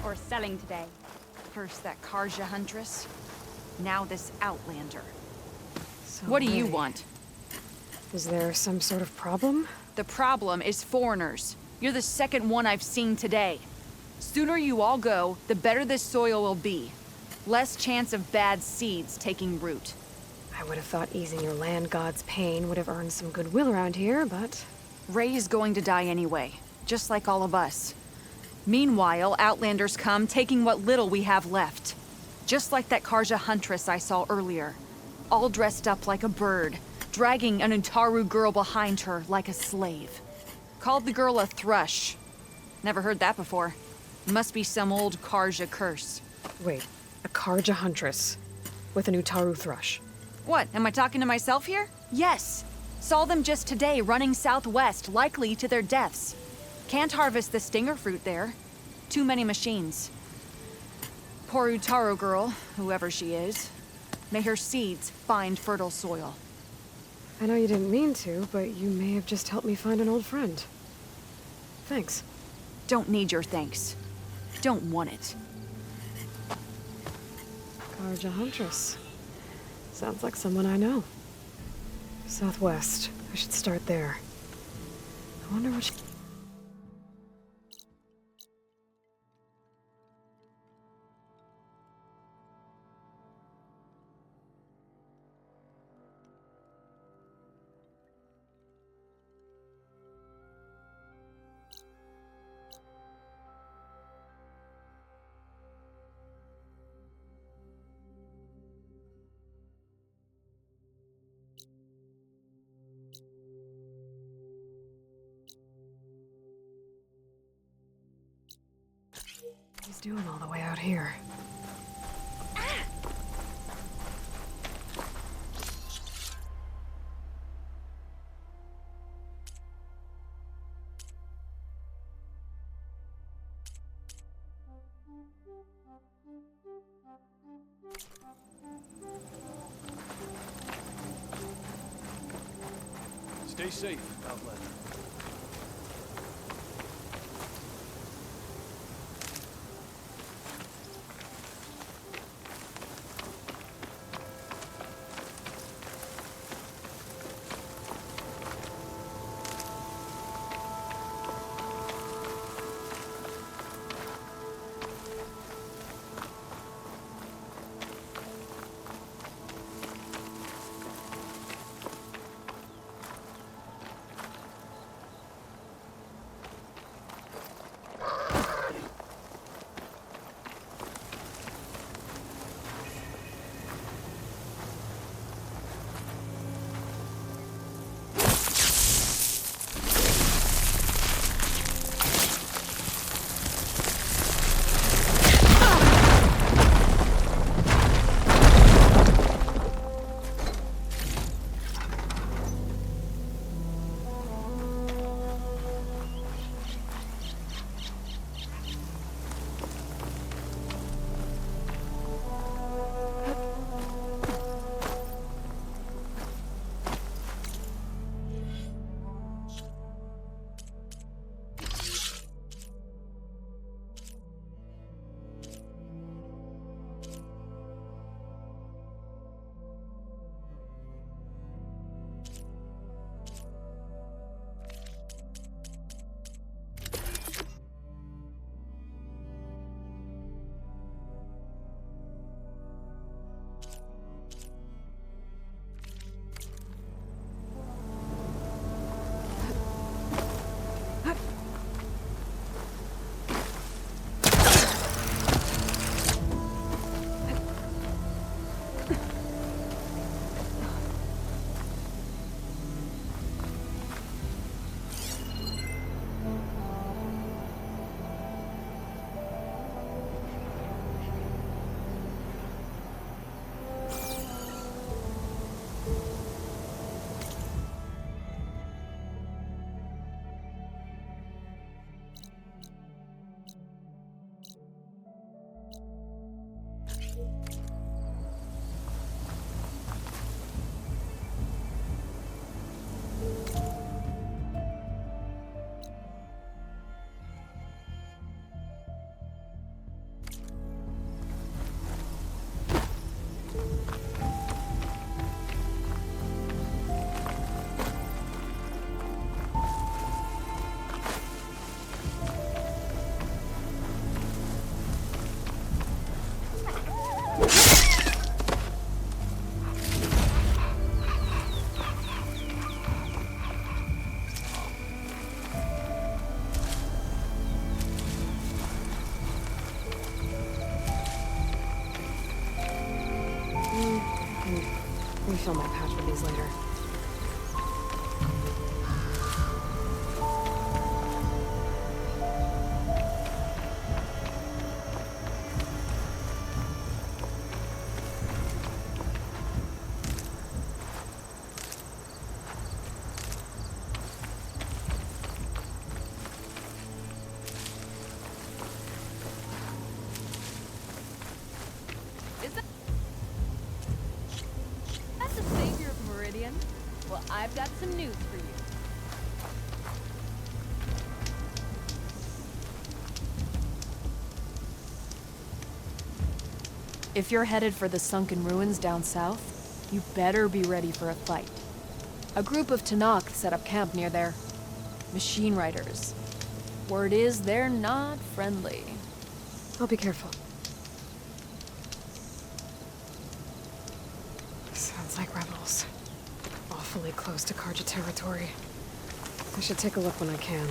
Or selling today. First that Karja Huntress, now this Outlander. So what do you want? Is there some sort of problem? The problem is foreigners. You're the second one I've seen today. Sooner you all go, the better this soil will be. Less chance of bad seeds taking root. I would have thought easing your land god's pain would have earned some goodwill around here, but... Ray is going to die anyway, just like all of us. Meanwhile, Outlanders come, taking what little we have left. Just like that Karja Huntress I saw earlier. All dressed up like a bird, dragging an Utaru girl behind her like a slave. Called the girl a thrush. Never heard that before. Must be some old Karja curse. Wait, a Karja Huntress with an Utaru thrush. What, am I talking to myself here? Yes! Saw them just today running southwest, likely to their deaths. Can't harvest the stinger fruit there. Too many machines. Poor Utaro girl, whoever she is. May her seeds find fertile soil. I know you didn't mean to, but you may have just helped me find an old friend. Thanks. Don't need your thanks. Don't want it. Carja Huntress. Sounds like someone I know. Southwest. I should start there. I wonder what she... he's doing all the way out here. Stay safe, Outlander. Refill my pouch with these later. Well, I've got some news for you. If you're headed for the sunken ruins down south, you better be ready for a fight. A group of Tenakth set up camp near there. Machine riders. Word is they're not friendly. I'll be careful. Sounds like rebels. Awfully close to Karja territory. I should take a look when I can.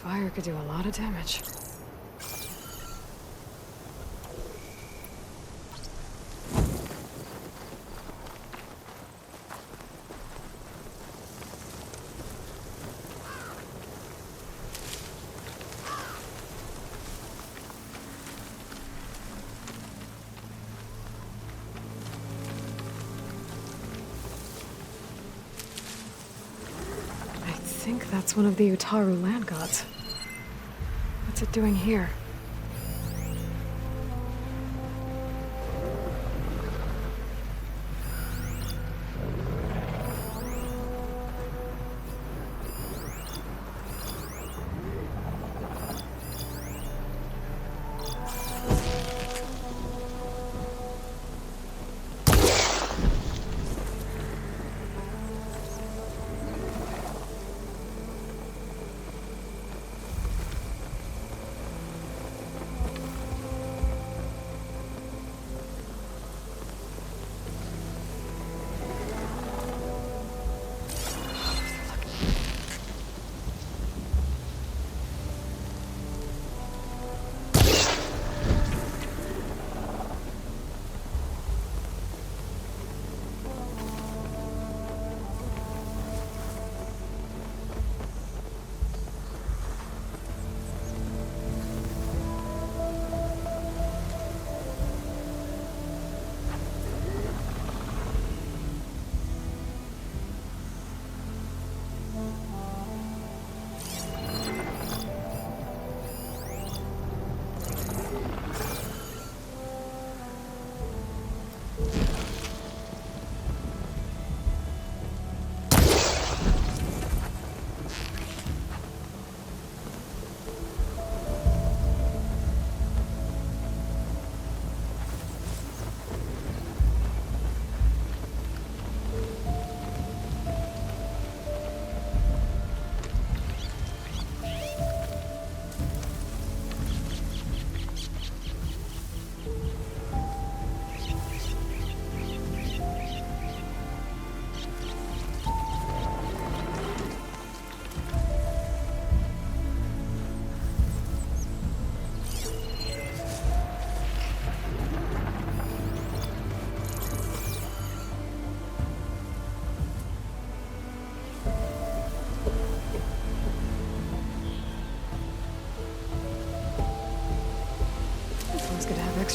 Fire could do a lot of damage. I think that's one of the Utaru land gods. What's it doing here?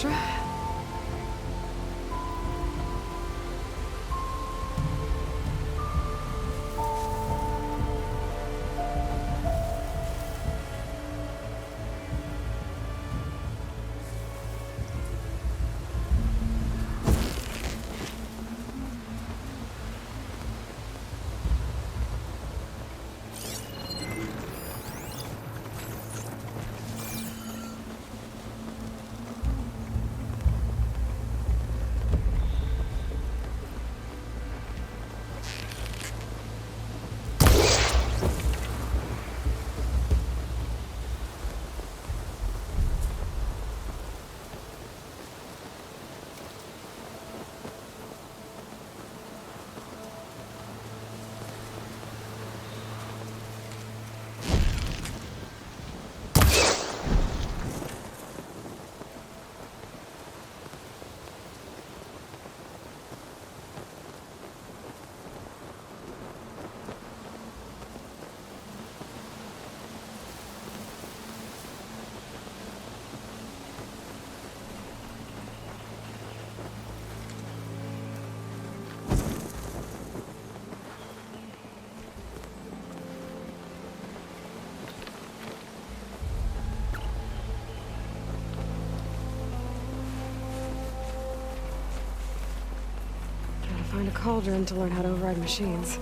extra? Gotta find a cauldron to learn how to override machines.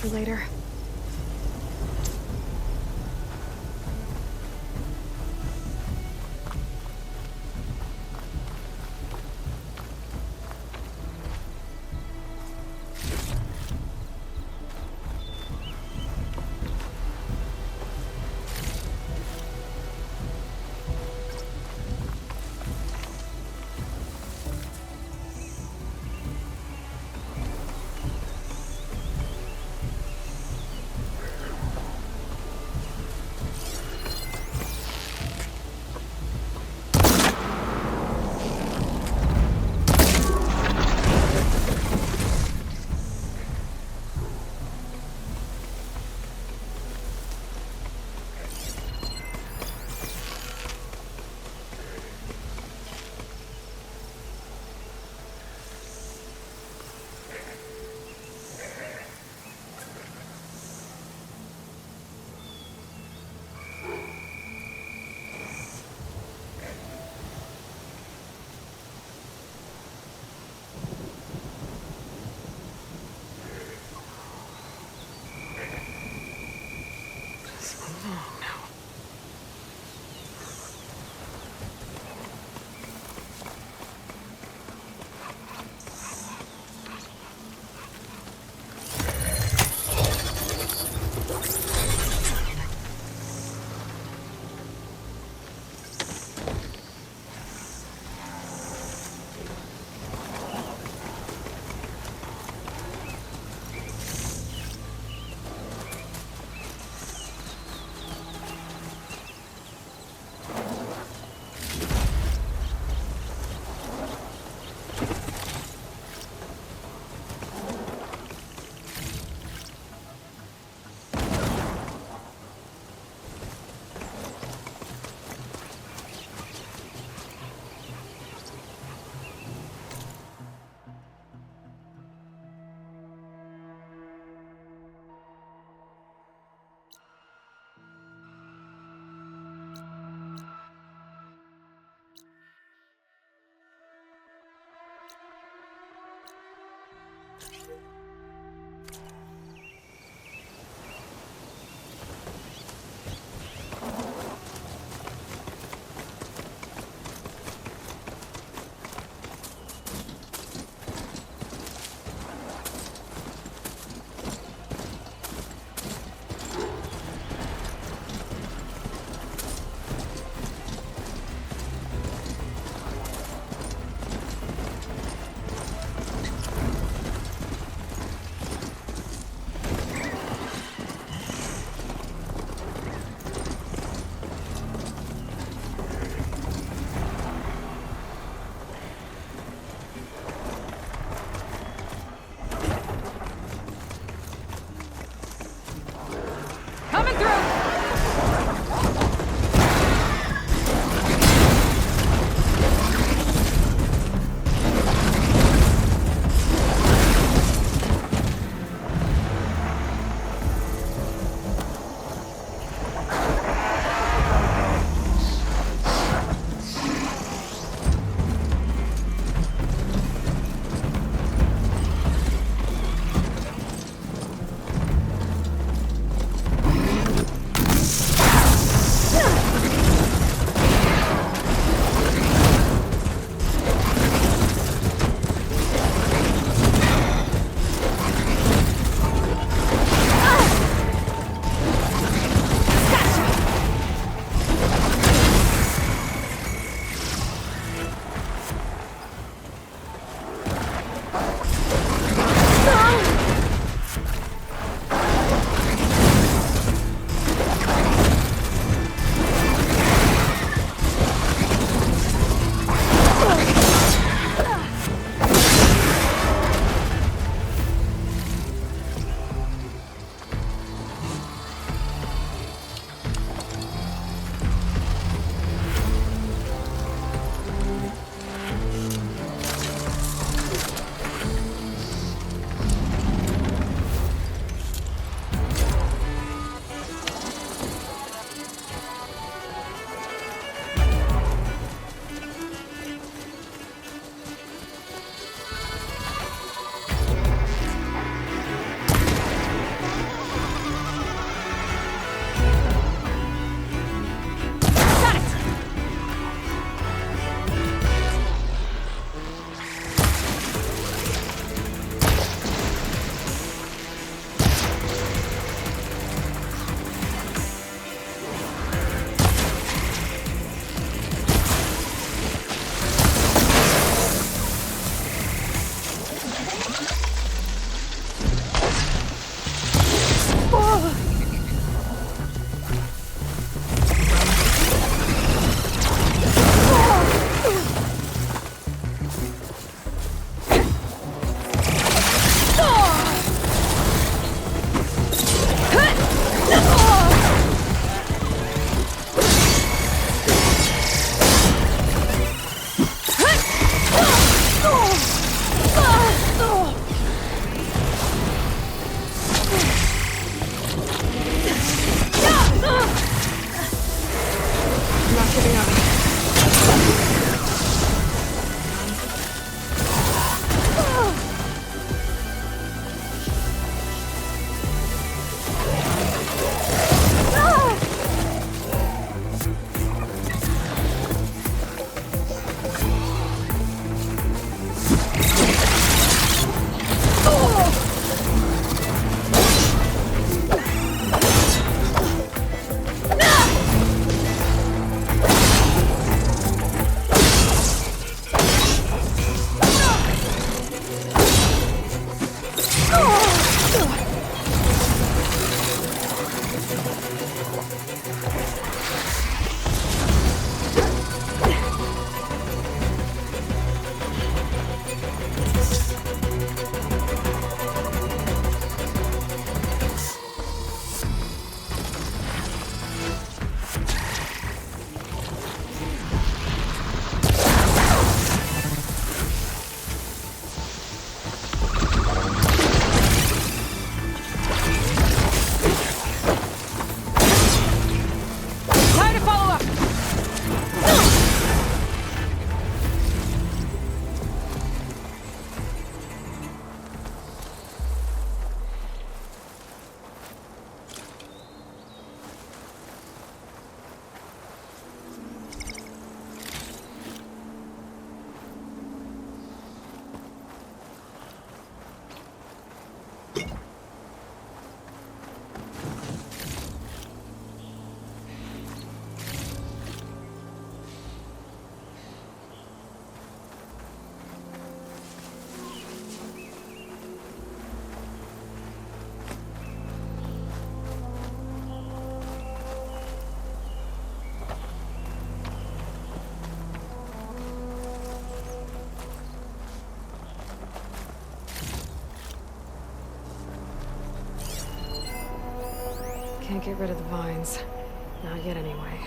for later. Can't get rid of the vines. Not yet, anyway.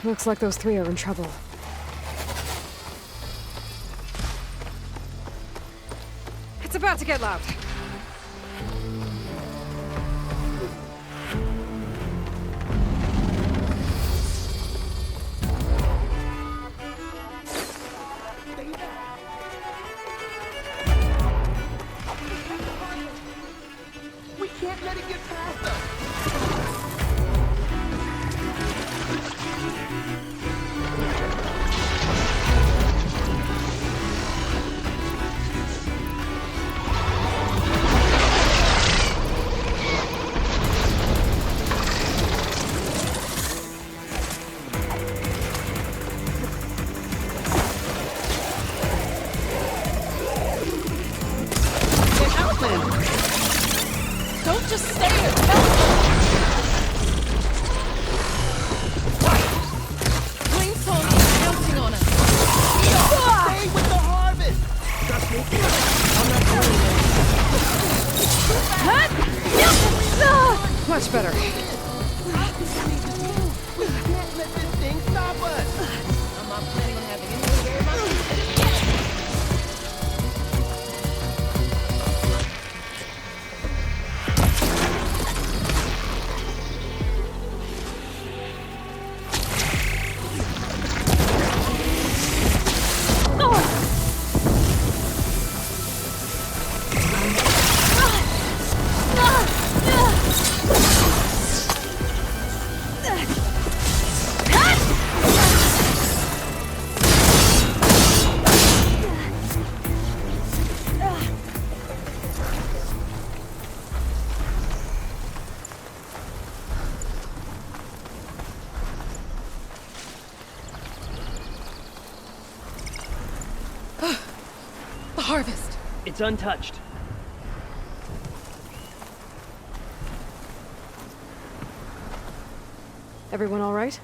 Looks like those three are in trouble. It's about to get loud. We can't let it get past us. Don't just stay here. Help! Plainstone is counting on us. Stay with the harvest. Trust me. I'm not Much better. We can't let this thing stop us. I'm not planning on having anyone wear my The harvest. It's untouched. Everyone all right?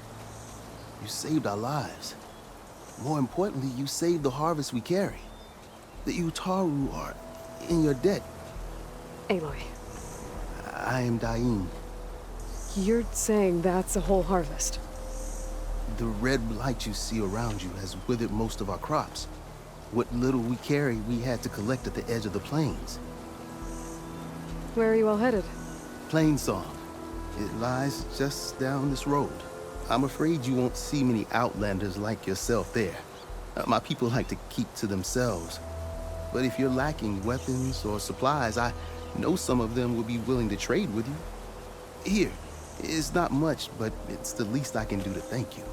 You saved our lives. More importantly, you saved the harvest we carry. The Utaru are in your debt. Aloy, I am Daim. you're saying that's a whole harvest? The red blight you see around you has withered most of our crops. What little we carry, we had to collect at the edge of the plains. Where are you all headed? Plainsong. It lies just down this road. I'm afraid you won't see many outlanders like yourself there. My people like to keep to themselves. But if you're lacking weapons or supplies, I know some of them will be willing to trade with you. Here, it's not much, but it's the least I can do to thank you.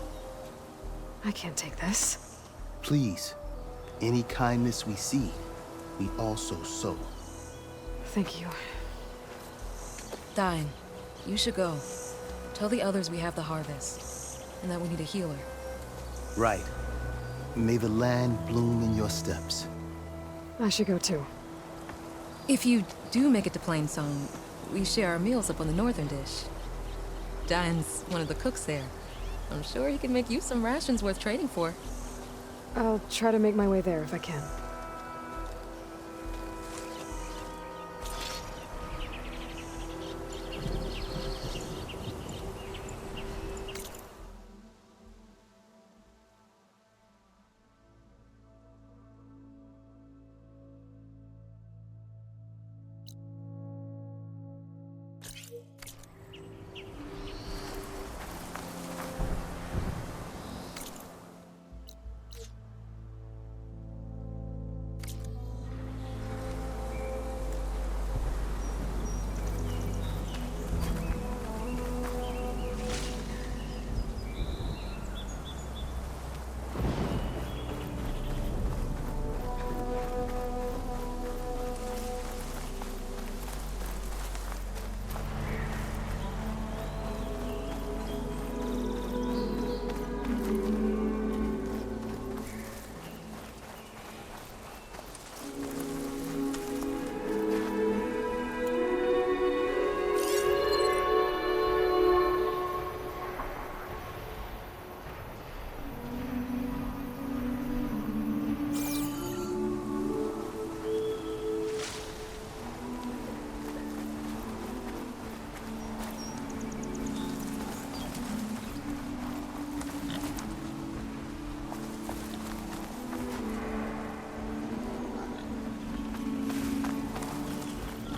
I can't take this. Please, any kindness we see, we also sow. Thank you. Dine, you should go. Tell the others we have the harvest, and that we need a healer. Right. May the land bloom in your steps. I should go too. If you do make it to Plainsong, we share our meals up on the northern dish. Dine's one of the cooks there. I'm sure he can make you some rations worth trading for. I'll try to make my way there if I can.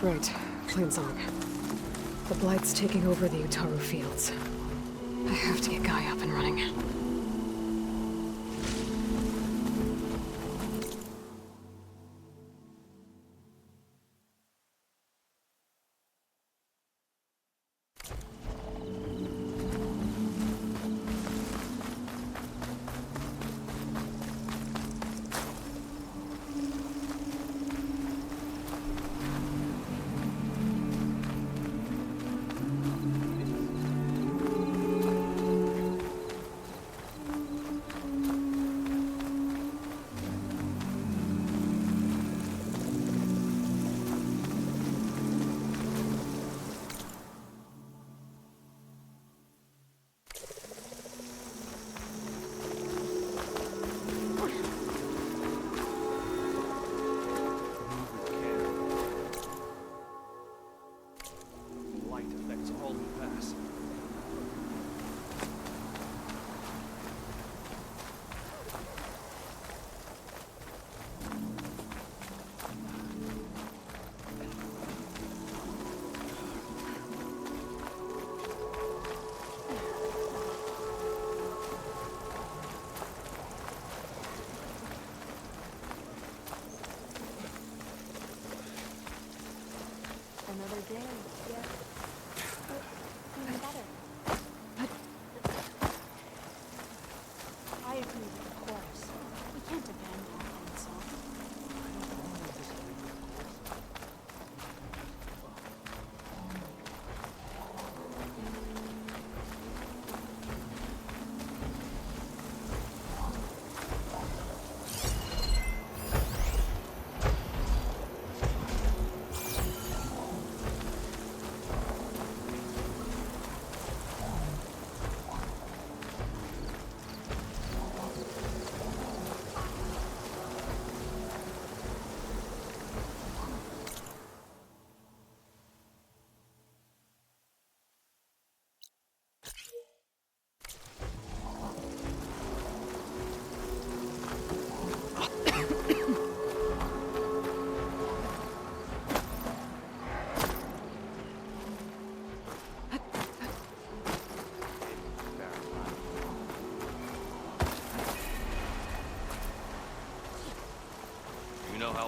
Right, Plainsong. The Blight's taking over the Utaru fields. I have to get Guy up and running.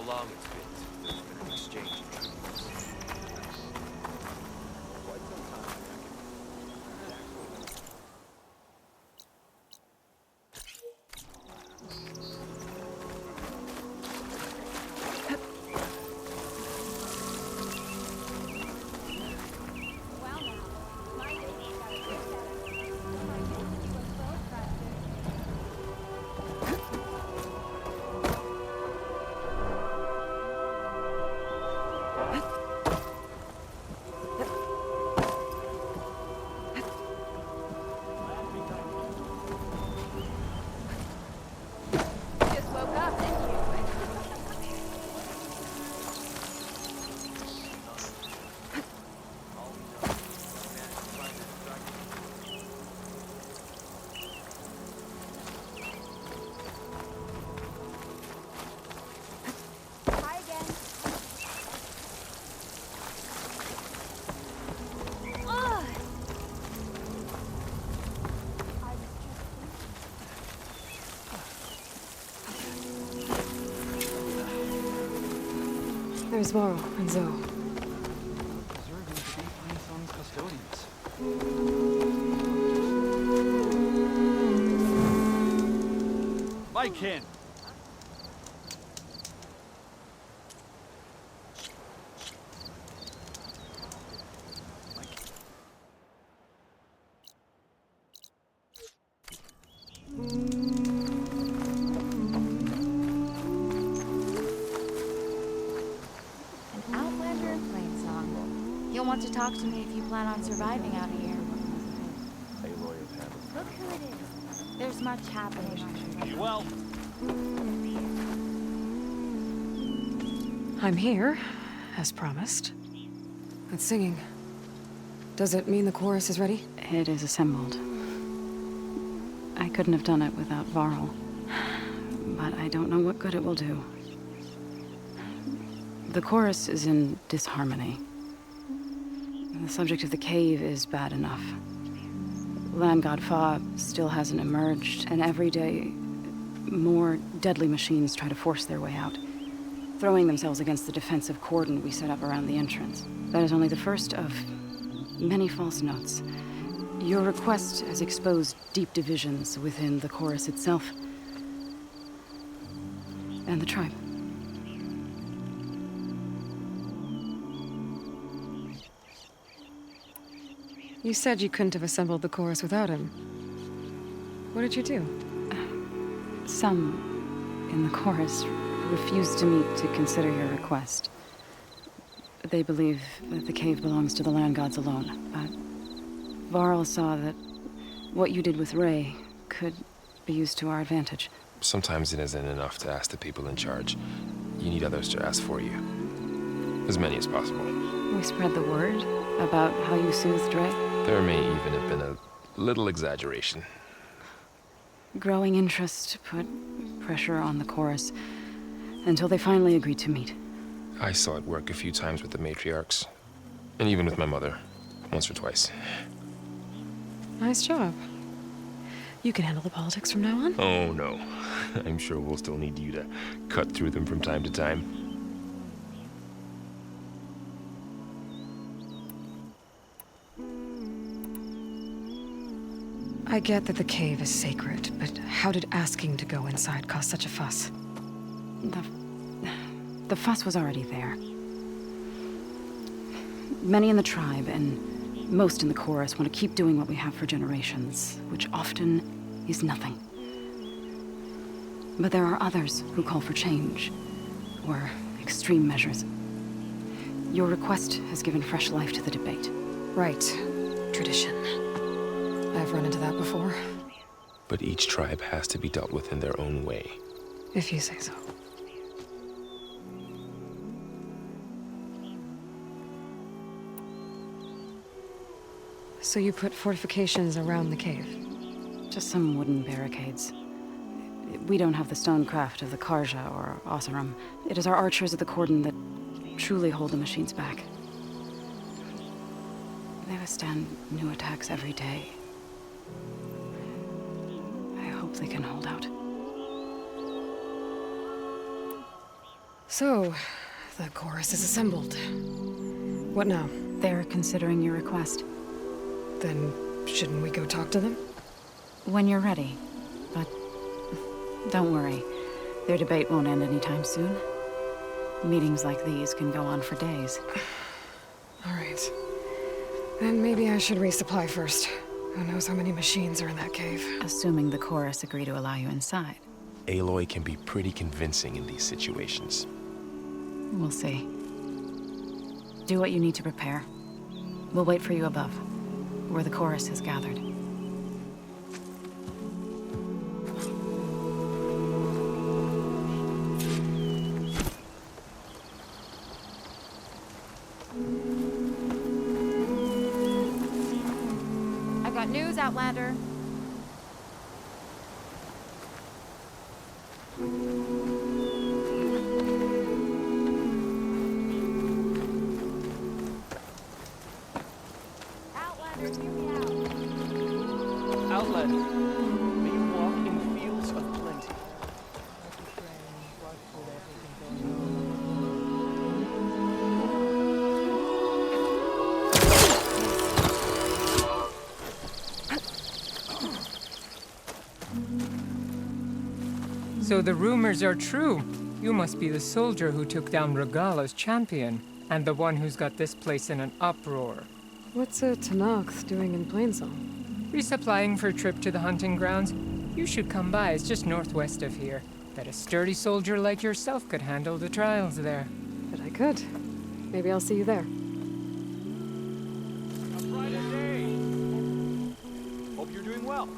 how long it's been since there's been an exchange of troops. Quite some time, I reckon. There's Varl and Zoe. Deserving to be Plain Song's custodians. My kin. An Outlander in Plainsong. You'll want to talk to me if you plan on surviving out here. Aloy of Heaven. Look who it is. There's much happening. You well? I'm here, as promised. It's singing. Does it mean the chorus is ready? It is assembled. I couldn't have done it without Varl. But I don't know what good it will do. The chorus is in disharmony. The subject of the cave is bad enough. Land God Fa still hasn't emerged, and every day, more deadly machines try to force their way out, throwing themselves against the defensive cordon we set up around the entrance. That is only the first of many false notes. Your request has exposed deep divisions within the chorus itself and the tribe. You said you couldn't have assembled the chorus without him. What did you do? Some in the chorus refused to meet to consider your request. They believe that the cave belongs to the land gods alone, but Varl saw that what you did with Ray could be used to our advantage. Sometimes it isn't enough to ask the people in charge. You need others to ask for you. As many as possible. We spread the word about how you soothed Ray. There may even have been a little exaggeration. Growing interest put pressure on the chorus until they finally agreed to meet. I saw it work a few times with the matriarchs, and even with my mother, once or twice. Nice job. You can handle the politics from now on? Oh no, I'm sure we'll still need you to cut through them from time to time. I get that the cave is sacred, but how did asking to go inside cause such a fuss? The fuss was already there. Many in the tribe and most in the chorus want to keep doing what we have for generations, which often is nothing. But there are others who call for change, or extreme measures. Your request has given fresh life to the debate. Right. Tradition. I've run into that before. But each tribe has to be dealt with in their own way. If you say so. So you put fortifications around the cave? Just some wooden barricades. We don't have the stonecraft of the Karja or Oseram. It is our archers of the cordon that truly hold the machines back. They withstand new attacks every day. I hope they can hold out. So, the chorus is assembled. What now? They're considering your request. Then, shouldn't we go talk to them? When you're ready. But don't worry. Their debate won't end anytime soon. Meetings like these can go on for days. All right. Then maybe I should resupply first. Who knows how many machines are in that cave? Assuming the chorus agree to allow you inside. Aloy can be pretty convincing in these situations. We'll see. Do what you need to prepare. We'll wait for you above, where the chorus is gathered. I got news, Outlander. Outlander, hear me out. Outlander, may you walk in fields of plenty. So the rumors are true. You must be the soldier who took down Regala's champion, and the one who's got this place in an uproar. What's a Tenakth doing in Plainsong? Resupplying for a trip to the hunting grounds? You should come by, it's just northwest of here. Bet a sturdy soldier like yourself could handle the trials there. But I could. Maybe I'll see you there. A Friday day. Hope you're doing well.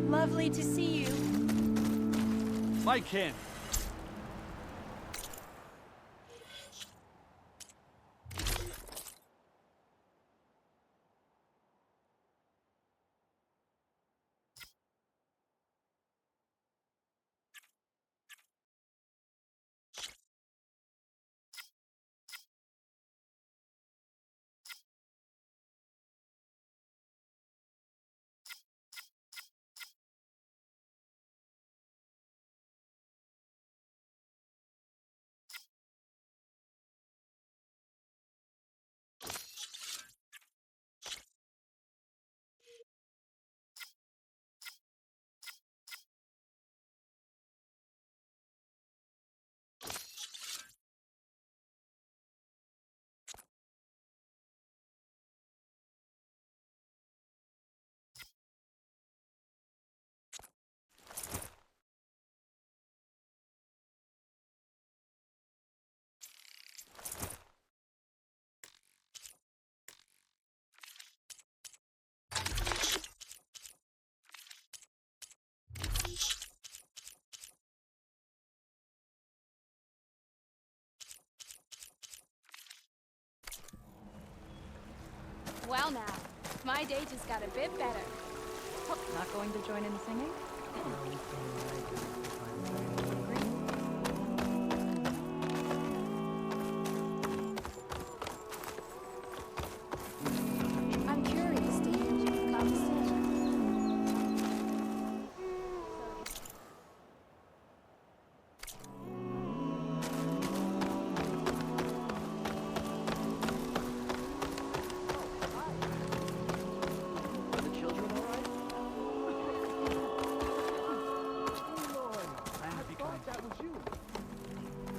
Lovely to see you. My kin. Well now, my day just got a bit better. Not going to join in the singing? I'm curious to hear your conversation. Are the children all right?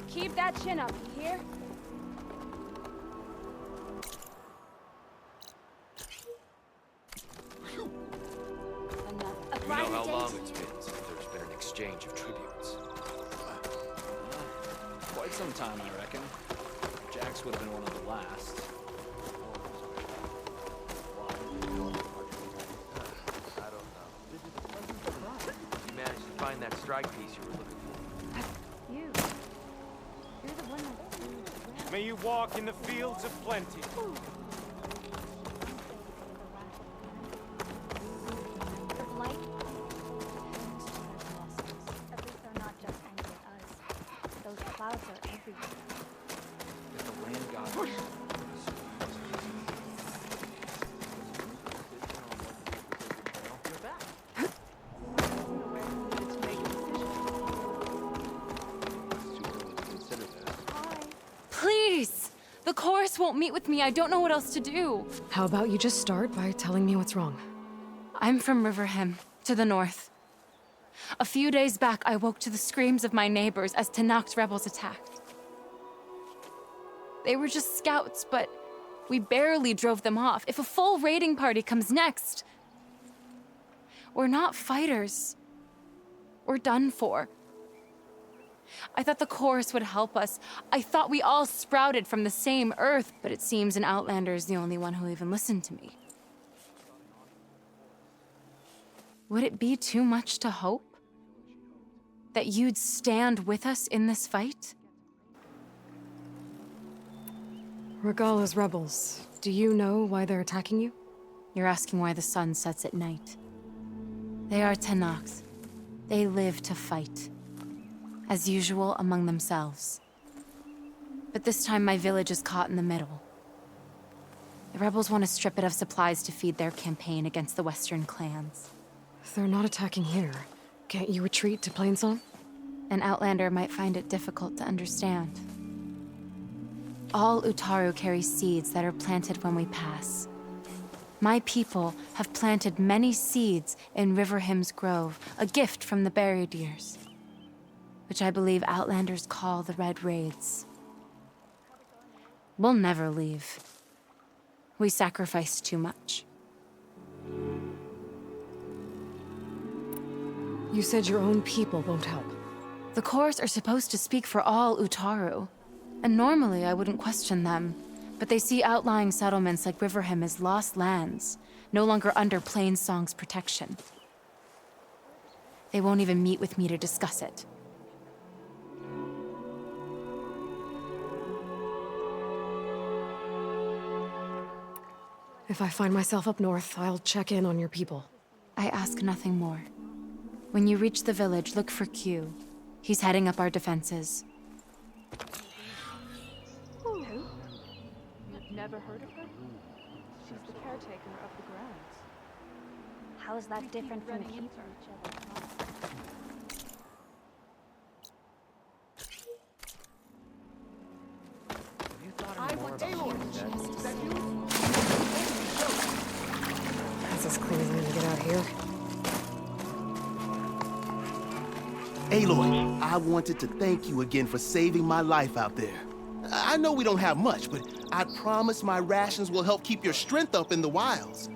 Keep that chin up, you hear? You know how long it's been since there's been an exchange of tributes. some time, I reckon. Jax would have been one of the last. You managed to find that strike piece you were looking for. You. You're the one that... May you walk in the fields of plenty. The blight? At least they're not just angry at us. Those clouds are everywhere. If the land god... Please! The chorus won't meet with me. I don't know what else to do. How about you just start by telling me what's wrong? I'm from Riverhim, to the north. A few days back, I woke to the screams of my neighbors as Tenakth's rebels attacked. They were just scouts, but we barely drove them off. If a full raiding party comes next, we're not fighters. We're done for. I thought the chorus would help us. I thought we all sprouted from the same earth, but it seems an outlander is the only one who'll even listen to me. Would it be too much to hope that you'd stand with us in this fight? Regala's rebels. Do you know why they're attacking you? You're asking why the sun sets at night. They are Tenakth. They live to fight. As usual, among themselves. But this time my village is caught in the middle. The rebels want to strip it of supplies to feed their campaign against the Western clans. They're not attacking here. Can't you retreat to Plainsong? An outlander might find it difficult to understand. All Utaru carry seeds that are planted when we pass. My people have planted many seeds in Riverhim's Grove, a gift from the Buried Years, which I believe outlanders call the Red Raids. We'll never leave. We sacrificed too much. You said your own people won't help. The chorus are supposed to speak for all Utaru, and normally I wouldn't question them, but they see outlying settlements like Riverhim as lost lands, no longer under Plainsong's protection. They won't even meet with me to discuss it. If I find myself up north, I'll check in on your people. I ask nothing more. When you reach the village, look for Q. He's heading up our defenses. Who? Never heard of her? She's the caretaker of the grounds. How is that different from a keeper? You thought any more about That's as clean as I'm gonna get out here. Aloy, I wanted to thank you again for saving my life out there. I know we don't have much, but I promise my rations will help keep your strength up in the wilds.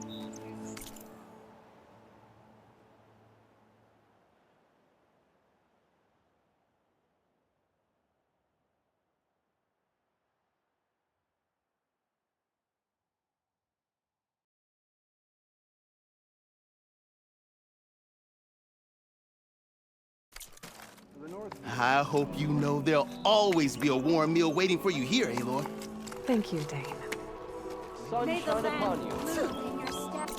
I hope you know there'll always be a warm meal waiting for you here, Aloy. Thank you, Dane. Sun shine upon you. In your step.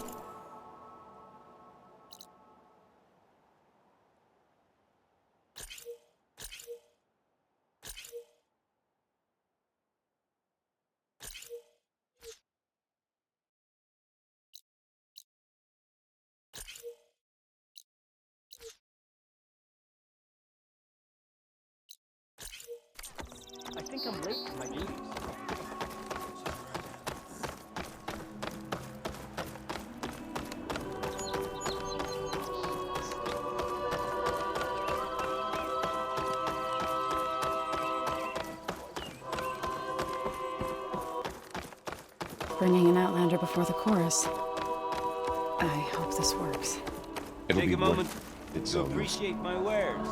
I think I'm late for my duties. Bringing an outlander before the chorus. I hope this works. Take a moment to appreciate my wares,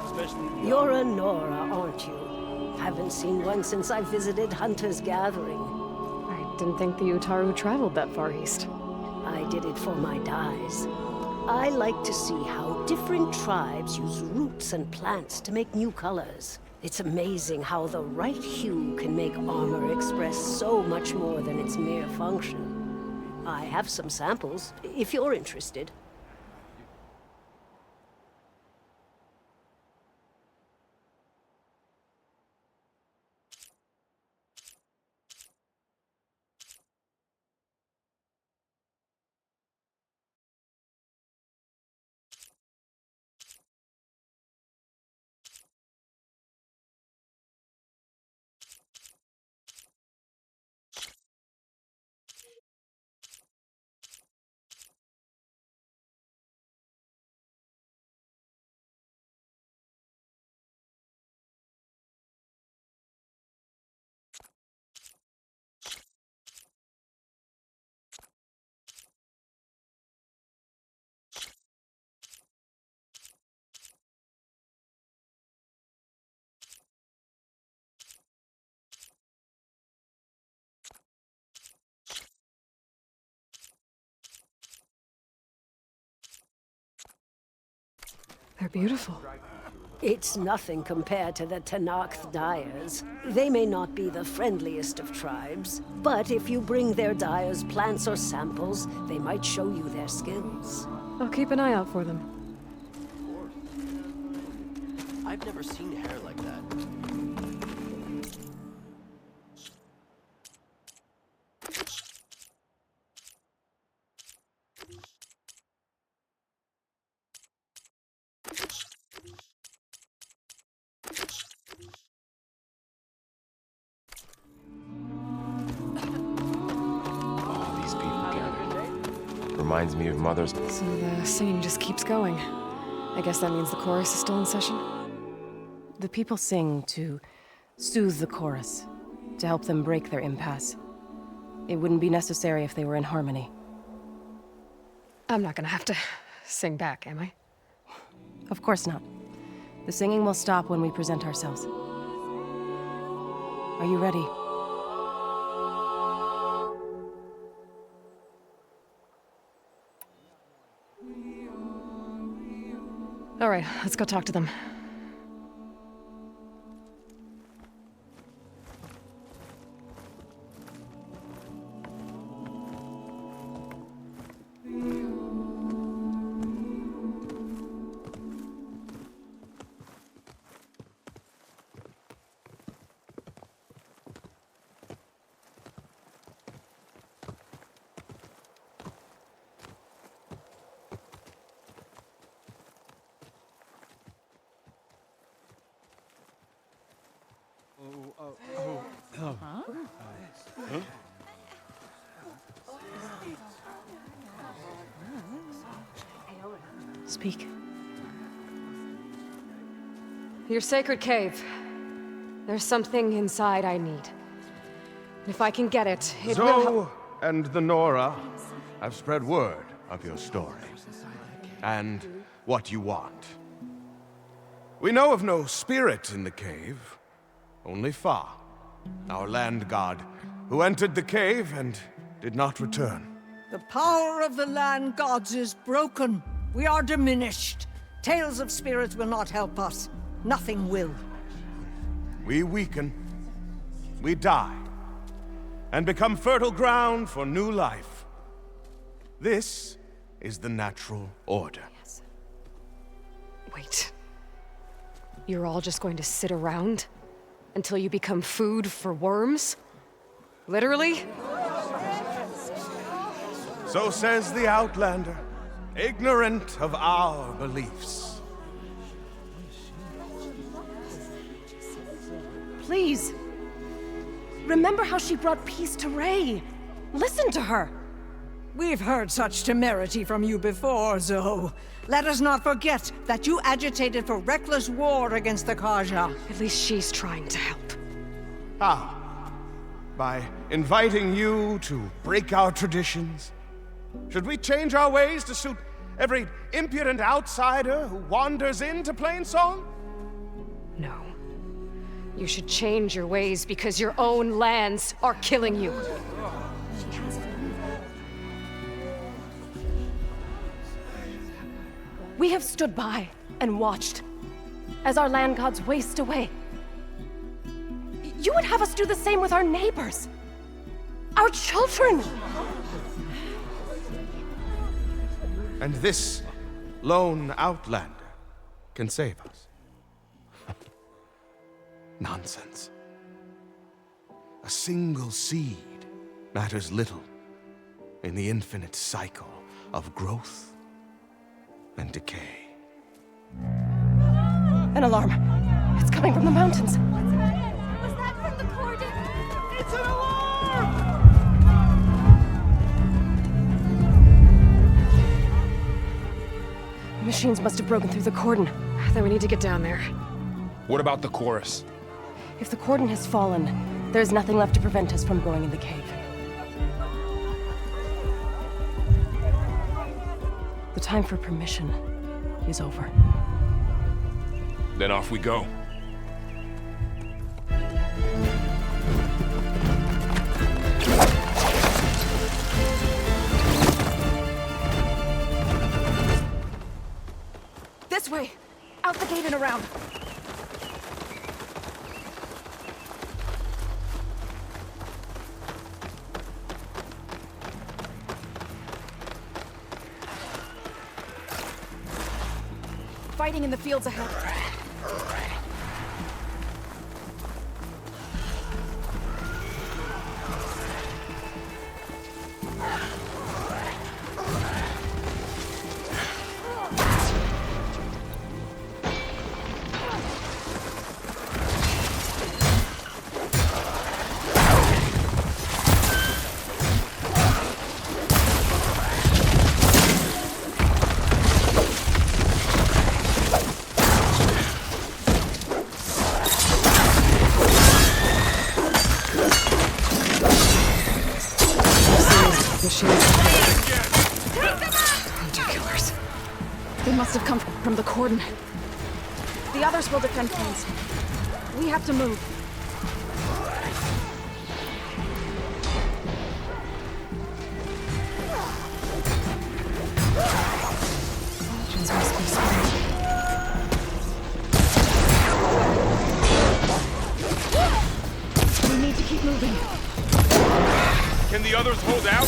especially the... You're a Nora, aren't you? Haven't seen one since I visited Hunter's Gathering. I didn't think the Utaru traveled that far east. I did it for my dyes. I like to see how different tribes use roots and plants to make new colors. It's amazing how the right hue can make armor express so much more than its mere function. I have some samples, if you're interested. They're beautiful. It's nothing compared to the Tenakth dyers. They may not be the friendliest of tribes, but if you bring their dyers plants or samples, they might show you their skills. I'll keep an eye out for them. I've never seen hair like that. Reminds me of Mother's. So the singing just keeps going. I guess that means the chorus is still in session? The people sing to soothe the chorus, to help them break their impasse. It wouldn't be necessary if they were in harmony. I'm not gonna have to sing back, am I? Of course not. The singing will stop when we present ourselves. Are you ready? All right, let's go talk to them. Speak. Your sacred cave. There's something inside I need. If I can get it, it will Zo and the Nora have spread word of your story. And what you want. We know of no spirit in the cave. Only Fa, our land god, who entered the cave and did not return. The power of the land gods is broken. We are diminished. Tales of spirits will not help us. Nothing will. We weaken, we die, and become fertile ground for new life. This is the natural order. Yes. Wait. You're all just going to sit around until you become food for worms? Literally? So says the Outlander, ignorant of our beliefs. Please. Remember how she brought peace to Ray. Listen to her. We've heard such temerity from you before, Zo. Let us not forget that you agitated for reckless war against the Carja. At least she's trying to help. How? By inviting you to break our traditions? Should we change our ways to suit every impudent outsider who wanders into Plainsong? No. You should change your ways because your own lands are killing you. We have stood by and watched as our land gods waste away. You would have us do the same with our neighbors, our children. And this lone outlander can save us. Nonsense. A single seed matters little in the infinite cycle of growth and decay. An alarm. It's coming from the mountains. Was that from the Corden? It's an alarm! Machines must have broken through the cordon. Then we need to get down there. What about the chorus? If the cordon has fallen, there's nothing left to prevent us from going in the cave. The time for permission is over. Then off we go. This way! Out the gate and around! Fighting in the fields ahead. Hunter-killers. They must have come from the cordon. The others will defend Plains. We have to move. Legends must be smart. We need to keep moving. Can the others hold out?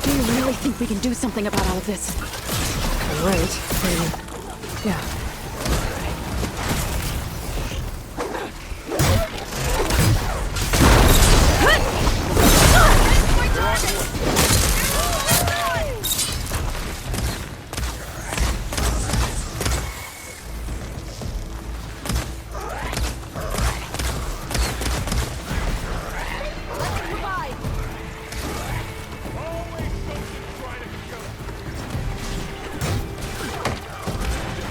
Do you really think we can do something about all of this? Right. Yeah.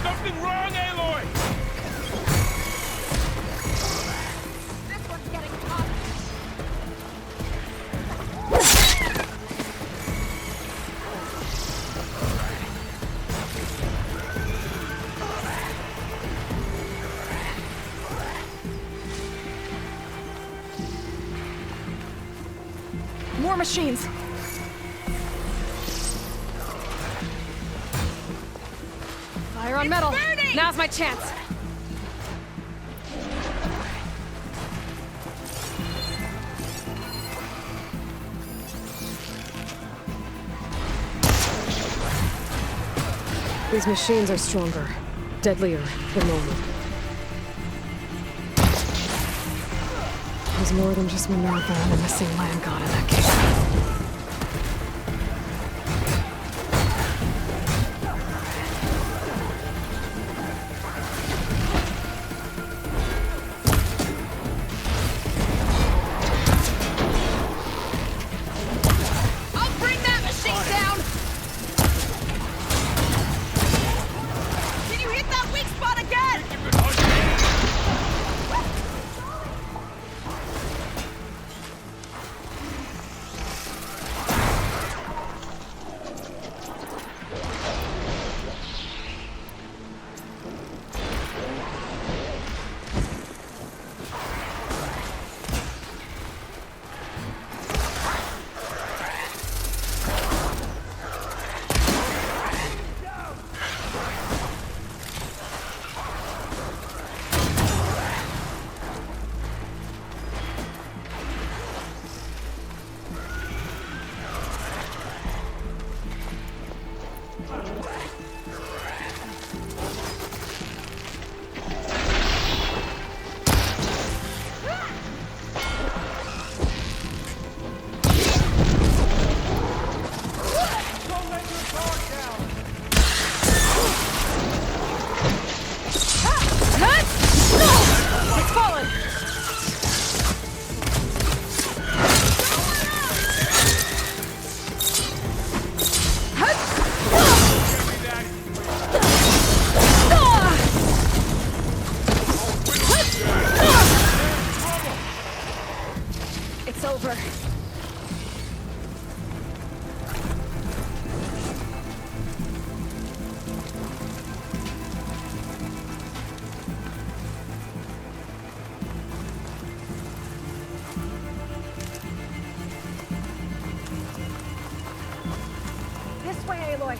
Something wrong, Aloy! This one's getting hot. More machines! Fire on metal! Now's my chance! These machines are stronger, deadlier than normal. There's more than just Minerva and a missing land god in that cave. over. This way, Aloy.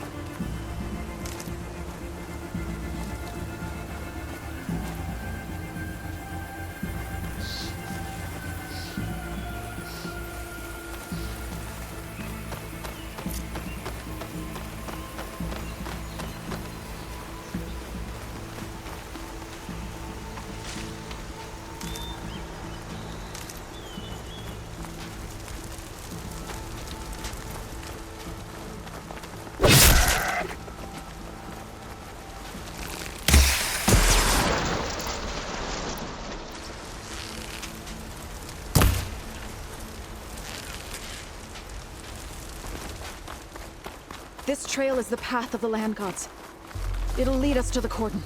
This trail is the path of the land gods. It'll lead us to the cordon.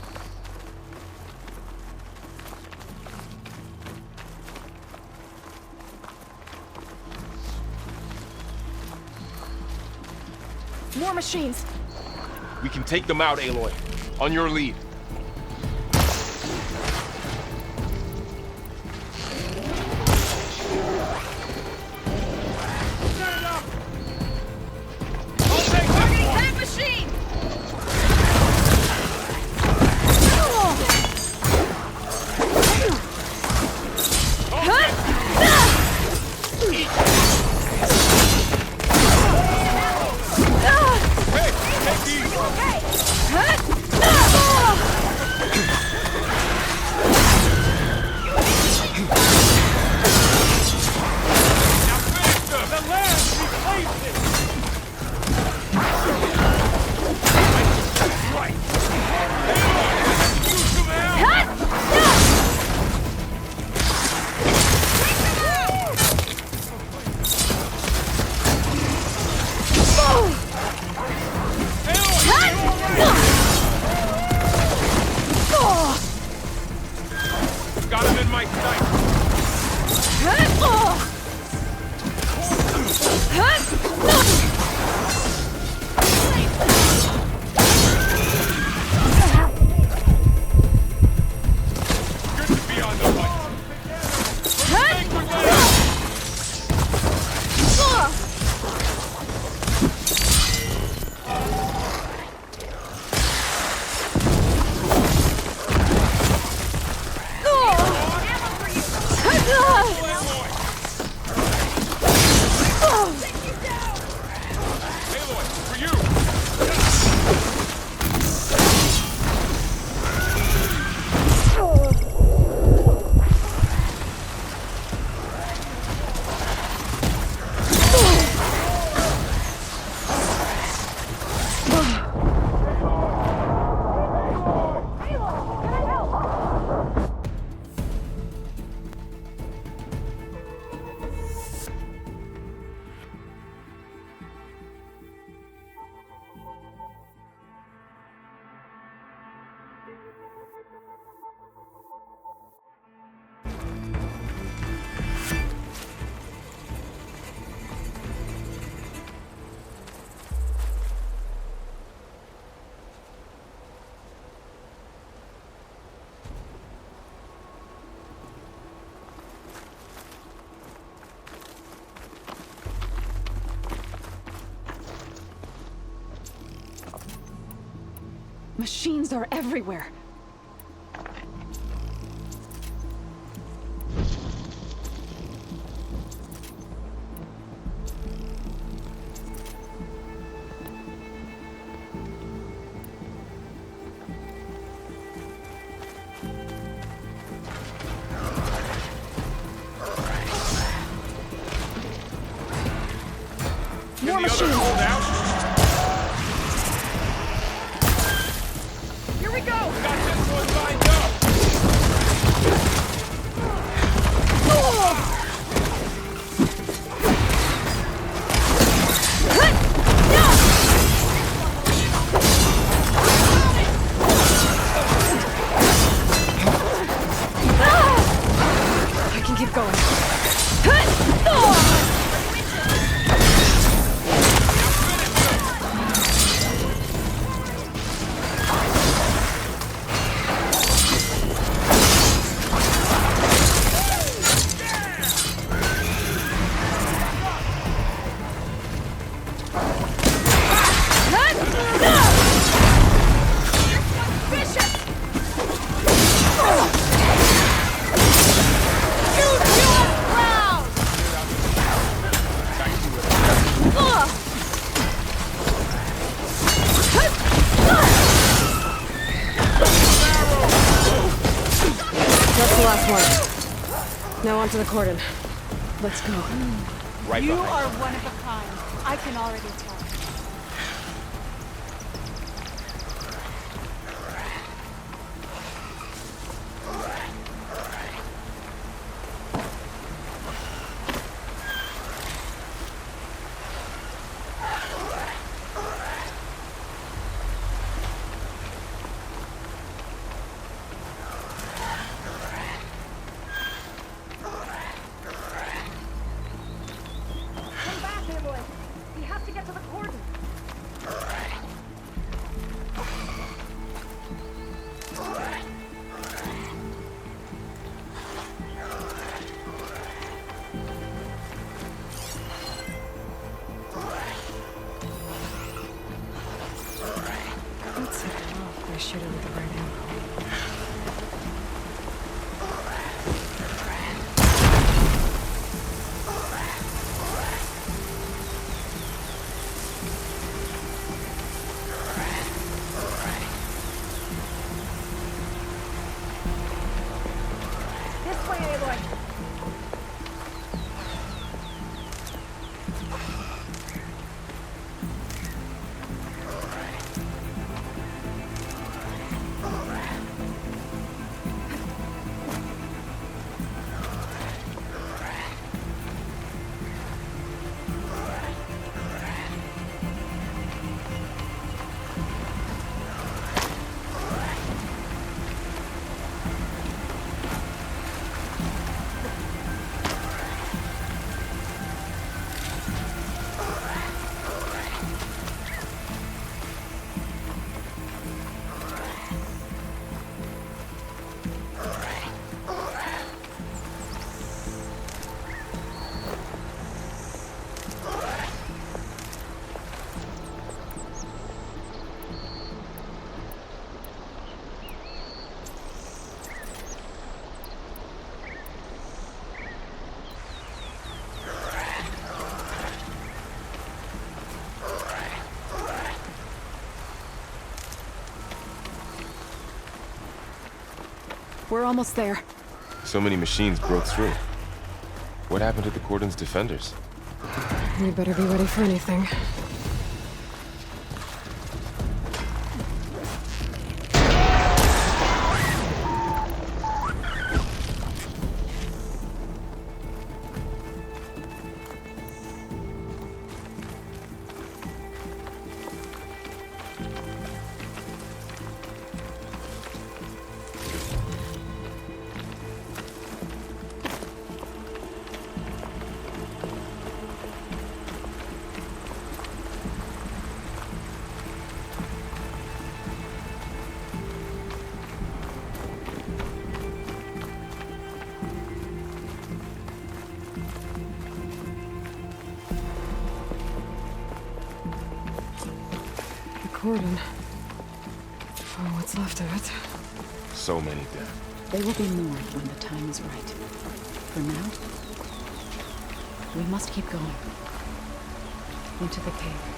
More machines! We can take them out, Aloy. On your lead. Got him in my sight. Good to be on the hunt. Machines are everywhere. More machines. Hold out. Here we go! Got this one lined up. I can keep going. to the cordon. Let's go. Right You behind are one of a kind. I can already tell. Come back, Aloy. We have to get to the cordon. Let's set it off by shooting at the right angle. This way, Aloy. We're almost there. So many machines broke through. What happened to the cordon's defenders? We better be ready for anything. Cordon. Oh, what's left of it? So many dead. They will be more when the time is right. For now, we must keep going. Into the cave.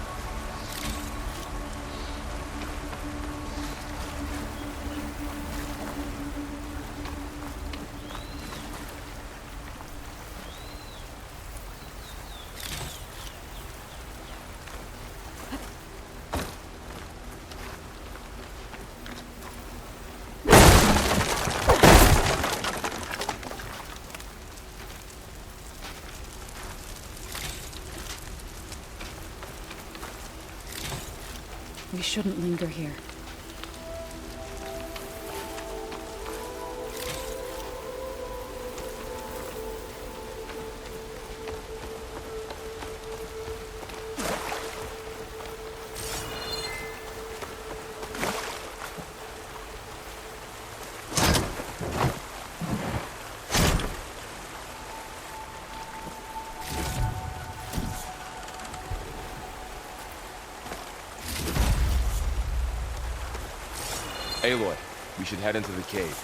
We shouldn't linger here. Aloy, we should head into the cave.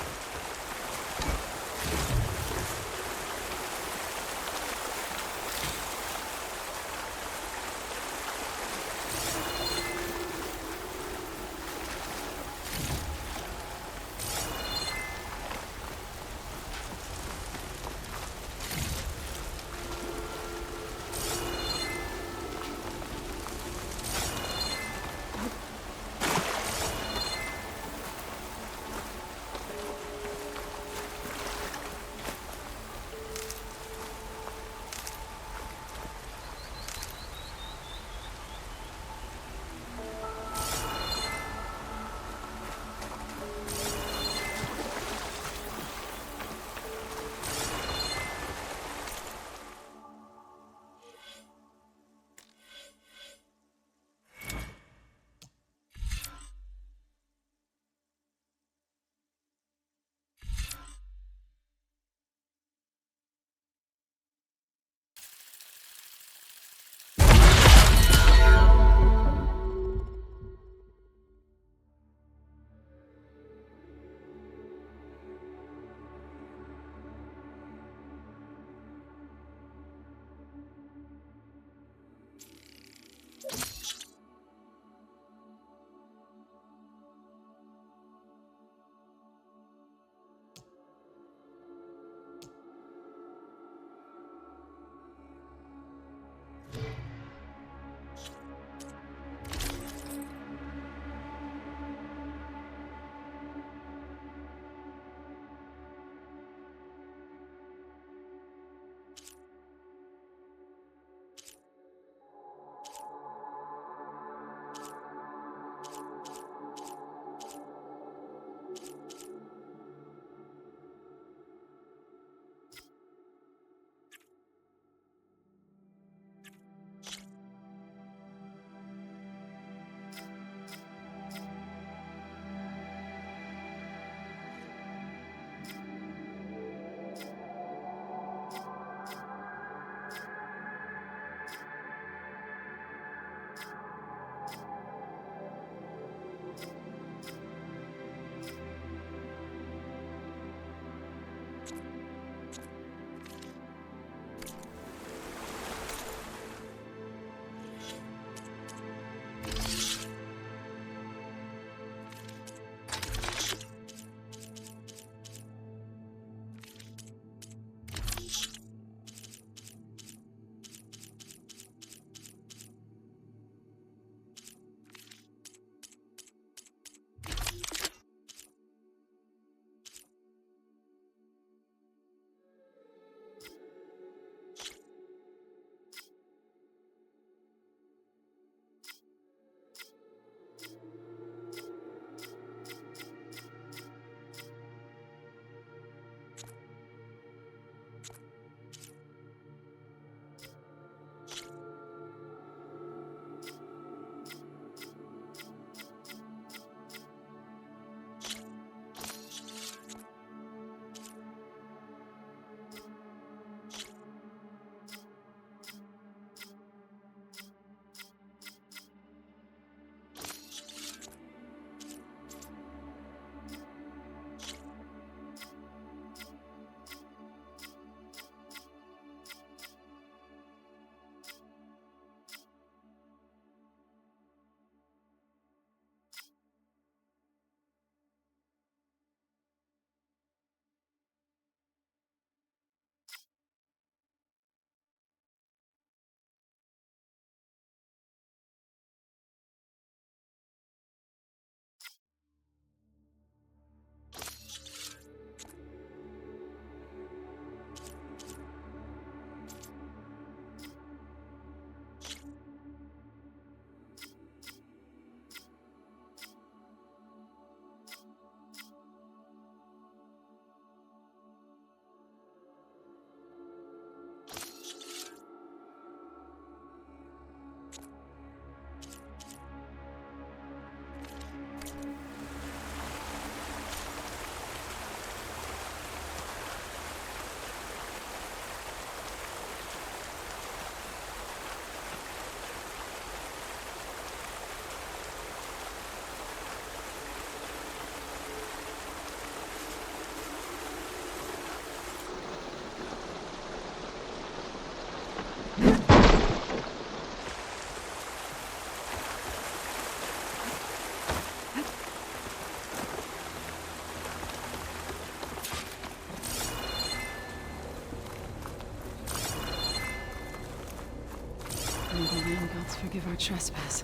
May the land gods forgive our trespass.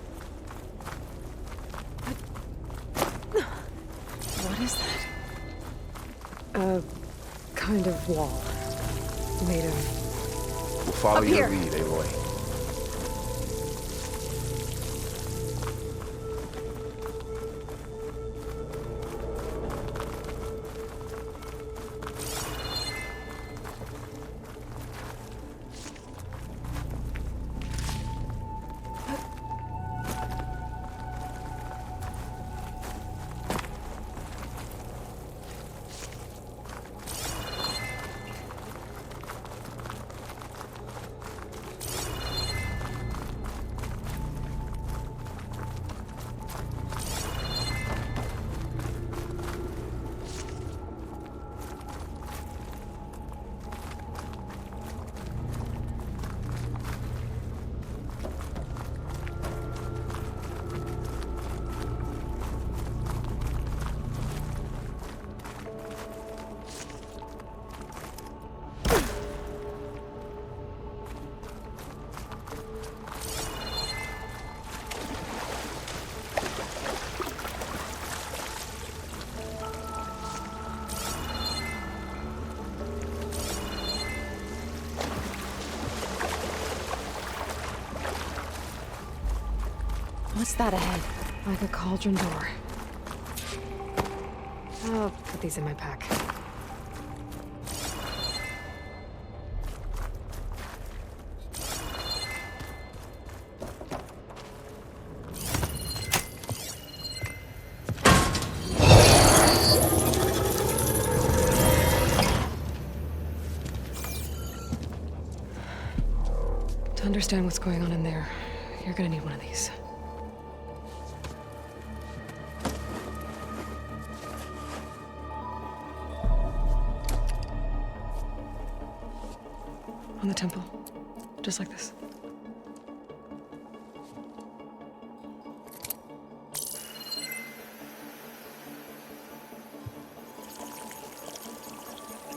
What is that? A kind of wall. Made of... We'll follow Up your here. lead, Aloy. What's that ahead? Like a cauldron door. I'll put these in my pack. To understand what's going on in there, you're gonna need one of these. On the temple. Just like this.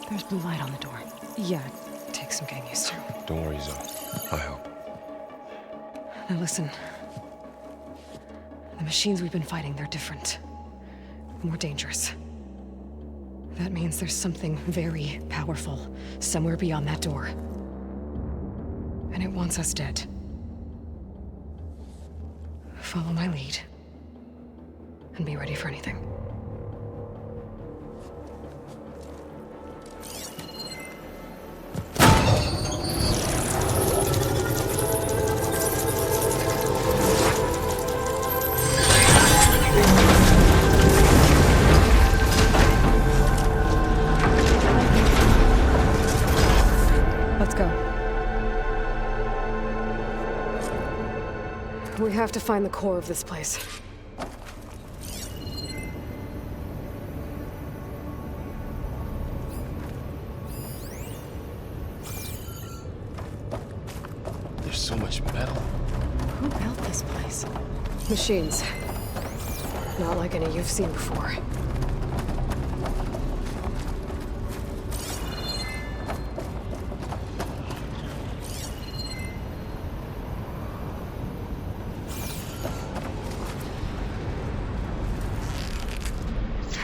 There's blue light on the door. Yeah, it takes some getting used to. Don't worry, Zoe. I'll help. Now listen. The machines we've been fighting, they're different. More dangerous. That means there's something very powerful somewhere beyond that door. And it wants us dead. Follow my lead. And be ready for anything. Let's go. We have to find the core of this place. There's so much metal. Who built this place? Machines. Not like any you've seen before.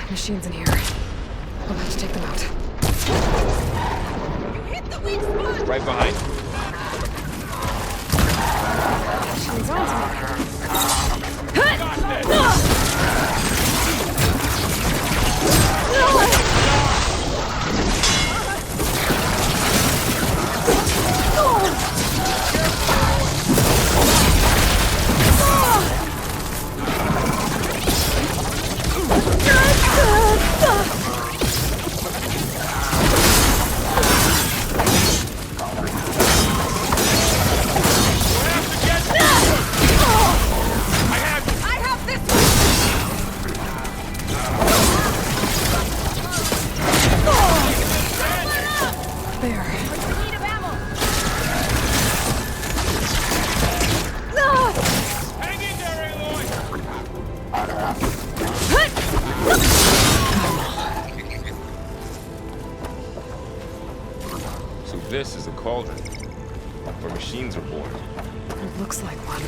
Machines in here. We'll have to take them out. Hit the weak spot! Right behind. Machines onto me. So this is a cauldron. where machines were born. It looks like one,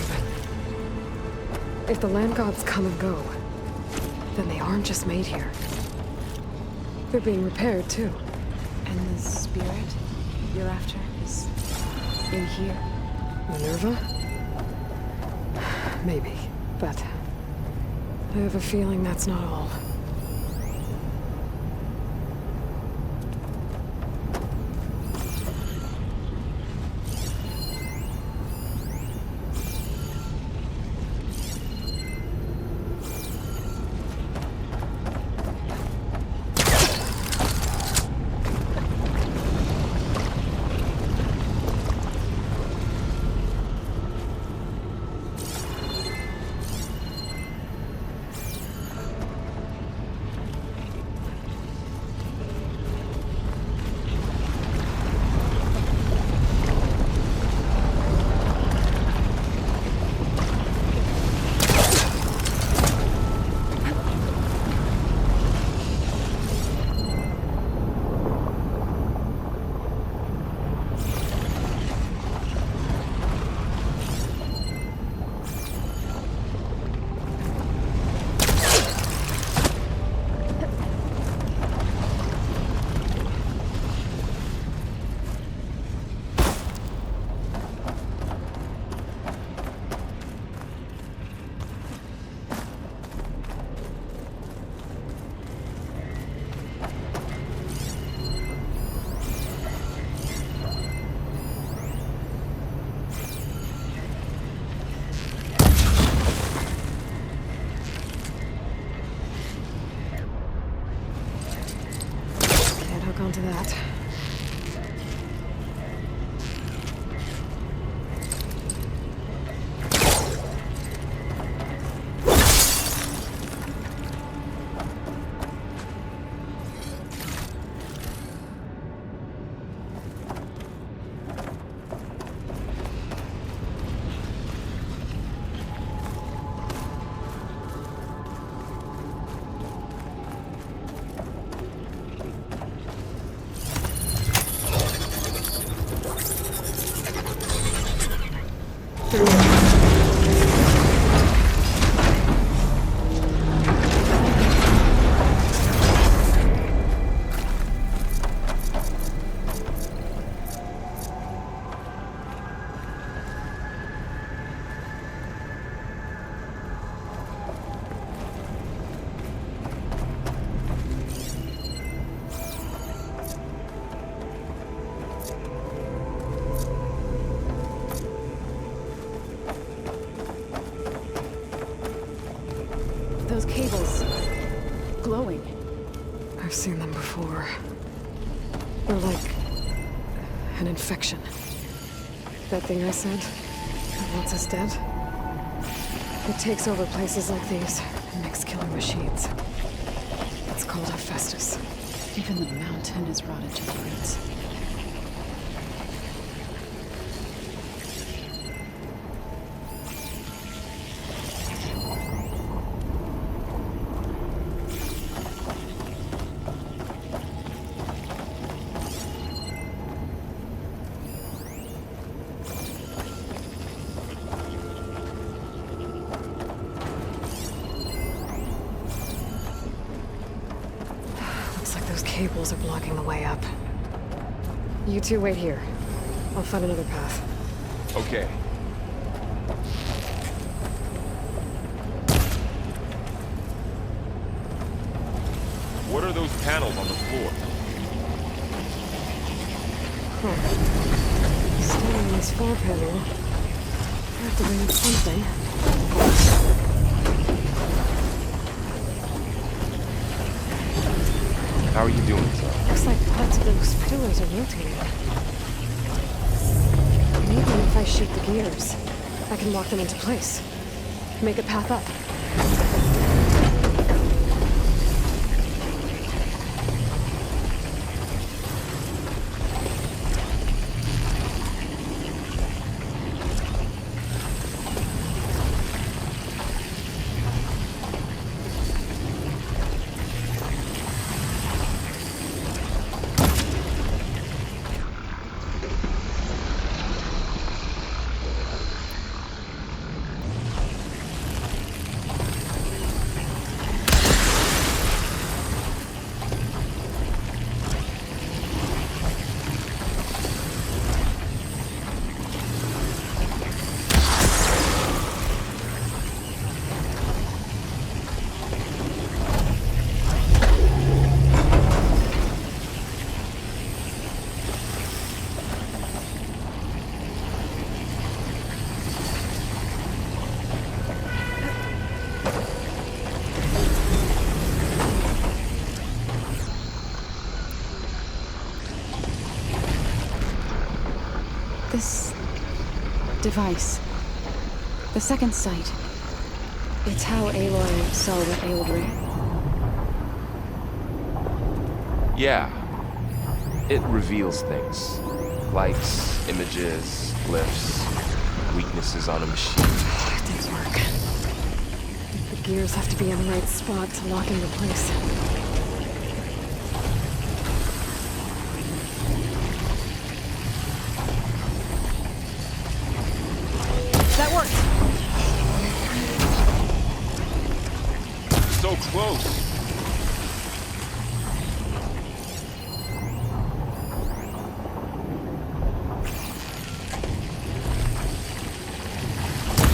but if the land gods come and go, then they aren't just made here. They're being repaired, too. And the spirit you're after is in here? Minerva? Maybe, but I have a feeling that's not all. Onto that. Those cables. Glowing. I've seen them before. They're like an infection. That thing I said that wants us dead. It takes over places like these and makes killing machines. It's called Hephaestus. Even the mountain is rotted to the roots. Cables are blocking the way up. You two wait here. I'll find another path. Okay. What are those panels on the floor? Huh. Standing on this floor panel. I have to bring something. How are you doing, sir? Looks like parts of those pillars are rotating. Maybe if I shake the gears, I can lock them into place. Make a path up. device. The second sight. It's how Aloy saw what ailed Ray. Yeah. It reveals things. Lights, images, glyphs, weaknesses on a machine. It didn't work. The gears have to be in the right spot to lock into place. That worked! So close.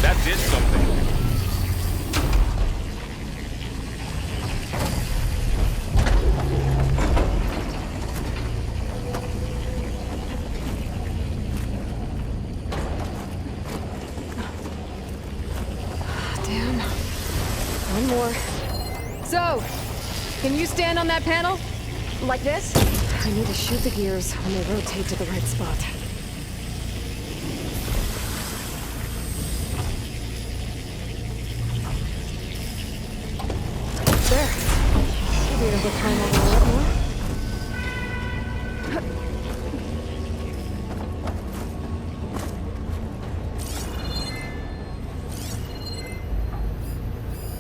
That did something. Damn. One more. So, can you stand on that panel? Like this? I need to shoot the gears when they rotate to the right spot. There. Should be able to climb over a lot more.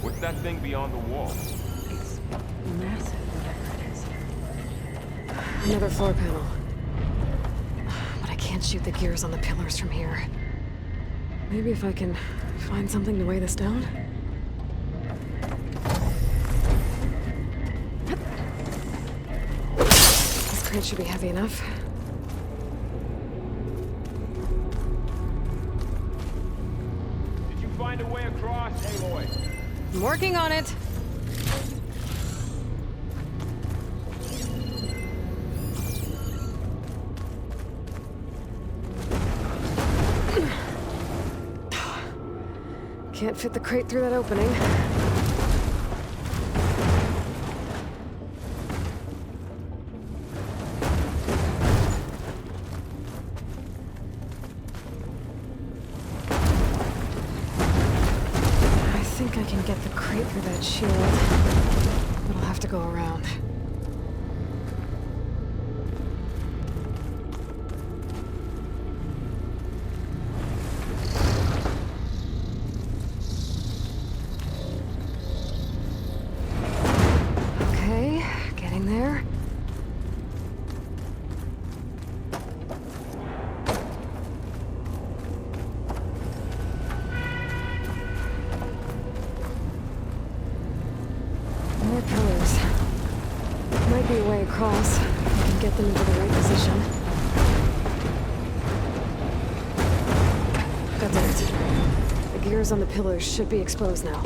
What's that thing beyond the wall? It's massive, whatever it is. Another floor panel. But I can't shoot the gears on the pillars from here. Maybe if I can find something to weigh this down? This crate should be heavy enough. Did you find a way across, Aloy? I'm working on it. Can't fit the crate through that opening. I think I can get the crate through that shield, but I'll have to go around. Okay, getting there. More pillars. Might be a way across. I can get them into the right position. That did it. The gears on the pillars should be exposed now.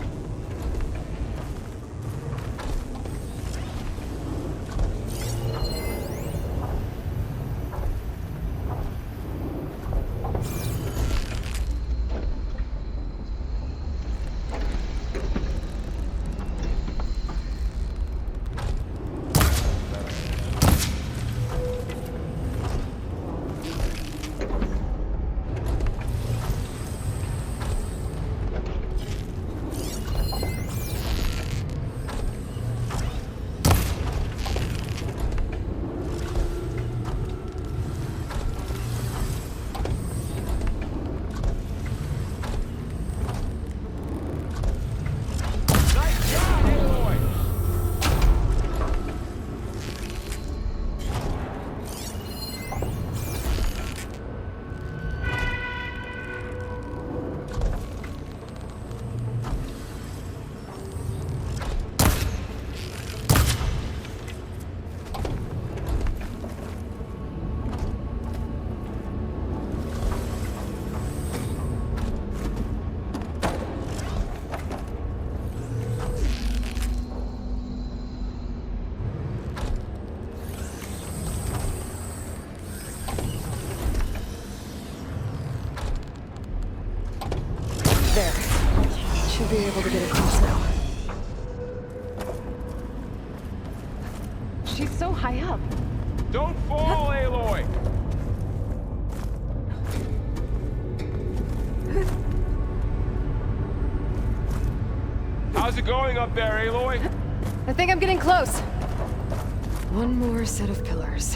There. Should be able to get across now. She's so high up. Don't fall, Aloy! How's it going up there, Aloy? I think I'm getting close. One more set of pillars.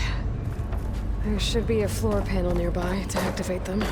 There should be a floor panel nearby to activate them.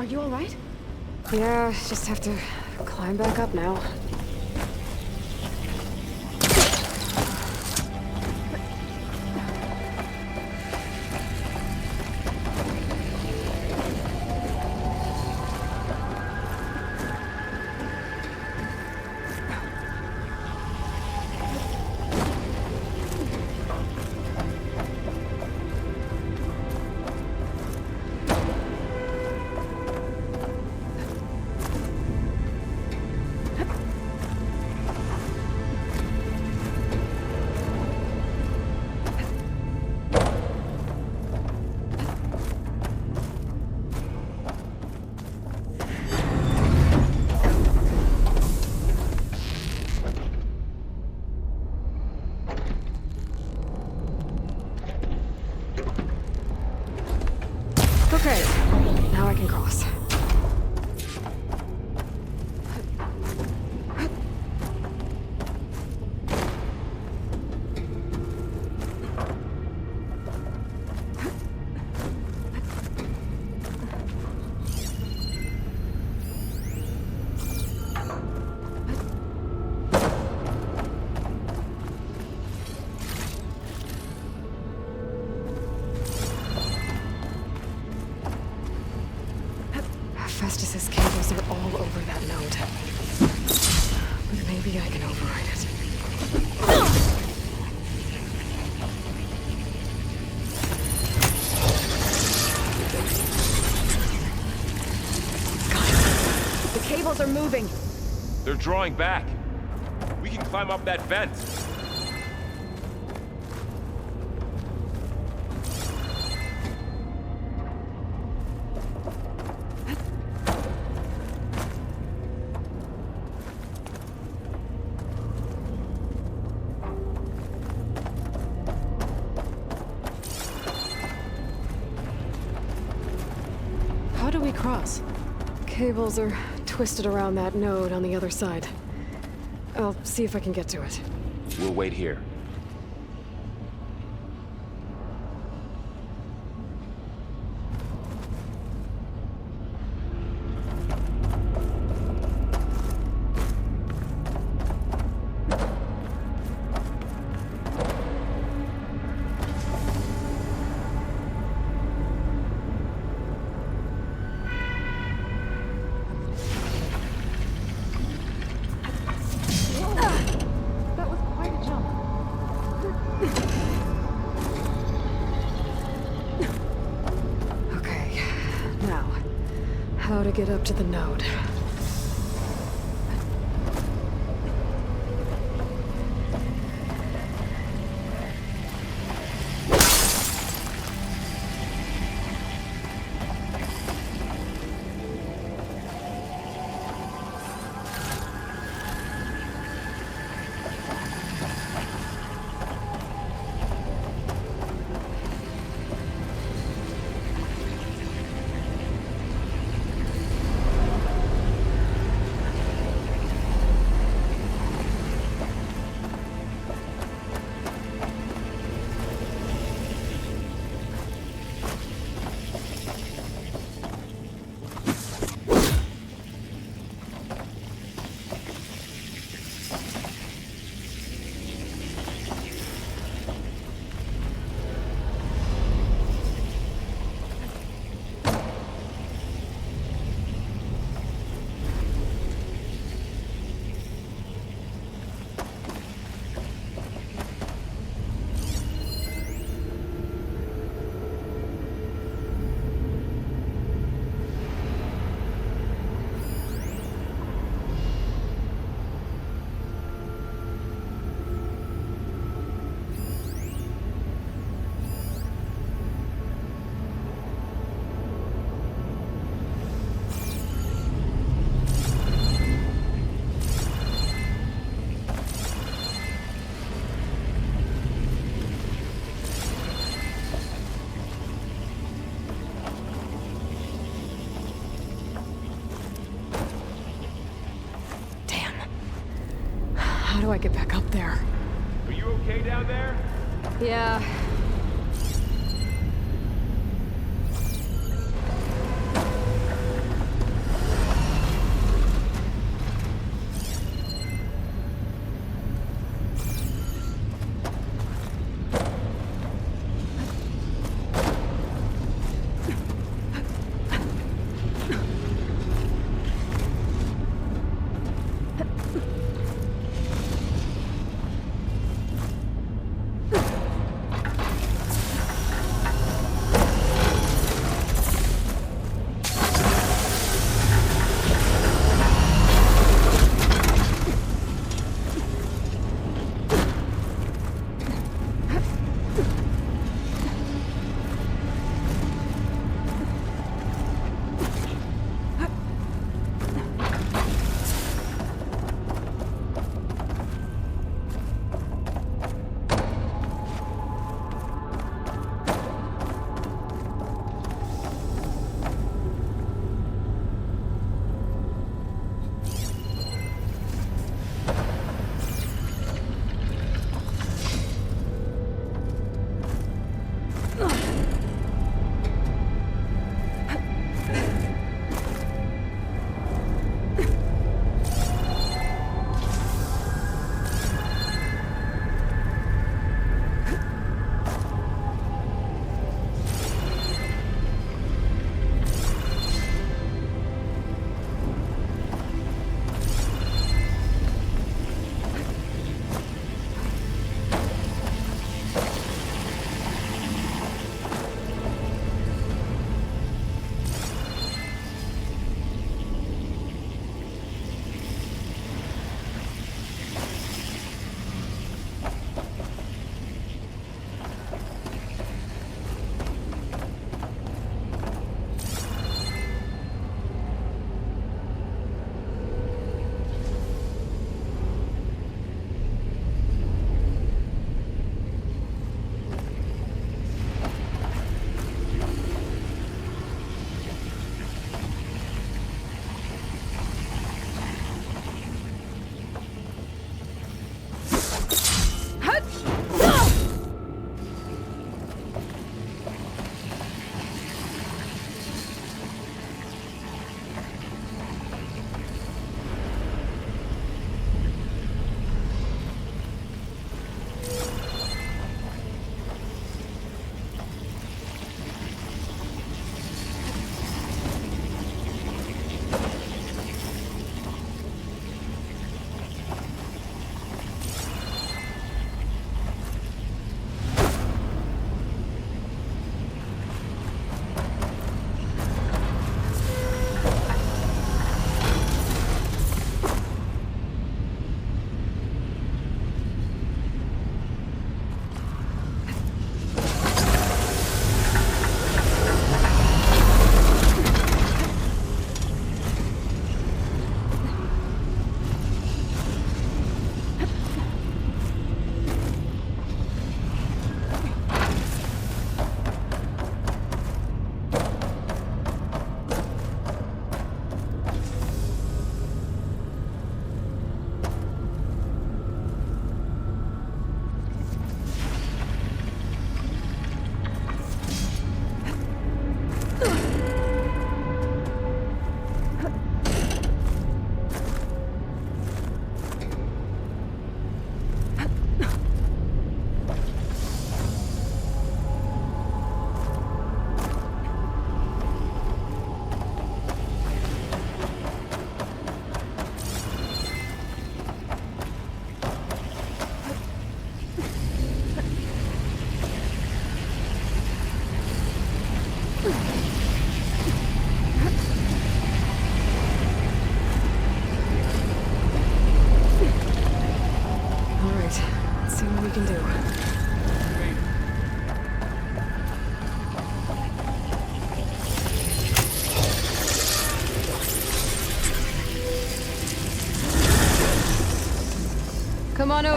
You all right? Yeah, just have to climb back up now. Okay, now I can cross. I can override it. The cables are moving. They're drawing back. We can climb up that vent. How do we cross? Cables are twisted around that node on the other side. I'll see if I can get to it. We'll wait here. That was quite a jump. Okay, now, how to get up to the node. How do I get back up there? Are you okay down there? Yeah.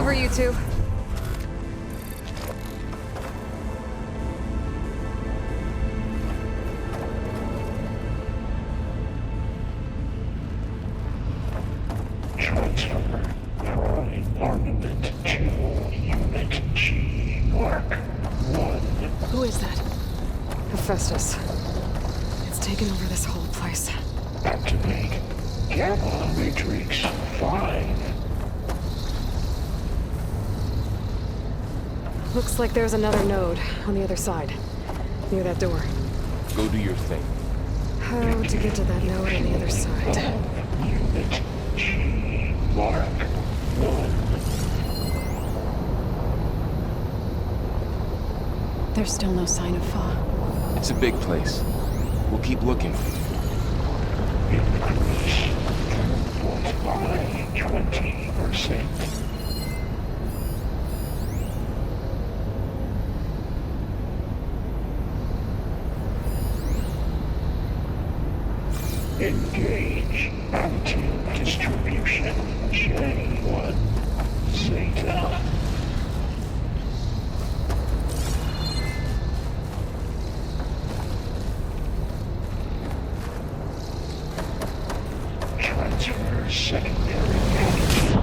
over, you two. Transfer prime armament to Unit G. Mark 1. Who is that? Hephaestus. It's taken over this whole place. Activate Gamma Matrix 5. Looks like there's another node on the other side, near that door. Go do your thing. How to get to that node on the other side? Unit G. Mark 1. There's still no sign of Fa. It's a big place. We'll keep looking. Increase throughput by 20%. Engage anti-distribution J1 Zeta. Transfer secondary energy.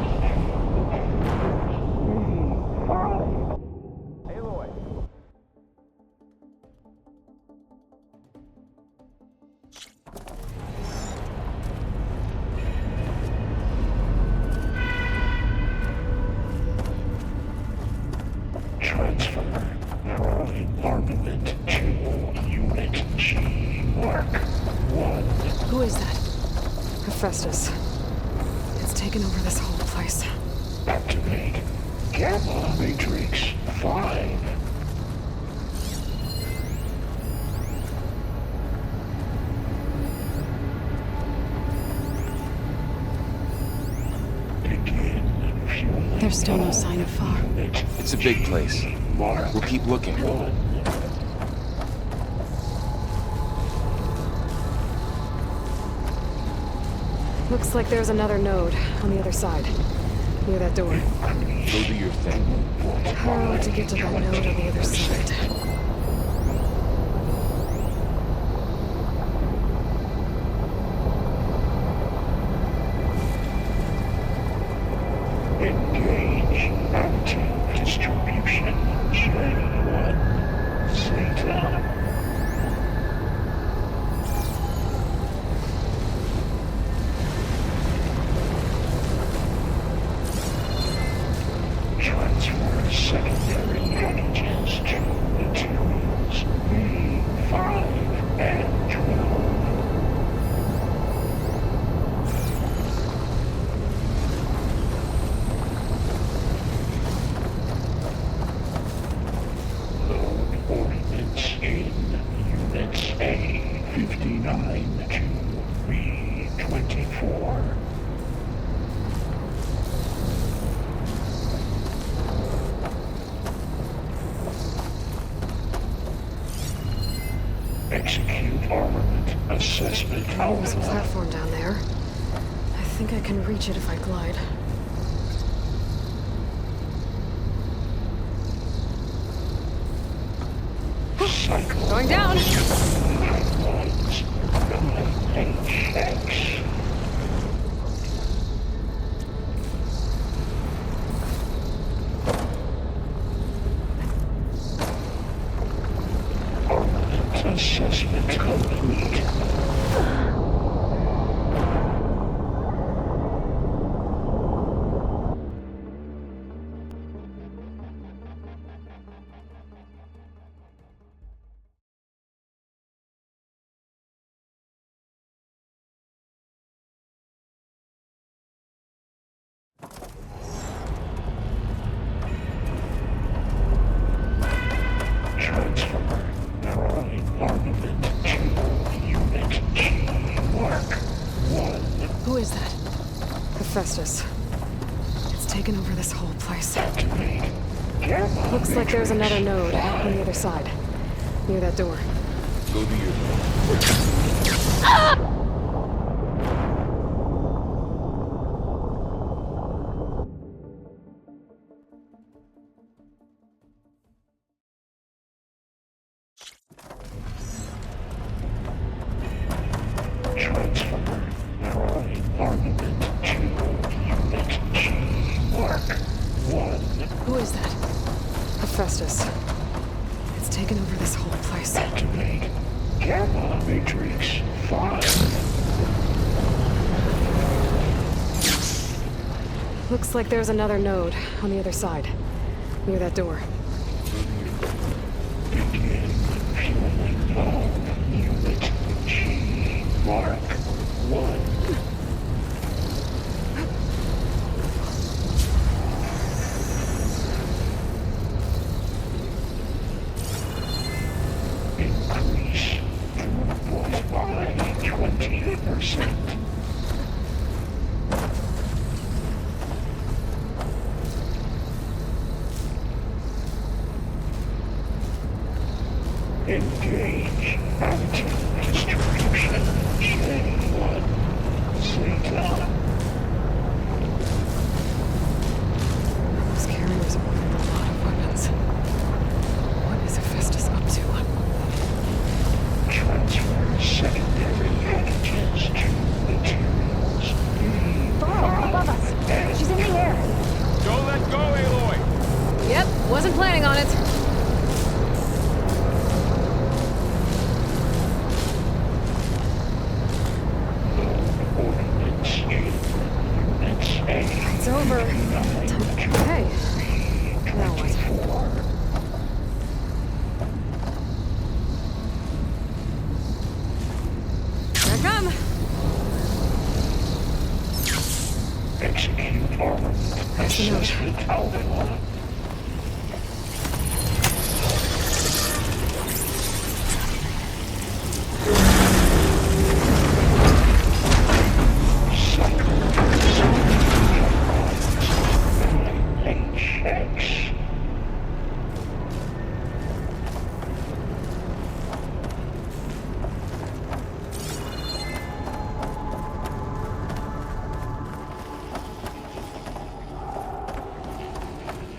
Aloy. Transfer prime armament to Unit G. Mark 1. Who is that? Hephaestus. It's taken over this whole place. Activate Gamma Matrix 5. Begin fueling. There's still no sign of Fa. It's a big place. We'll keep looking. Looks like there's another node on the other side, near that door. Go do your thing. How to get to that node on the other side? Engage anti-distribution J1 Zeta. Transfer secondary packages to materials B5 and 12. Load ordnance in Units A59 to B24. Execute armament assessment There's a outline. platform down there. I think I can reach it if I glide. Cycle. Going down! Lines 9HX. Armament assessment complete. Transfer prime armament to Unit G. Mark 1. Who is that? Hephaestus. It's taken over this whole place. Activate Gamma Looks like there's another node on the other side, near that door. Go do your thing. Transfer alloy armament to Unit G. Mark 1. Who is that? Hephaestus. It's taken over this whole place. Activate Gamma Matrix 5. Looks like there's another node on the other side, near that door. Begin fueling all Unit G. Mark 1. Increase throughput by 20%. Engage anti-distribution J1 Zeta. Those carriers are with a lot of weapons. What is Hephaestus up to? Transfer secondary packages to materials B. Above us. She's in the air. Don't let go, Aloy! Yep, wasn't planning on it. It's over. Okay. Now what? Here I come. Execute armament assessment alpha.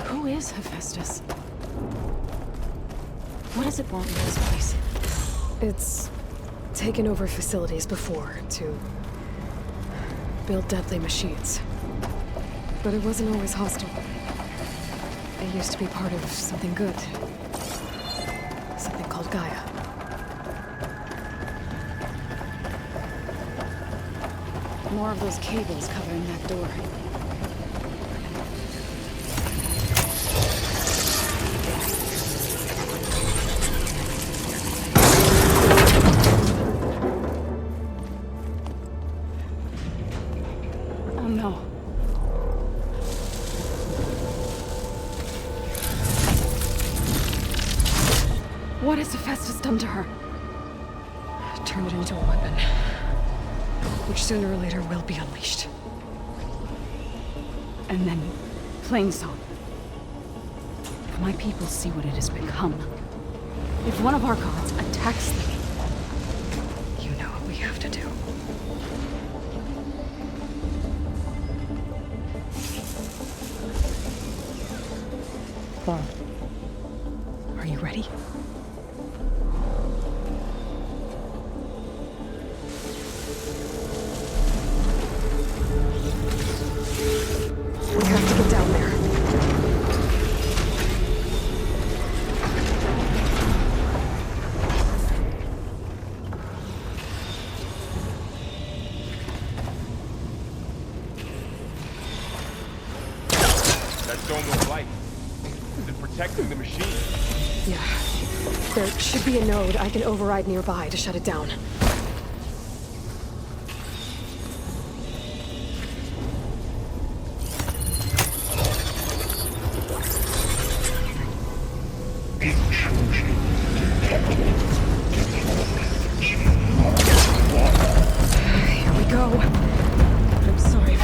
Who is Hephaestus? What does it want in this place? It's taken over facilities before to build deadly machines. But it wasn't always hostile. It used to be part of something good. Something called Gaia. More of those cables covering that door. Oh no. What has Hephaestus done to her? Turned it into a weapon, which sooner or later will be unleashed. And then, Plainsong. If my people see what it has become, if one of our gods attacks them, you know what we have to do. Are you ready? We have to get down there. That dome of light. Is it protecting the machine? Yeah. There should be a node I can override nearby to shut it down. Here we go. I'm sorry.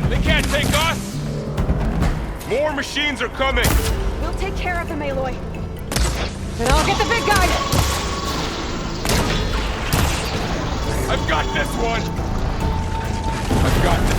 They can't take us! More machines are coming! We'll take care of him, Aloy. Then I'll get the big guy! I've got this one! I've got this.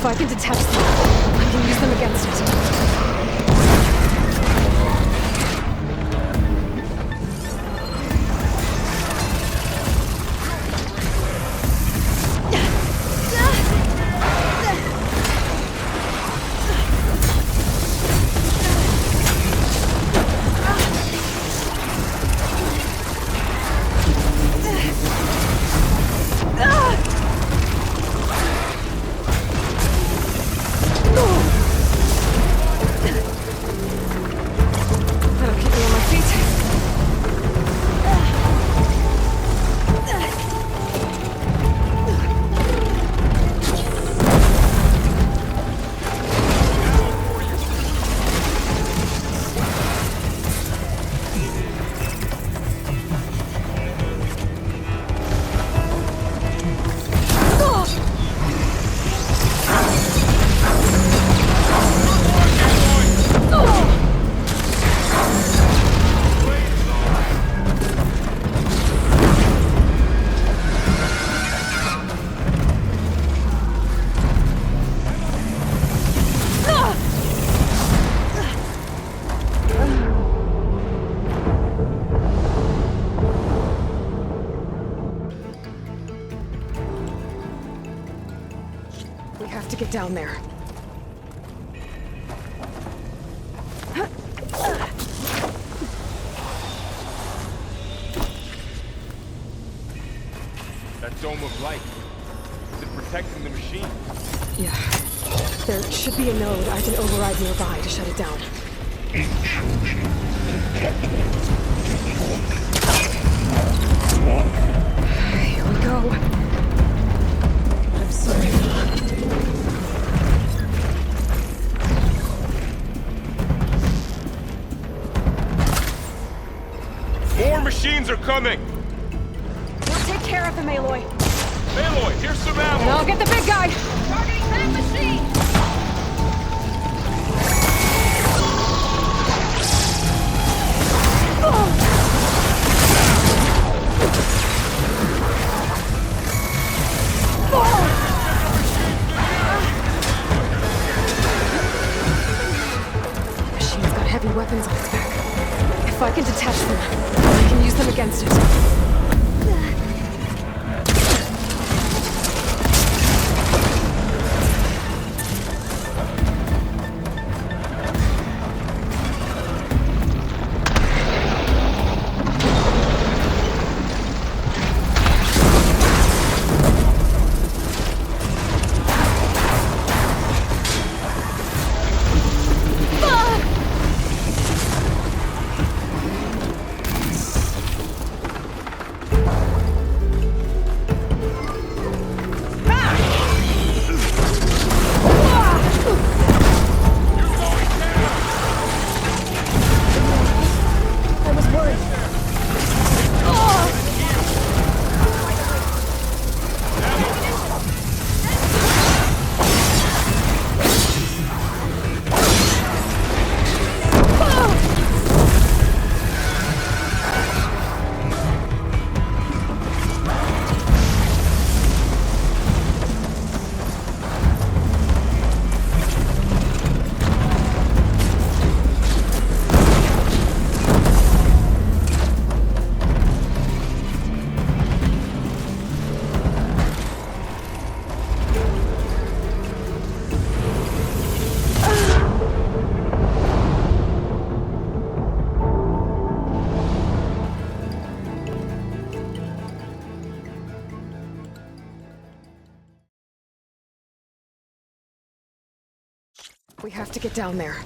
I can detach them, I can use them against it. To get down there. That dome of light. Is it protecting the machine? Yeah. There should be a node I can override nearby to shut it down. Here we go. I'm sorry. More machines are coming! We'll take care of them, Aloy. Aloy, here's some ammo! And I'll get the big guy! Targeting that machine! Machine's got heavy weapons on its back. If I can detach them, I can use them against it. We have to get down there.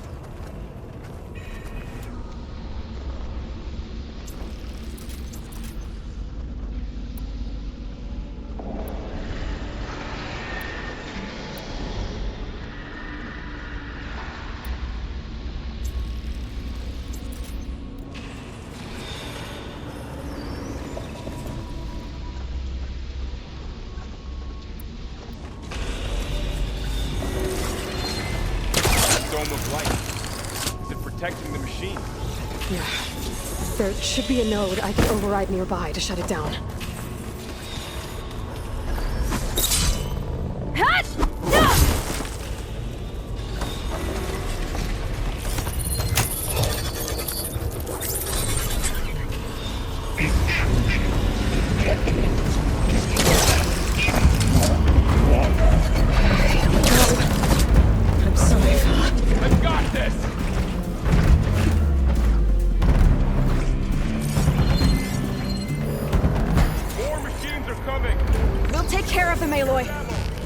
Of light. Is it protecting the machine? Yeah. There should be a node I can override nearby to shut it down. take care of them, Aloy.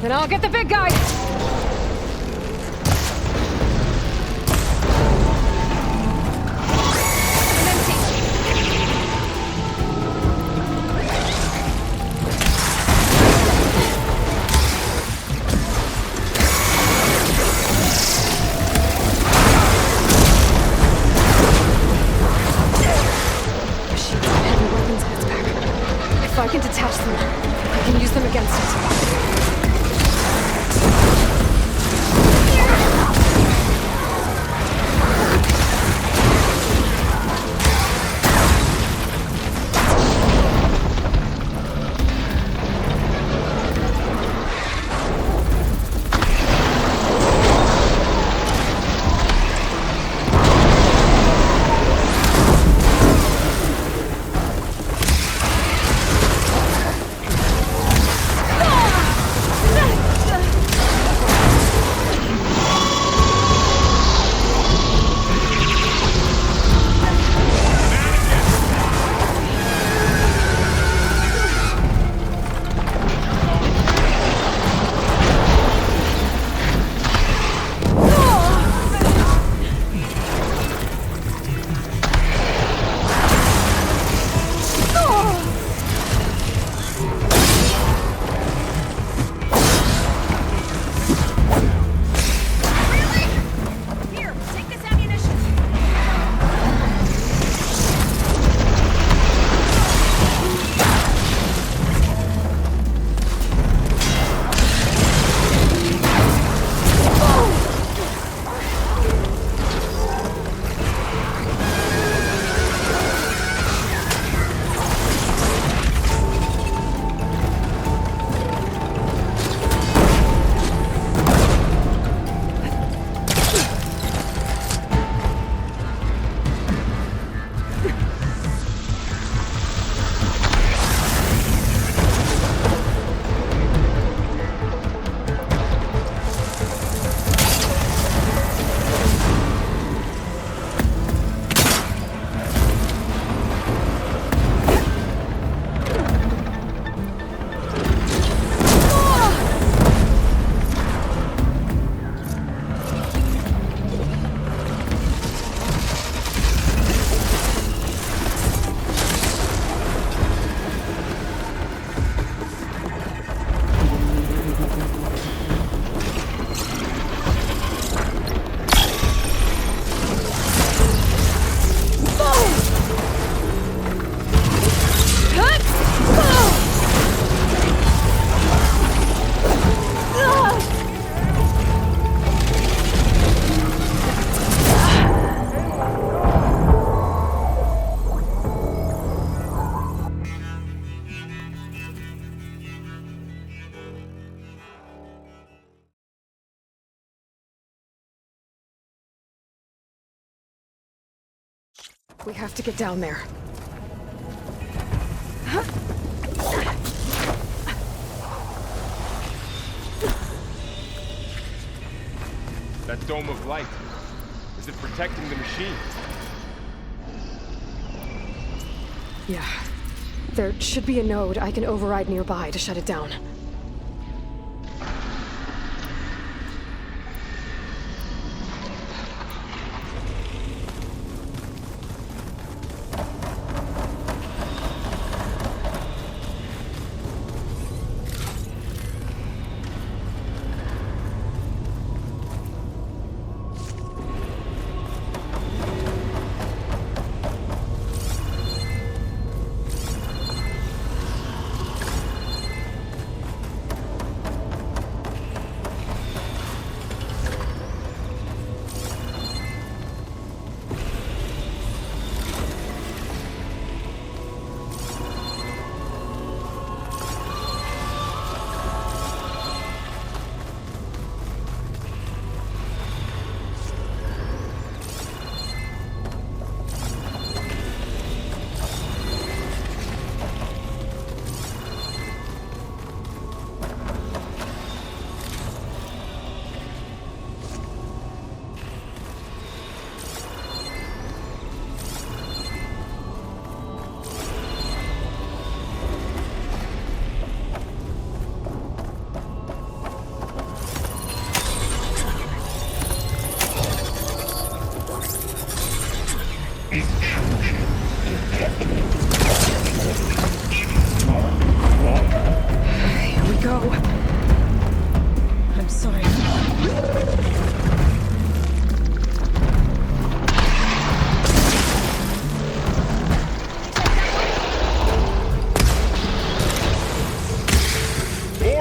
Then I'll get the big guy. If I can detach them, I can use them against it. We have to get down there. That dome of light, is it protecting the machine? Yeah. There should be a node I can override nearby to shut it down.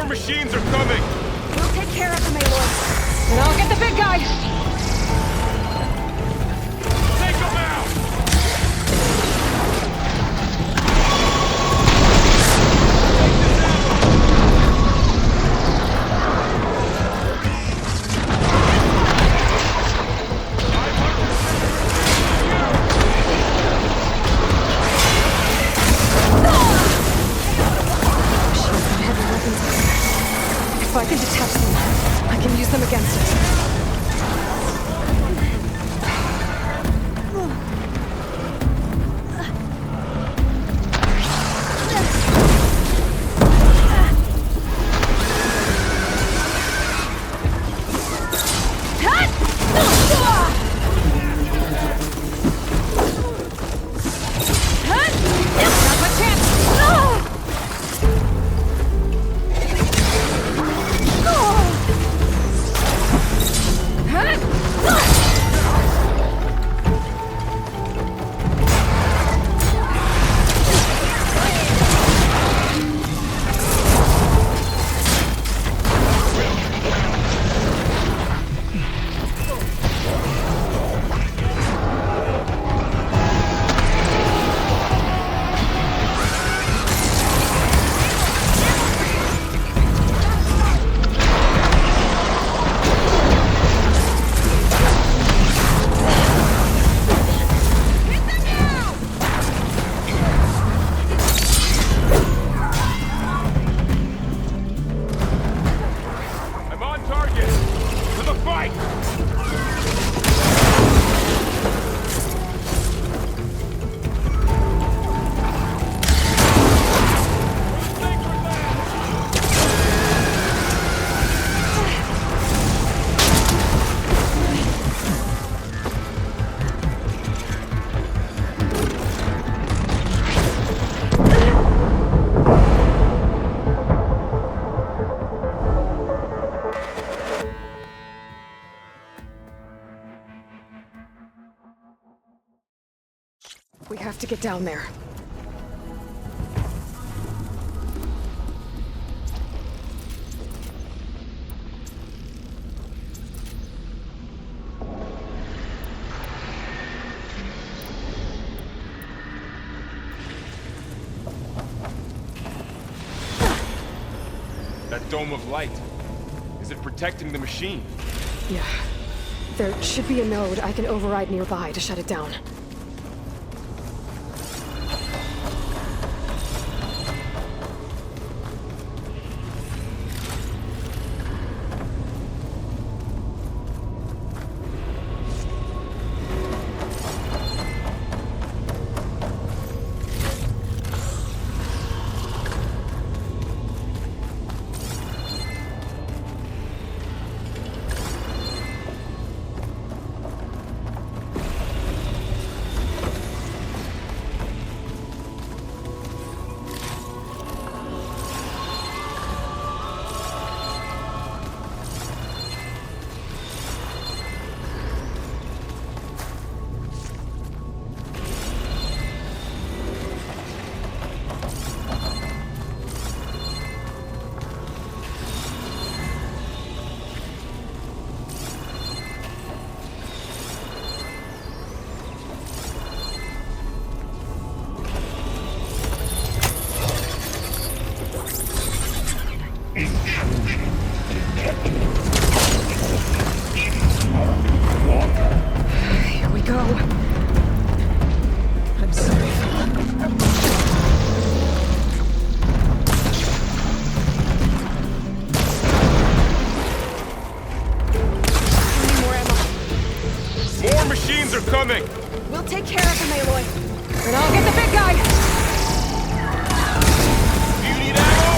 More machines are coming! We'll take care of them, Aloy. And I'll get the big guy! Take them out! If I can detach them, I can use them against it. We have to get down there. That dome of light. Is it protecting the machine? Yeah. There should be a node I can override nearby to shut it down. Here we go. I'm sorry. More machines are coming! We'll take care of them, Aloy. And I'll get the big guy! Do you need ammo?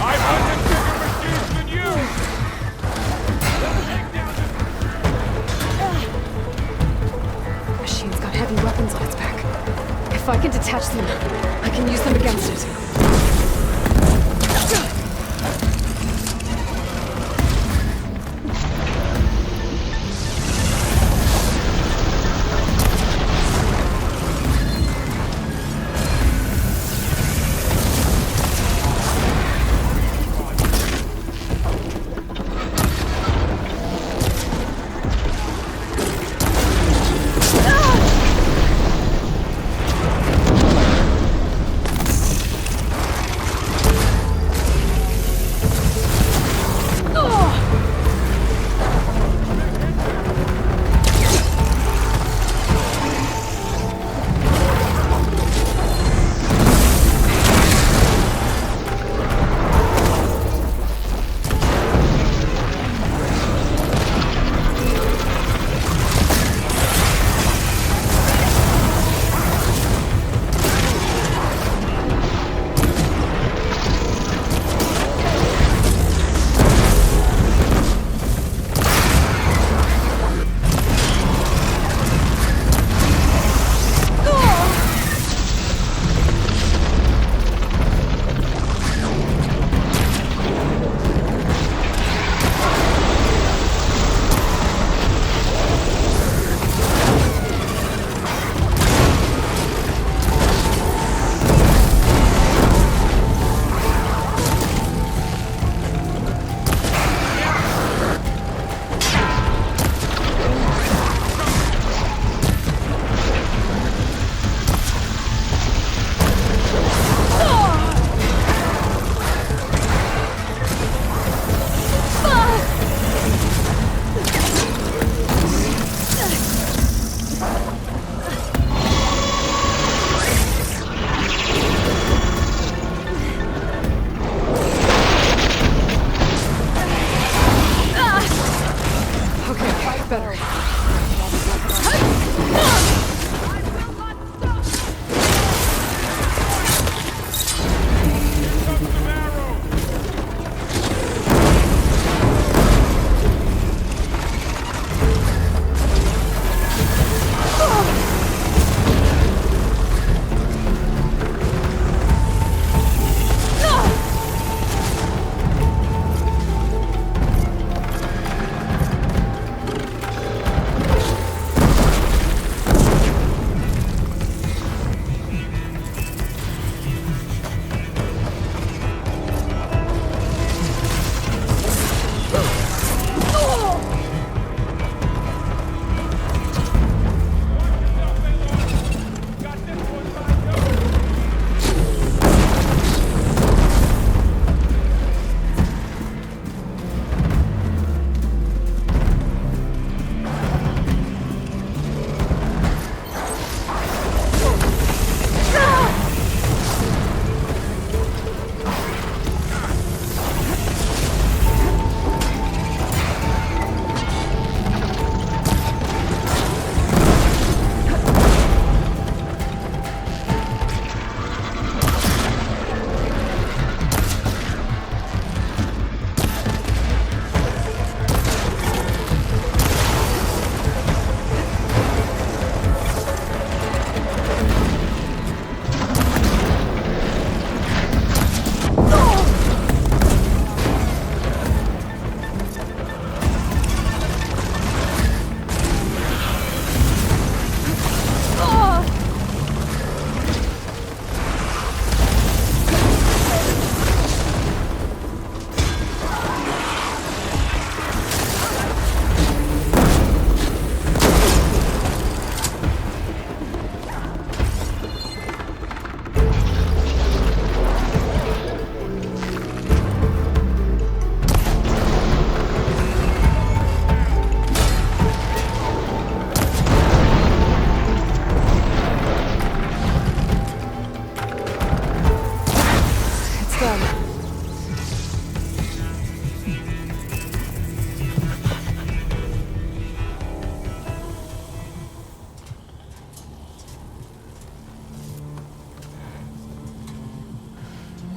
I've hunted bigger machines than you! Machine's got heavy weapons on its back. If I can detach them, I can use them against it.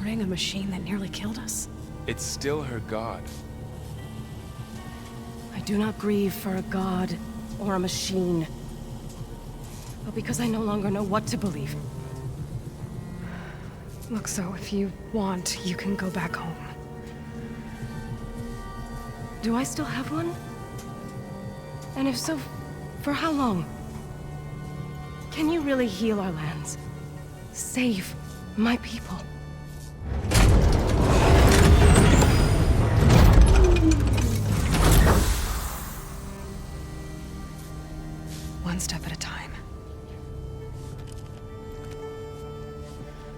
mourning a machine that nearly killed us? It's still her god. I do not grieve for a god or a machine, but because I no longer know what to believe. Look, so if you want, you can go back home. Do I still have one? And if so, for how long? Can you really heal our lands? Save my people? One step at a time.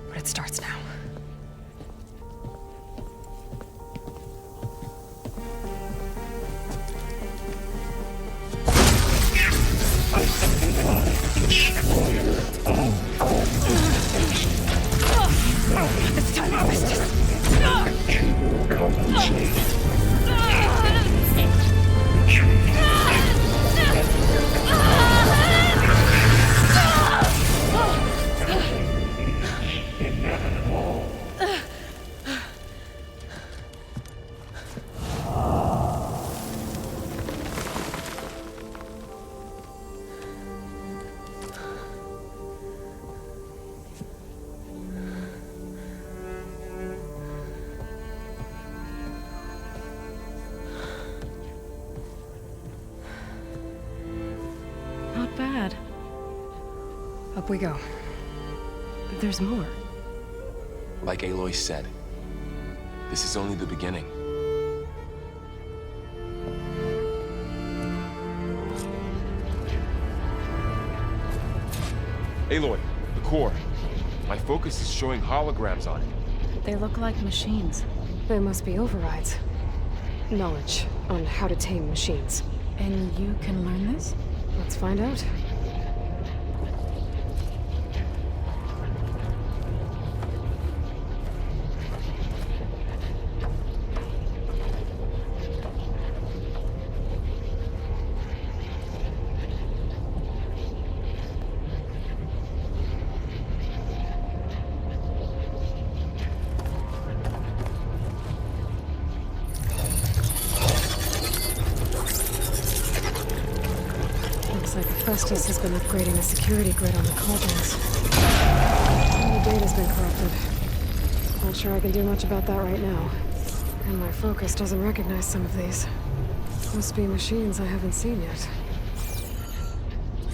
But it starts now. It's time to business. To compensate. Not bad. Up we go. There's more. Like Aloy said, this is only the beginning. Aloy, the core. My focus is showing holograms on it. They look like machines. They must be overrides. Knowledge on how to tame machines. And you can learn this? Let's find out. Festus has been upgrading the security grid on the cauldrons. All the data's been corrupted. Not sure I can do much about that right now. And my focus doesn't recognize some of these. Must be machines I haven't seen yet.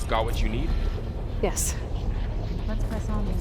Got what you need? Yes. Let's press on then.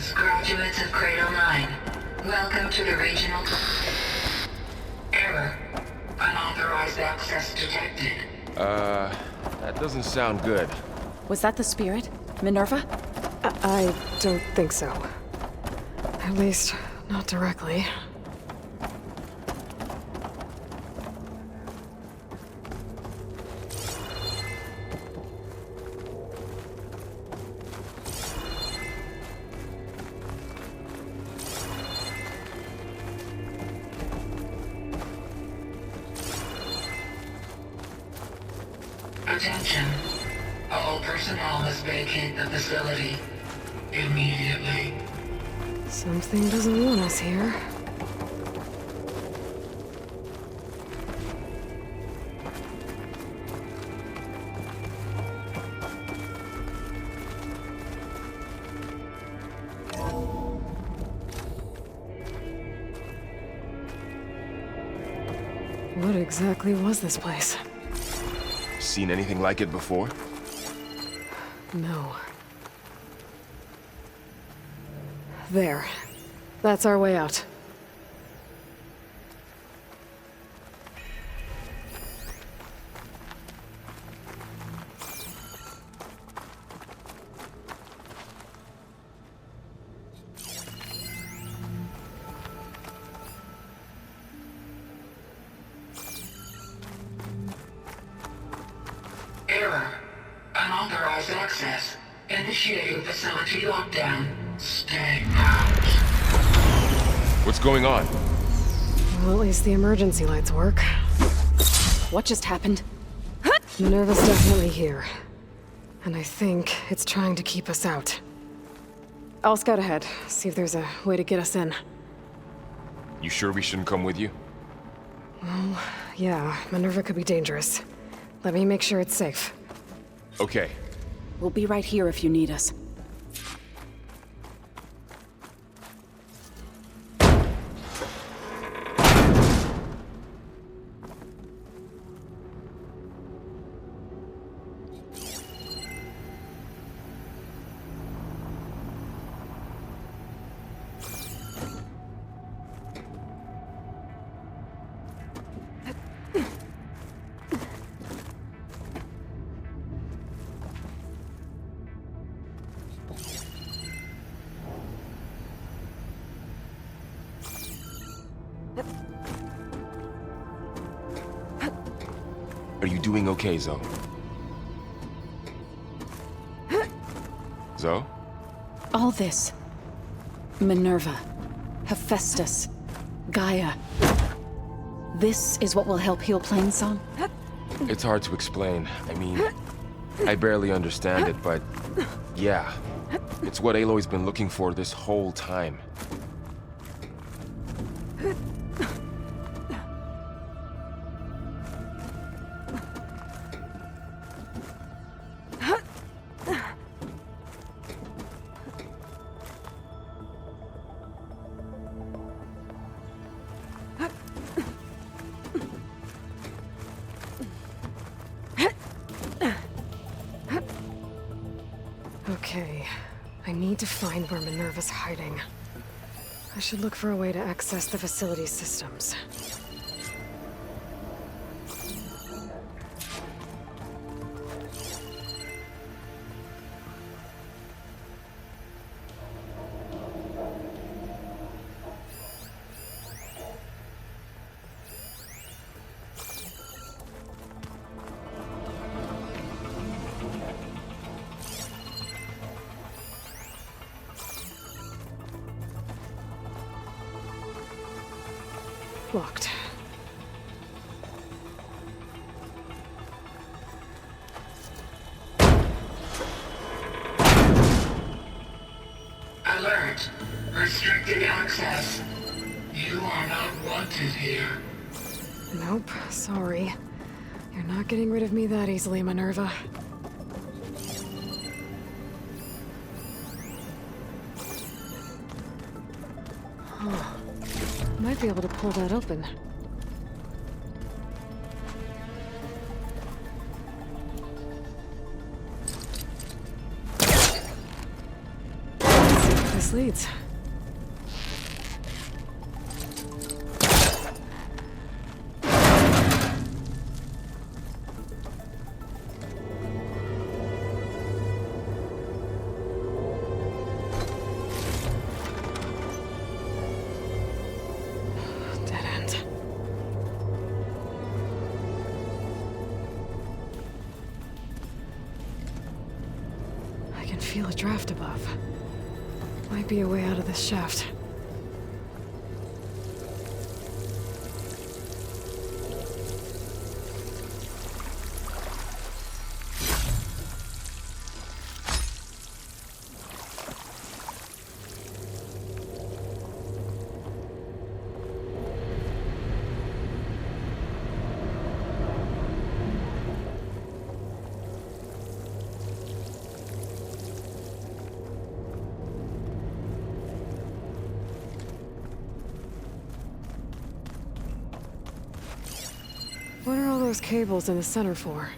Greetings, graduates of Cradle 9. Welcome to the regional... Error. Unauthorized access detected. That doesn't sound good. Was that the spirit? Minerva? I don't think so. At least, not directly. Attention. All personnel must vacate the facility immediately. Something doesn't want us here. What exactly was this place? Seen anything like it before? No. There. That's our way out. Error. Unauthorized access. Initiating facility lockdown. Stay out. What's going on? Well, at least the emergency lights work. What just happened? Minerva's definitely here. And I think it's trying to keep us out. I'll scout ahead, see if there's a way to get us in. You sure we shouldn't come with you? Well, yeah, Minerva could be dangerous. Let me make sure it's safe. Okay. We'll be right here if you need us. Are you doing okay, Zoe? Zoe? All this. Minerva. Hephaestus. Gaia. This is what will help heal Plainsong? It's hard to explain. I mean, I barely understand it, but yeah. It's what Aloy's been looking for this whole time. Okay, I need to find where Minerva's hiding. I should look for a way to access the facility's systems. Locked. Alert. Restricted access. You are not wanted here. Nope, sorry. You're not getting rid of me that easily, Minerva. Huh. Might be able to pull that open. Let's see if this this leads. Dead end. I can feel a draft above. Might be a way out of this shaft. What are all those cables in the center for?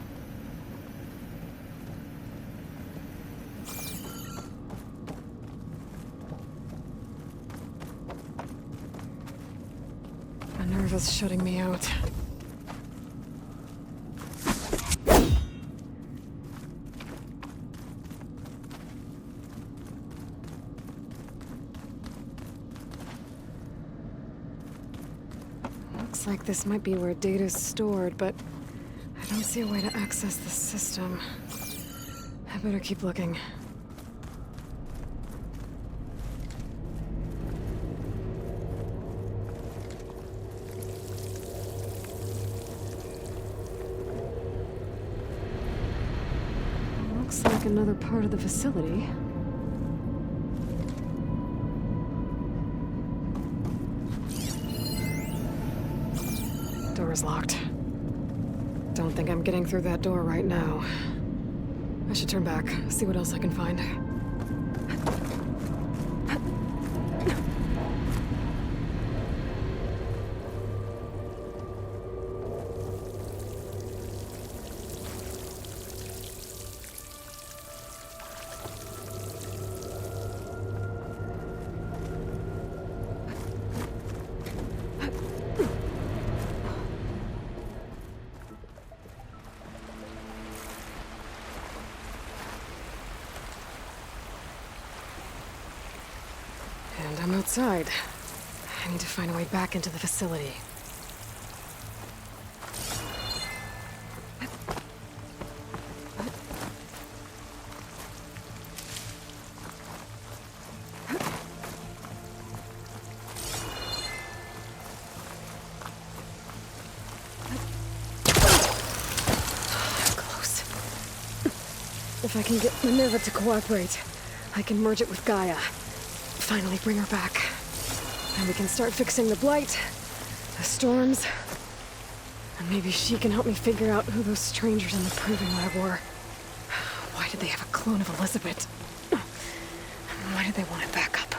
Minerva's shutting me out. Looks like this might be where data's stored, but I don't see a way to access the system. I better keep looking. Looks like another part of the facility. Door's locked. Don't think I'm getting through that door right now. I should turn back, see what else I can find. And I'm outside. I need to find a way back into the facility. Close. If I can get Minerva to cooperate, I can merge it with Gaia. Finally bring her back. And we can start fixing the Blight, the storms, and maybe she can help me figure out who those strangers in the Proving Lab were. Why did they have a clone of Elizabeth? Why did they want it back up?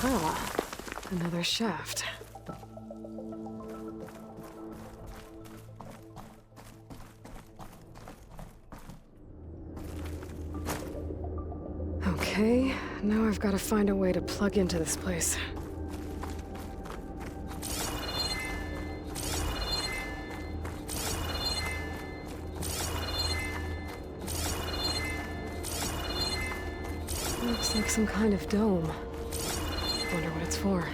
Aha. Another shaft. Okay, now I've got to find a way to plug into this place. Looks like some kind of dome. Wonder what it's for.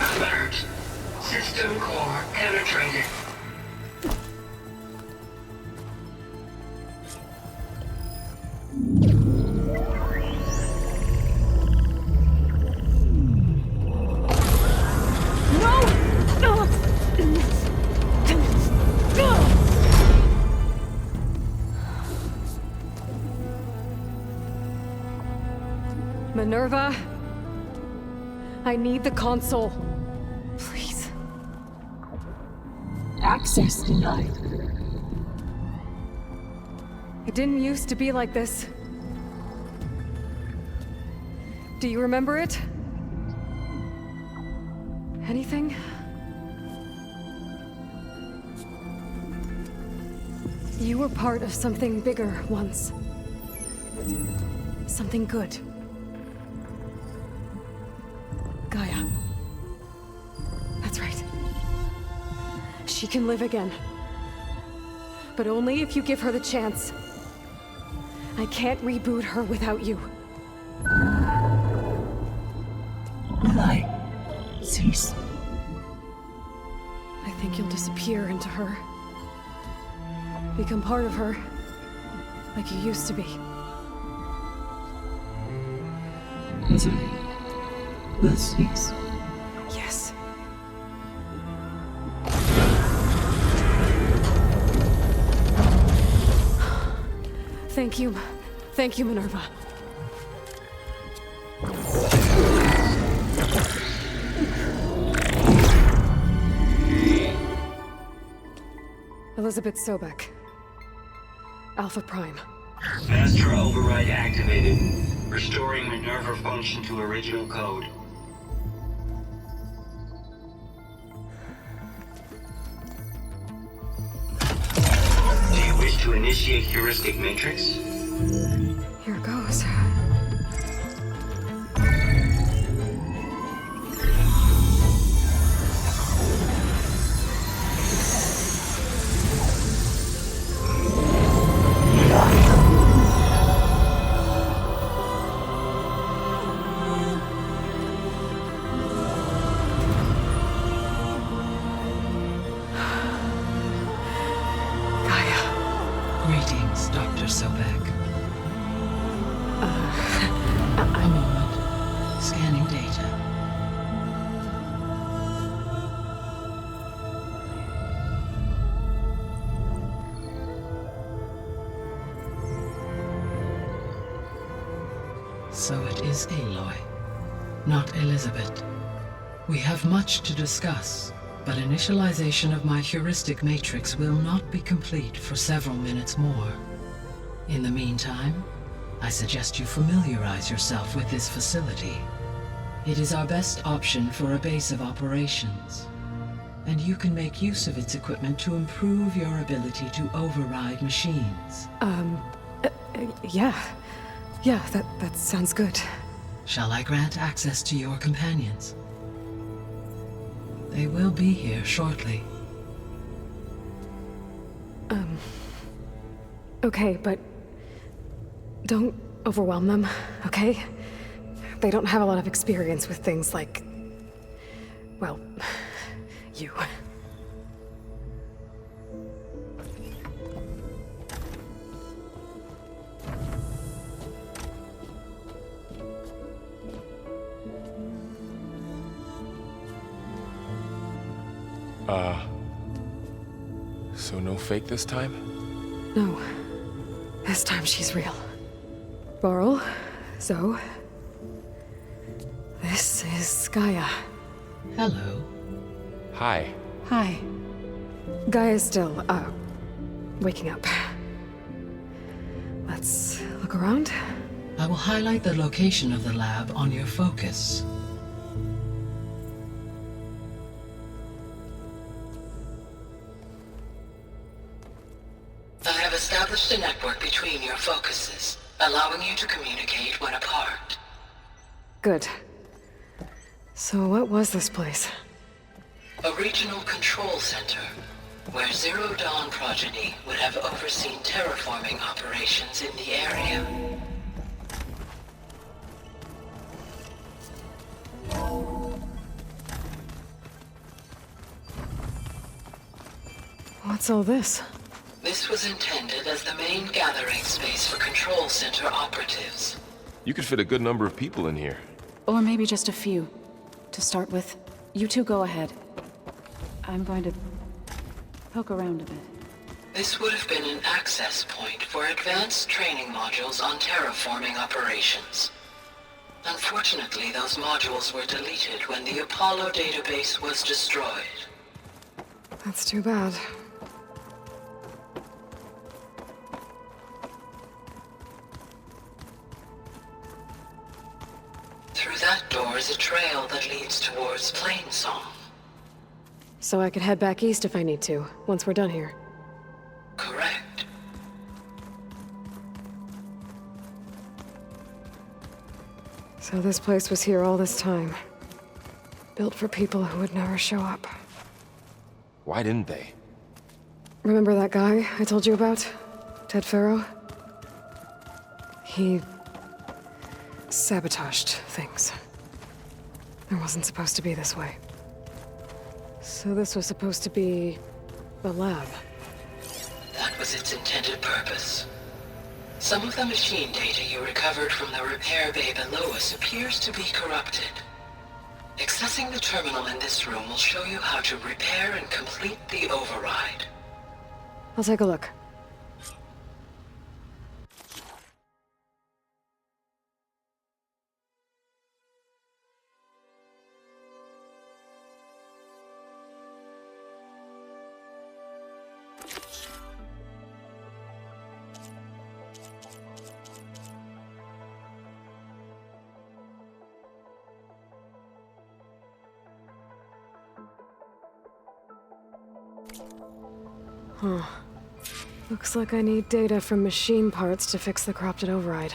Alert. System core penetrated. Minerva, I need the console. Please. Access denied. It didn't used to be like this. Do you remember it? Anything? You were part of something bigger once. Something good. Gaia. That's right. She can live again. But only if you give her the chance. I can't reboot her without you. Lie. Cease. I think you'll disappear into her. Become part of her. Like you used to be. Misery will cease. Yes. Thank you. Thank you, Minerva. Elizabeth Sobek. Alpha Prime. Master override activated. Restoring Minerva function to original code. Do you wish to initiate heuristic matrix? Here goes. Greetings, Dr. Sobek. A moment. Scanning data. So it is Aloy, not Elizabeth. We have much to discuss, but initialization of my heuristic matrix will not be complete for several minutes more. In the meantime, I suggest you familiarize yourself with this facility. It is our best option for a base of operations, and you can make use of its equipment to improve your ability to override machines. Yeah. Yeah, that sounds good. Shall I grant access to your companions? They will be here shortly. Okay, but don't overwhelm them, okay? They don't have a lot of experience with things like, well, you. So no fake this time? No. This time she's real. Varl, Zoe. This is Gaia. Hello. Hi. Hi. Gaia's still, waking up. Let's look around. I will highlight the location of the lab on your focus. I have established a network between your focuses, allowing you to communicate when apart. Good. So what was this place? A regional control center, where Zero Dawn progeny would have overseen terraforming operations in the area. What's all this? This was intended as the main gathering space for control center operatives. You could fit a good number of people in here. Or maybe just a few. To start with, you two go ahead. I'm going to poke around a bit. This would have been an access point for advanced training modules on terraforming operations. Unfortunately, those modules were deleted when the Apollo database was destroyed. That's too bad. Through that door is a trail that leads towards Plainsong. So I could head back east if I need to, once we're done here. Correct. So this place was here all this time. Built for people who would never show up. Why didn't they? Remember that guy I told you about? Ted Faro? He sabotaged things. It wasn't supposed to be this way. So this was supposed to be a lab. That was its intended purpose. Some of the machine data you recovered from the repair bay below us appears to be corrupted. Accessing the terminal in this room will show you how to repair and complete the override. I'll take a look. Huh. Looks like I need data from machine parts to fix the corrupted override.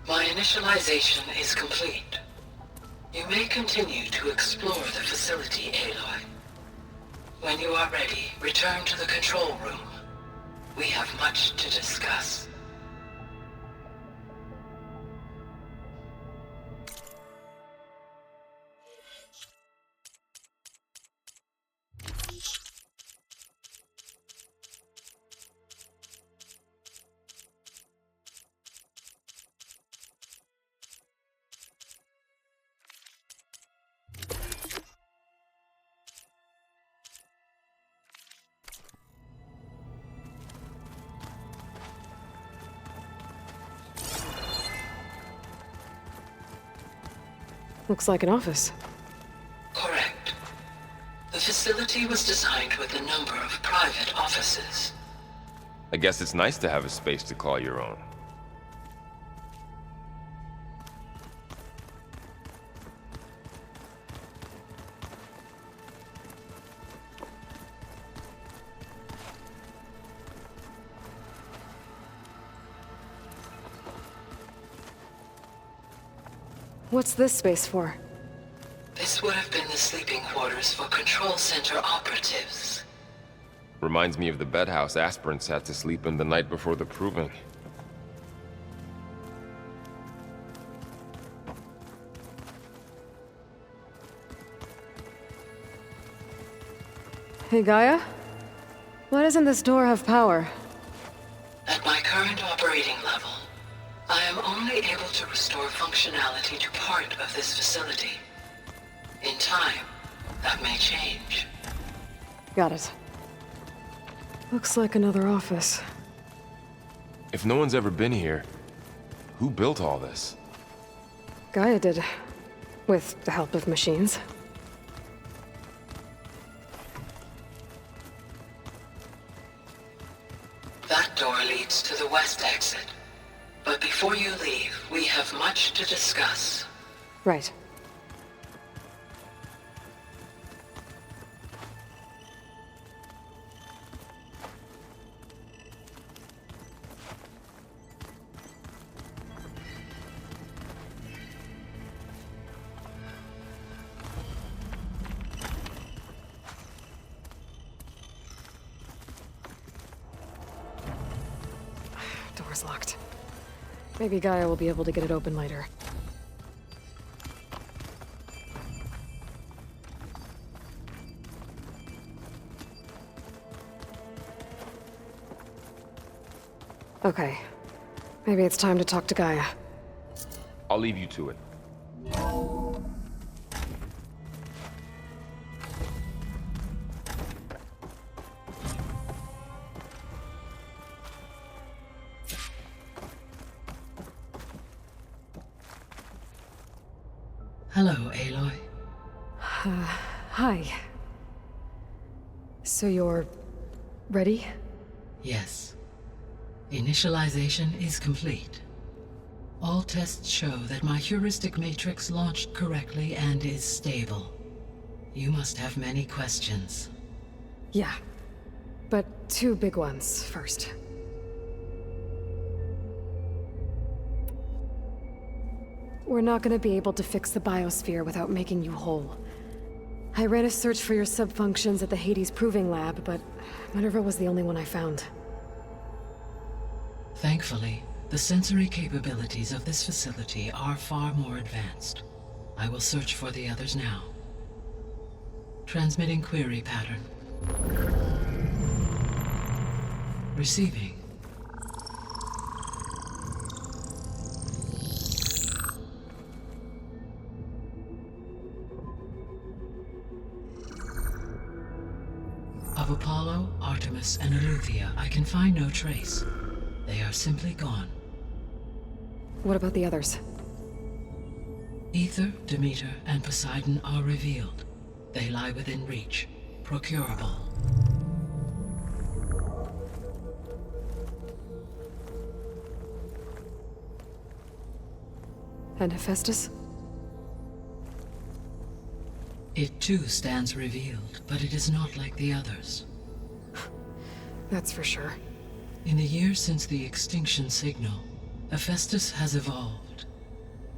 My initialization is complete. You may continue to explore the facility, Aloy. When you are ready, return to the control room. We have much to discuss. Looks like an office. Correct. The facility was designed with a number of private offices. I guess it's nice to have a space to call your own. What's this space for? This would have been the sleeping quarters for control center operatives. Reminds me of the bedhouse aspirants had to sleep in the night before the proving. Hey, Gaia? Why doesn't this door have power? At my current operating level, I am only able to restore functionality to part of this facility. In time, that may change. Got it. Looks like another office. If no one's ever been here, who built all this? Gaia did. With the help of machines. That door leads to the west exit. But before you leave, we have much to discuss. Right. Door's locked. Maybe Gaia will be able to get it open later. Okay. Maybe it's time to talk to Gaia. I'll leave you to it. Hello, Aloy. Hi. So you're... ready? Yes. Initialization is complete. All tests show that my heuristic matrix launched correctly and is stable. You must have many questions. Yeah. But two big ones first. We're not gonna be able to fix the biosphere without making you whole. I ran a search for your subfunctions at the Hades Proving Lab, but Minerva was the only one I found. Thankfully, the sensory capabilities of this facility are far more advanced. I will search for the others now. Transmitting query pattern. Receiving. Of Apollo, Artemis, and Eleuthia, I can find no trace. They are simply gone. What about the others? Aether, Demeter, and Poseidon are revealed. They lie within reach. Procurable. And Hephaestus? It too stands revealed, but it is not like the others. That's for sure. In the years since the extinction signal, Hephaestus has evolved.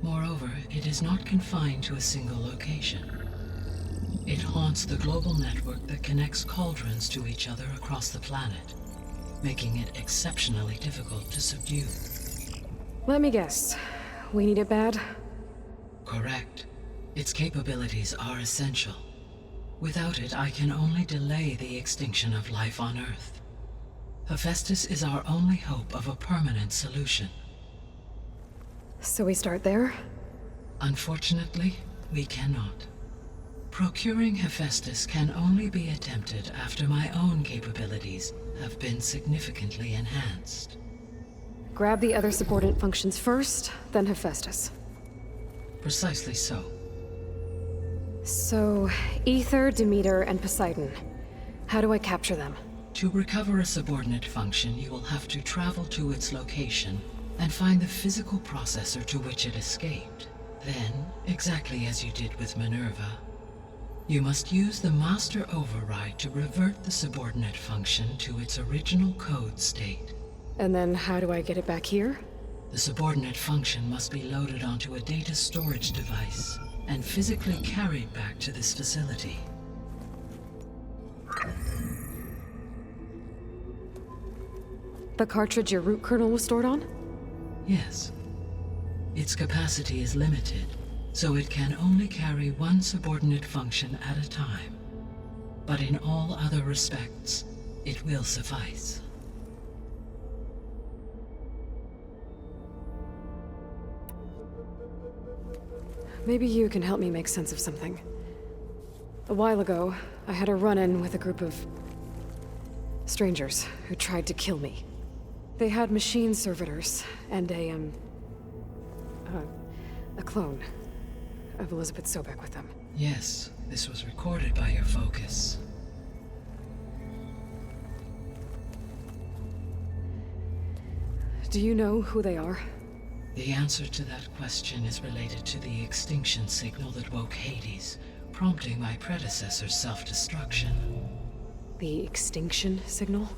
Moreover, it is not confined to a single location. It haunts the global network that connects cauldrons to each other across the planet, making it exceptionally difficult to subdue. Let me guess. We need it bad? Correct. Its capabilities are essential. Without it, I can only delay the extinction of life on Earth. Hephaestus is our only hope of a permanent solution. So we start there? Unfortunately, we cannot. Procuring Hephaestus can only be attempted after my own capabilities have been significantly enhanced. Grab the other subordinate functions first, then Hephaestus. Precisely so. So, Aether, Demeter, and Poseidon. How do I capture them? To recover a subordinate function, you will have to travel to its location and find the physical processor to which it escaped. Then, exactly as you did with Minerva, you must use the master override to revert the subordinate function to its original code state. And then how do I get it back here? The subordinate function must be loaded onto a data storage device and physically carried back to this facility. The cartridge your root kernel was stored on? Yes. Its capacity is limited, so it can only carry one subordinate function at a time. But in all other respects, it will suffice. Maybe you can help me make sense of something. A while ago, I had a run-in with a group of Strangers who tried to kill me. They had machine servitors and a clone of Elizabeth Sobek with them. Yes, this was recorded by your focus. Do you know who they are? The answer to that question is related to the extinction signal that woke Hades, prompting my predecessor's self-destruction. The extinction signal?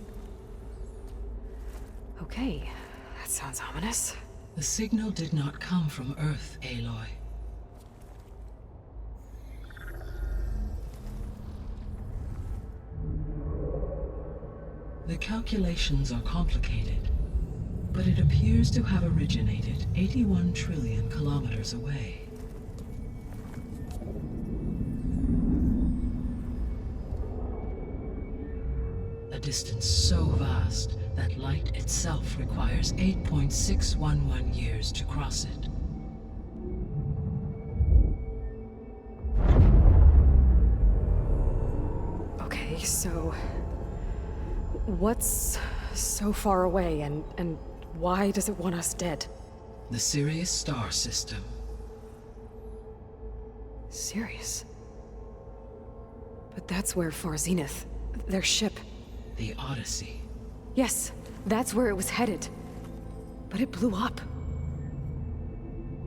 Okay, that sounds ominous. The signal did not come from Earth, Aloy. The calculations are complicated, but it appears to have originated 81 trillion kilometers away. A distance so vast that light itself requires 8.611 years to cross it. Okay, so... what's so far away, and why does it want us dead? The Sirius star system. Sirius? But that's where Far Zenith, their ship... The Odyssey. Yes, that's where it was headed. But it blew up.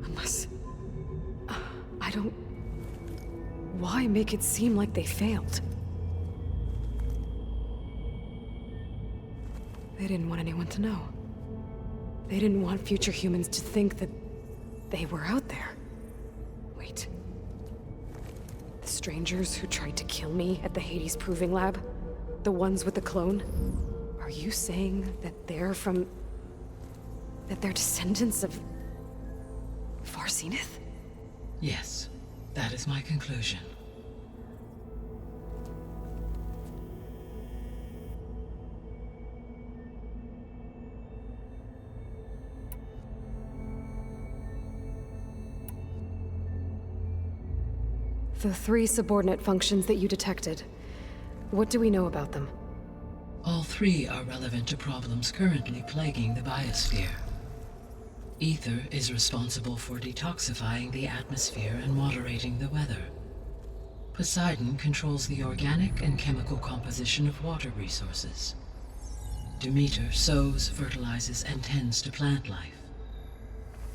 Unless... I don't... Why make it seem like they failed? They didn't want anyone to know. They didn't want future humans to think that they were out there. Wait. The strangers who tried to kill me at the Hades Proving Lab? The ones with the clone? Are you saying that they're from... that they're descendants of... Far Zenith? Yes, that is my conclusion. The 3 subordinate functions that you detected. What do we know about them? All 3 are relevant to problems currently plaguing the biosphere. Ether is responsible for detoxifying the atmosphere and moderating the weather. Poseidon controls the organic and chemical composition of water resources. Demeter sows, fertilizes, and tends to plant life.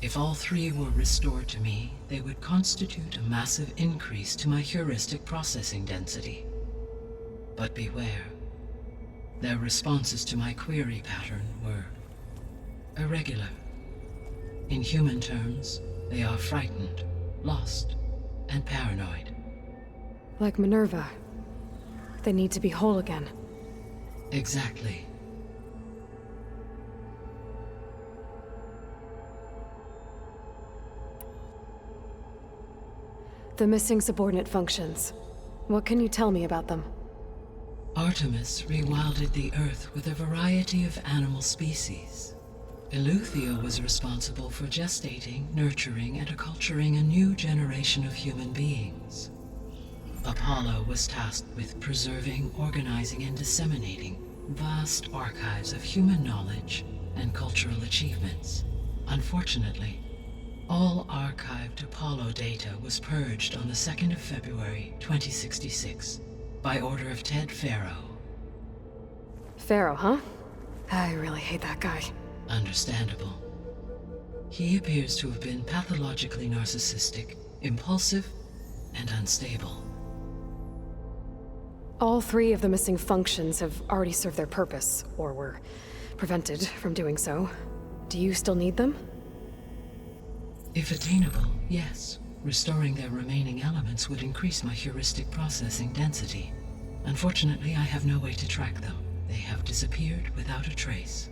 If all 3 were restored to me, they would constitute a massive increase to my heuristic processing density. But beware. Their responses to my query pattern were irregular. In human terms, they are frightened, lost, and paranoid. Like Minerva. They need to be whole again. Exactly. The missing subordinate functions. What can you tell me about them? Artemis rewilded the Earth with a variety of animal species. Eleuthia was responsible for gestating, nurturing, and acculturating a new generation of human beings. Apollo was tasked with preserving, organizing, and disseminating vast archives of human knowledge and cultural achievements. Unfortunately, all archived Apollo data was purged on the 2nd of February, 2066, by order of Ted Faro. Faro, huh? I really hate that guy. Understandable. He appears to have been pathologically narcissistic, impulsive, and unstable. All 3 of the missing functions have already served their purpose, or were prevented from doing so. Do you still need them? If attainable, yes. Restoring their remaining elements would increase my heuristic processing density. Unfortunately, I have no way to track them. They have disappeared without a trace.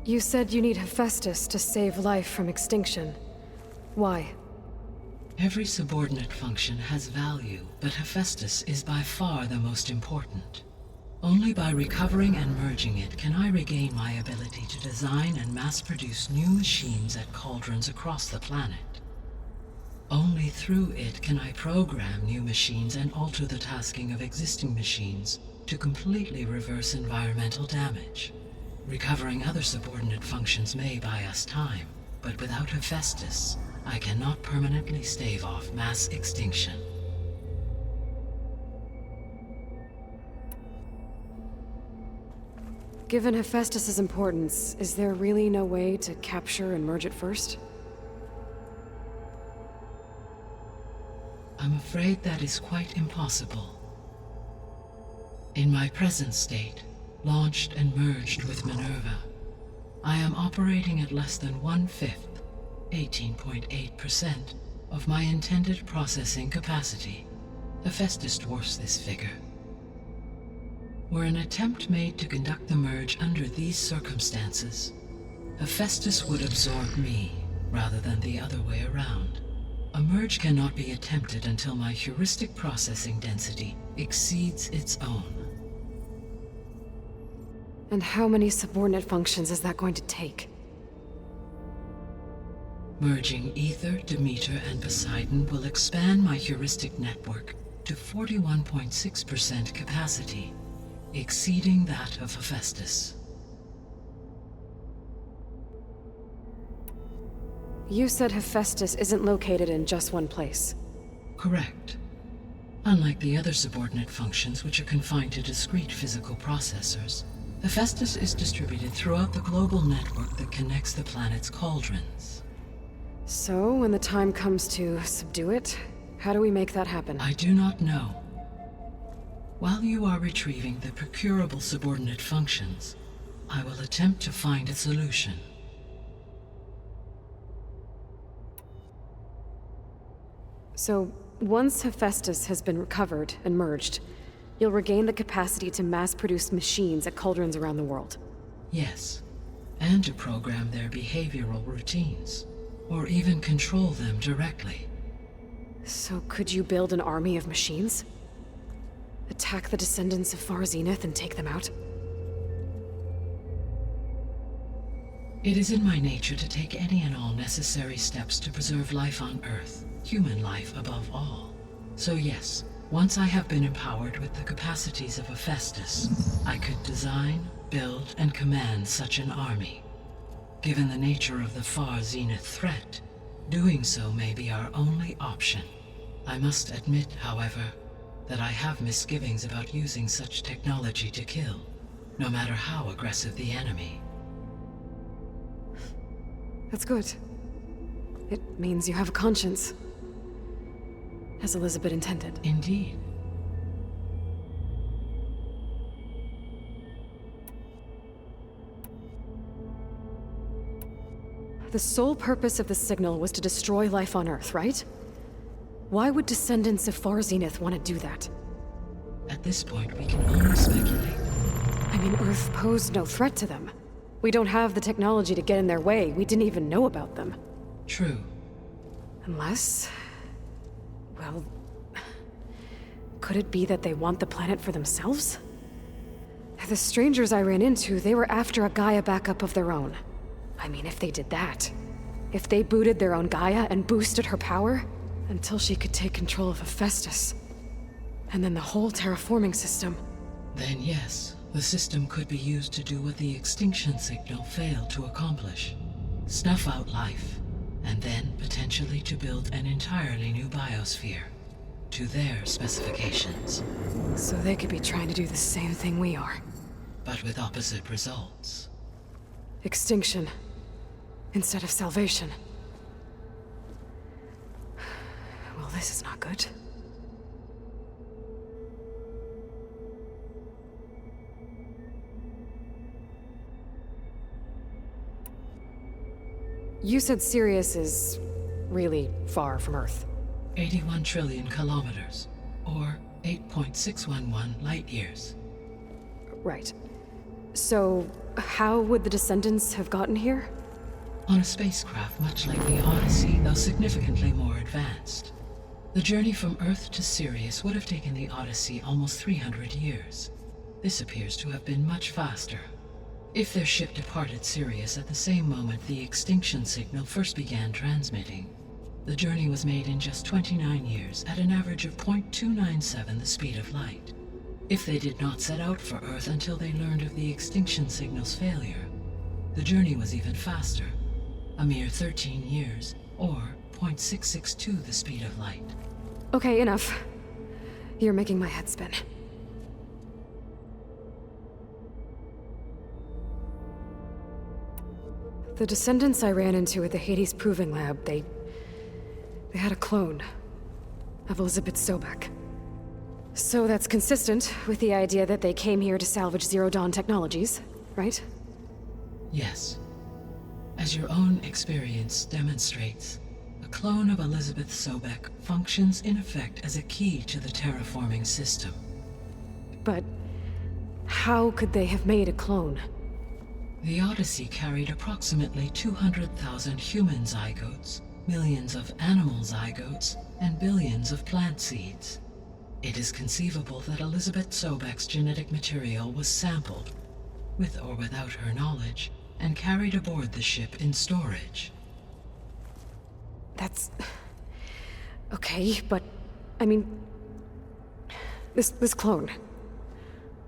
You said you need Hephaestus to save life from extinction. Why? Every subordinate function has value, but Hephaestus is by far the most important. Only by recovering and merging it can I regain my ability to design and mass-produce new machines at cauldrons across the planet. Only through it can I program new machines and alter the tasking of existing machines to completely reverse environmental damage. Recovering other subordinate functions may buy us time, but without Hephaestus, I cannot permanently stave off mass extinction. Given Hephaestus' importance, is there really no way to capture and merge it first? I'm afraid that is quite impossible. In my present state, launched and merged with Minerva, I am operating at less than 1/5, 18.8%, of my intended processing capacity. Hephaestus dwarfs this figure. Were an attempt made to conduct the merge under these circumstances, Hephaestus would absorb me, rather than the other way around. A merge cannot be attempted until my heuristic processing density exceeds its own. And how many subordinate functions is that going to take? Merging Ether, Demeter, and Poseidon will expand my heuristic network to 41.6% capacity, exceeding that of Hephaestus. You said Hephaestus isn't located in just one place. Correct. Unlike the other subordinate functions, which are confined to discrete physical processors, Hephaestus is distributed throughout the global network that connects the planet's cauldrons. So, when the time comes to subdue it, how do we make that happen? I do not know. While you are retrieving the procurable subordinate functions, I will attempt to find a solution. So, once Hephaestus has been recovered and merged, you'll regain the capacity to mass-produce machines at cauldrons around the world. Yes, and to program their behavioral routines, or even control them directly. So could you build an army of machines? Attack the descendants of Far Zenith and take them out? It is in my nature to take any and all necessary steps to preserve life on Earth, human life above all. So yes, once I have been empowered with the capacities of Hephaestus, I could design, build, and command such an army. Given the nature of the Far Zenith threat, doing so may be our only option. I must admit, however, that I have misgivings about using such technology to kill, no matter how aggressive the enemy. That's good. It means you have a conscience. As Elizabeth intended. Indeed. The sole purpose of the signal was to destroy life on Earth, right? Why would descendants of Far Zenith want to do that? At this point, we can only speculate. I mean, Earth posed no threat to them. We don't have the technology to get in their way. We didn't even know about them. True. Unless... well... could it be that they want the planet for themselves? The strangers I ran into, they were after a Gaia backup of their own. I mean, if they did that... if they booted their own Gaia and boosted her power... until she could take control of Hephaestus. And then the whole terraforming system. Then yes, the system could be used to do what the extinction signal failed to accomplish. Snuff out life, and then potentially to build an entirely new biosphere. To their specifications. So they could be trying to do the same thing we are. But with opposite results. Extinction. Instead of salvation. Well, this is not good. You said Sirius is really far from Earth. 81 trillion kilometers, or 8.611 light years. Right. So, how would the descendants have gotten here? On a spacecraft much like the Odyssey, though significantly more advanced. The journey from Earth to Sirius would have taken the Odyssey almost 300 years. This appears to have been much faster. If their ship departed Sirius at the same moment the extinction signal first began transmitting, The journey was made in just 29 years at an average of 0.297 the speed of light. If they did not set out for Earth until they learned of the extinction signal's failure, the journey was even faster, a mere 13 years, or 0.662 the speed of light. Okay, enough. You're making my head spin. The descendants I ran into at the Hades Proving Lab, they had a clone of Elizabeth Sobek. So that's consistent with the idea that they came here to salvage Zero Dawn technologies, right? Yes. As your own experience demonstrates, a clone of Elizabeth Sobek functions in effect as a key to the terraforming system. But how could they have made a clone? The Odyssey carried approximately 200,000 human zygotes, millions of animal zygotes, and billions of plant seeds. It is conceivable that Elizabeth Sobek's genetic material was sampled, with or without her knowledge, and carried aboard the ship in storage. That's... okay, but... I mean... This clone...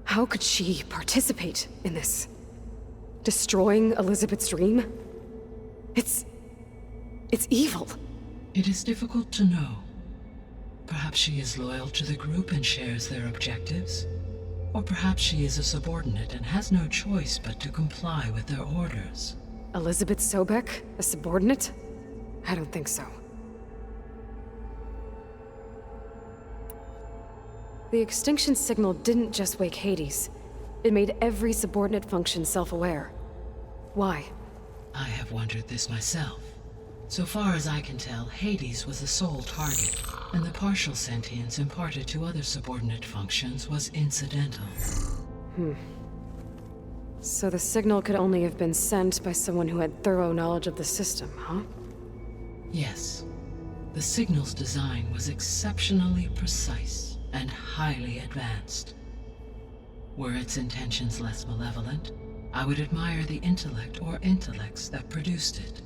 How could she participate in this? Destroying Elizabeth's dream? It's evil. It is difficult to know. Perhaps she is loyal to the group and shares their objectives. Or perhaps she is a subordinate and has no choice but to comply with their orders. Elizabeth Sobek? A subordinate? I don't think so. The extinction signal didn't just wake Hades. It made every subordinate function self-aware. Why? I have wondered this myself. So far as I can tell, Hades was the sole target, and the partial sentience imparted to other subordinate functions was incidental. So the signal could only have been sent by someone who had thorough knowledge of the system, huh? Yes. The signal's design was exceptionally precise and highly advanced. Were its intentions less malevolent, I would admire the intellect or intellects that produced it.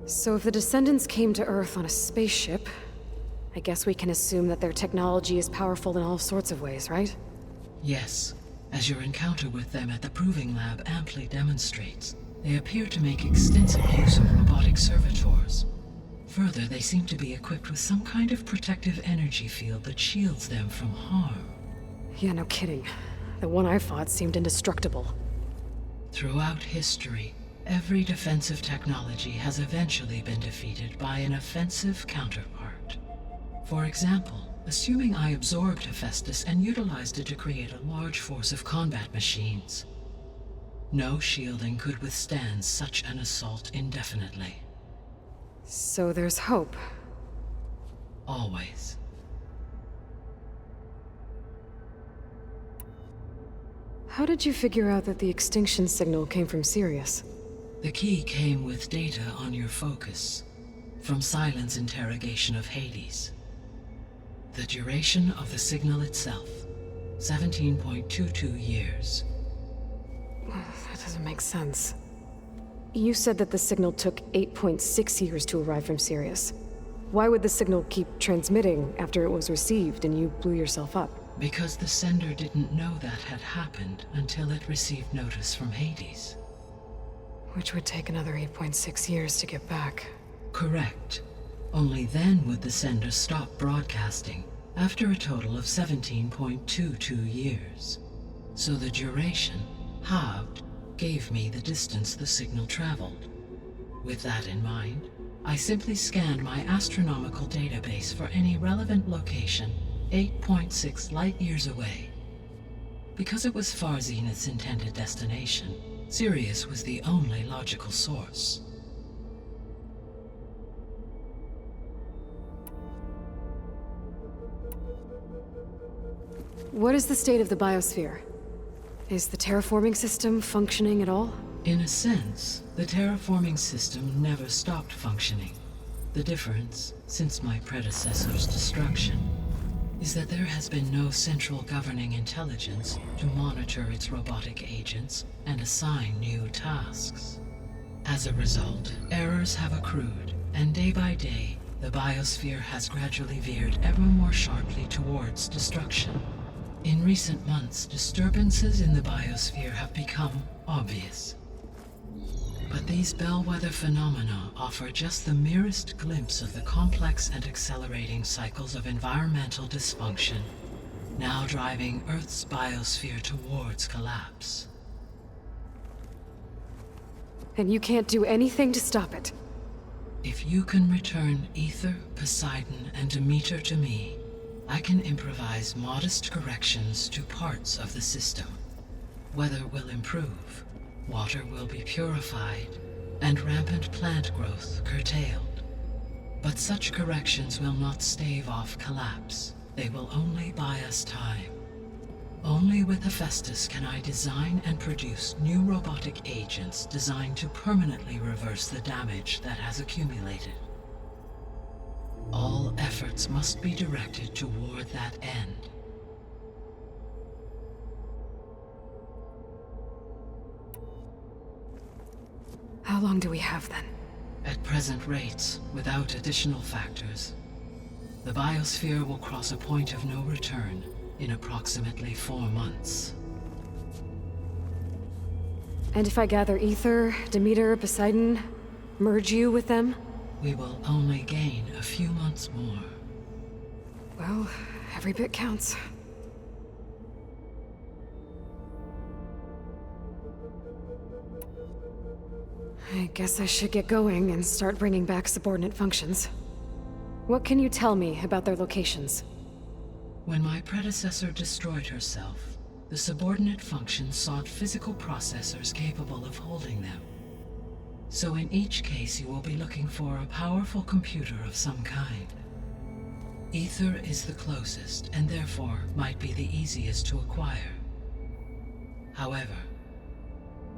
So if the descendants came to Earth on a spaceship, I guess we can assume that their technology is powerful in all sorts of ways, right? Yes. As your encounter with them at the Proving Lab amply demonstrates, they appear to make extensive use of robotic servitors. Further, they seem to be equipped with some kind of protective energy field that shields them from harm. Yeah, no kidding. The one I fought seemed indestructible. Throughout history, every defensive technology has eventually been defeated by an offensive counterpart. For example, assuming I absorbed Hephaestus and utilized it to create a large force of combat machines. No shielding could withstand such an assault indefinitely. So there's hope. Always. How did you figure out that the extinction signal came from Sirius? The key came with data on your focus, from Silent's interrogation of Hades. The duration of the signal itself, 17.22 years. That doesn't make sense. You said that the signal took 8.6 years to arrive from Sirius. Why would the signal keep transmitting after it was received and you blew yourself up? Because the sender didn't know that had happened until it received notice from Hades. Which would take another 8.6 years to get back. Correct. Only then would the sender stop broadcasting, after a total of 17.22 years. So the duration, halved, gave me the distance the signal traveled. With that in mind, I simply scanned my astronomical database for any relevant location 8.6 light-years away. Because it was Far Zenith's intended destination, Sirius was the only logical source. What is the state of the biosphere? Is the terraforming system functioning at all? In a sense, the terraforming system never stopped functioning. The difference, since my predecessor's destruction, is that there has been no central governing intelligence to monitor its robotic agents and assign new tasks. As a result, errors have accrued, and day by day, the biosphere has gradually veered ever more sharply towards destruction. In recent months, disturbances in the biosphere have become obvious. But these bellwether phenomena offer just the merest glimpse of the complex and accelerating cycles of environmental dysfunction, now driving Earth's biosphere towards collapse. And you can't do anything to stop it? If you can return Aether, Poseidon, and Demeter to me, I can improvise modest corrections to parts of the system. Weather will improve, water will be purified, and rampant plant growth curtailed. But such corrections will not stave off collapse. They will only buy us time. Only with Hephaestus can I design and produce new robotic agents designed to permanently reverse the damage that has accumulated. All efforts must be directed toward that end. How long do we have then? At present rates, without additional factors, the biosphere will cross a point of no return in approximately 4 months. And if I gather Aether, Demeter, Poseidon, merge you with them? We will only gain a few months more. Well, every bit counts. I guess I should get going and start bringing back subordinate functions. What can you tell me about their locations? When my predecessor destroyed herself, the subordinate functions sought physical processors capable of holding them. So in each case you will be looking for a powerful computer of some kind. Aether is the closest, and therefore might be the easiest to acquire. However,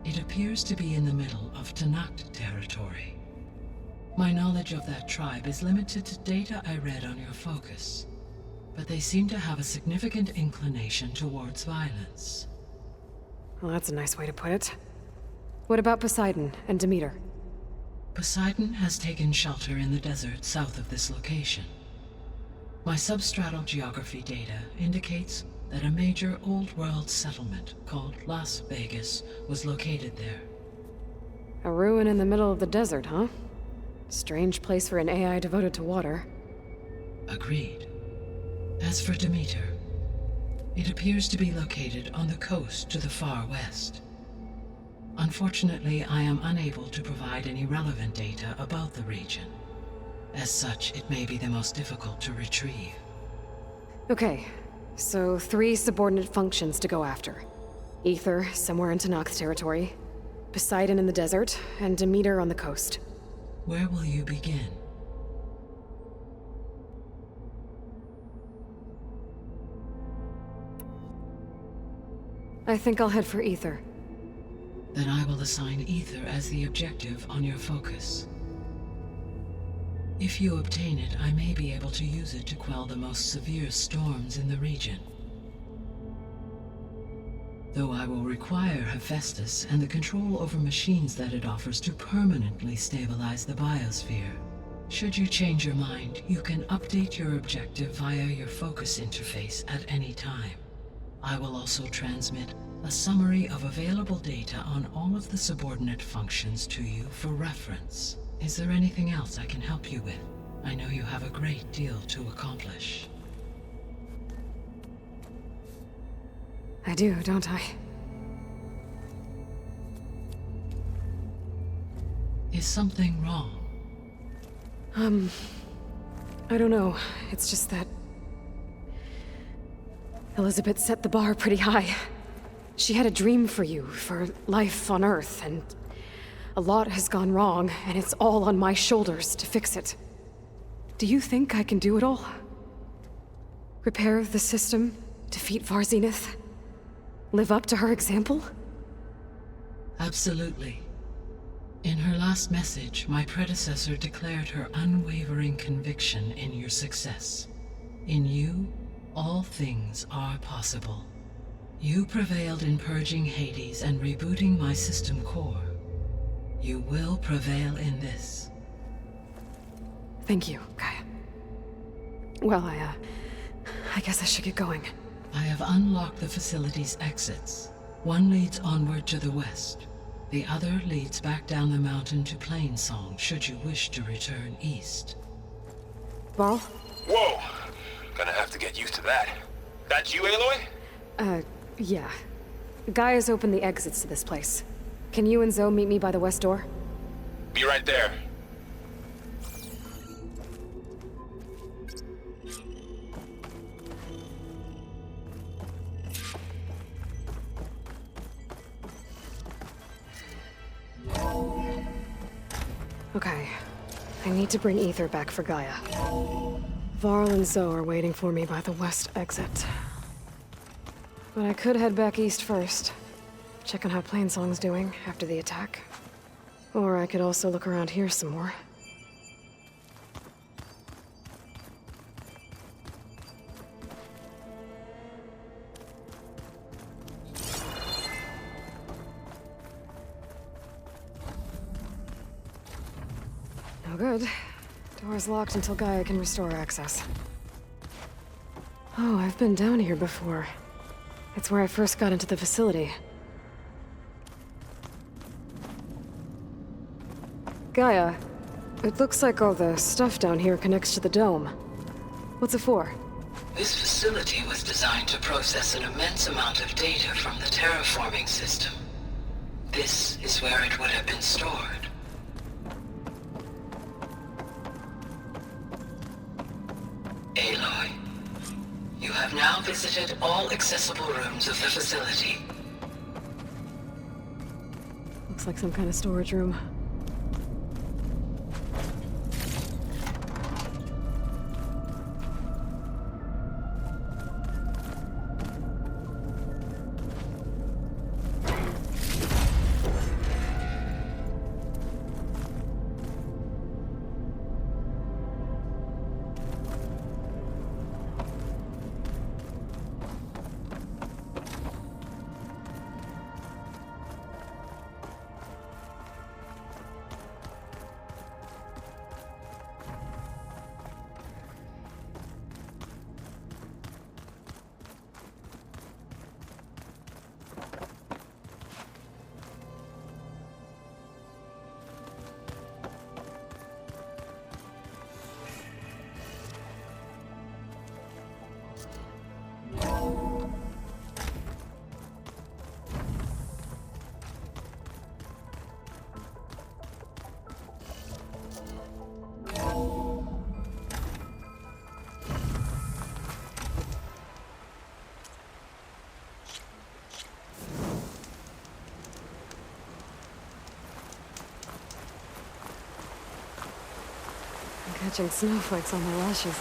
it appears to be in the middle of Tenakth territory. My knowledge of that tribe is limited to data I read on your focus, but they seem to have a significant inclination towards violence. Well, that's a nice way to put it. What about Poseidon and Demeter? Poseidon has taken shelter in the desert south of this location. My substratal geography data indicates that a major old-world settlement called Las Vegas was located there. A ruin in the middle of the desert, huh? Strange place for an AI devoted to water. Agreed. As for Demeter, it appears to be located on the coast to the far west. Unfortunately, I am unable to provide any relevant data about the region. As such, it may be the most difficult to retrieve. Okay, so 3 subordinate functions to go after. Aether, somewhere in Tenakth territory. Poseidon in the desert, and Demeter on the coast. Where will you begin? I think I'll head for Aether. Then I will assign Aether as the objective on your focus. If you obtain it, I may be able to use it to quell the most severe storms in the region. Though I will require Hephaestus and the control over machines that it offers to permanently stabilize the biosphere. Should you change your mind, you can update your objective via your focus interface at any time. I will also transmit a summary of available data on all of the subordinate functions to you for reference. Is there anything else I can help you with? I know you have a great deal to accomplish. I do, don't I? Is something wrong? I don't know. It's just that Elizabeth set the bar pretty high. She had a dream for you, for life on Earth, and a lot has gone wrong, and it's all on my shoulders to fix it. Do you think I can do it all? Repair the system, defeat Varzenith, live up to her example? Absolutely. In her last message, my predecessor declared her unwavering conviction in your success. In you all things are possible. You prevailed in purging Hades and rebooting my system core. You will prevail in this. Thank you, Gaia. Well, I guess I should get going. I have unlocked the facility's exits. One leads onward to the west. The other leads back down the mountain to Plainsong, should you wish to return east. Varl? Whoa! Gonna have to get used to that. That's you, Aloy? Yeah. Gaia's opened the exits to this place. Can you and Zoe meet me by the west door? Be right there. Okay. I need to bring Ether back for Gaia. Varl and Zoe are waiting for me by the west exit. But I could head back east first. Check on how Plainsong's doing after the attack. Or I could also look around here some more. No good. Door's locked until Gaia can restore access. Oh, I've been down here before. It's where I first got into the facility. Gaia, it looks like all the stuff down here connects to the dome. What's it for? This facility was designed to process an immense amount of data from the terraforming system. This is where it would have been stored. Aloy, you have now visited all accessible rooms of the facility. Looks like some kind of storage room. I'm catching snowflakes on my lashes.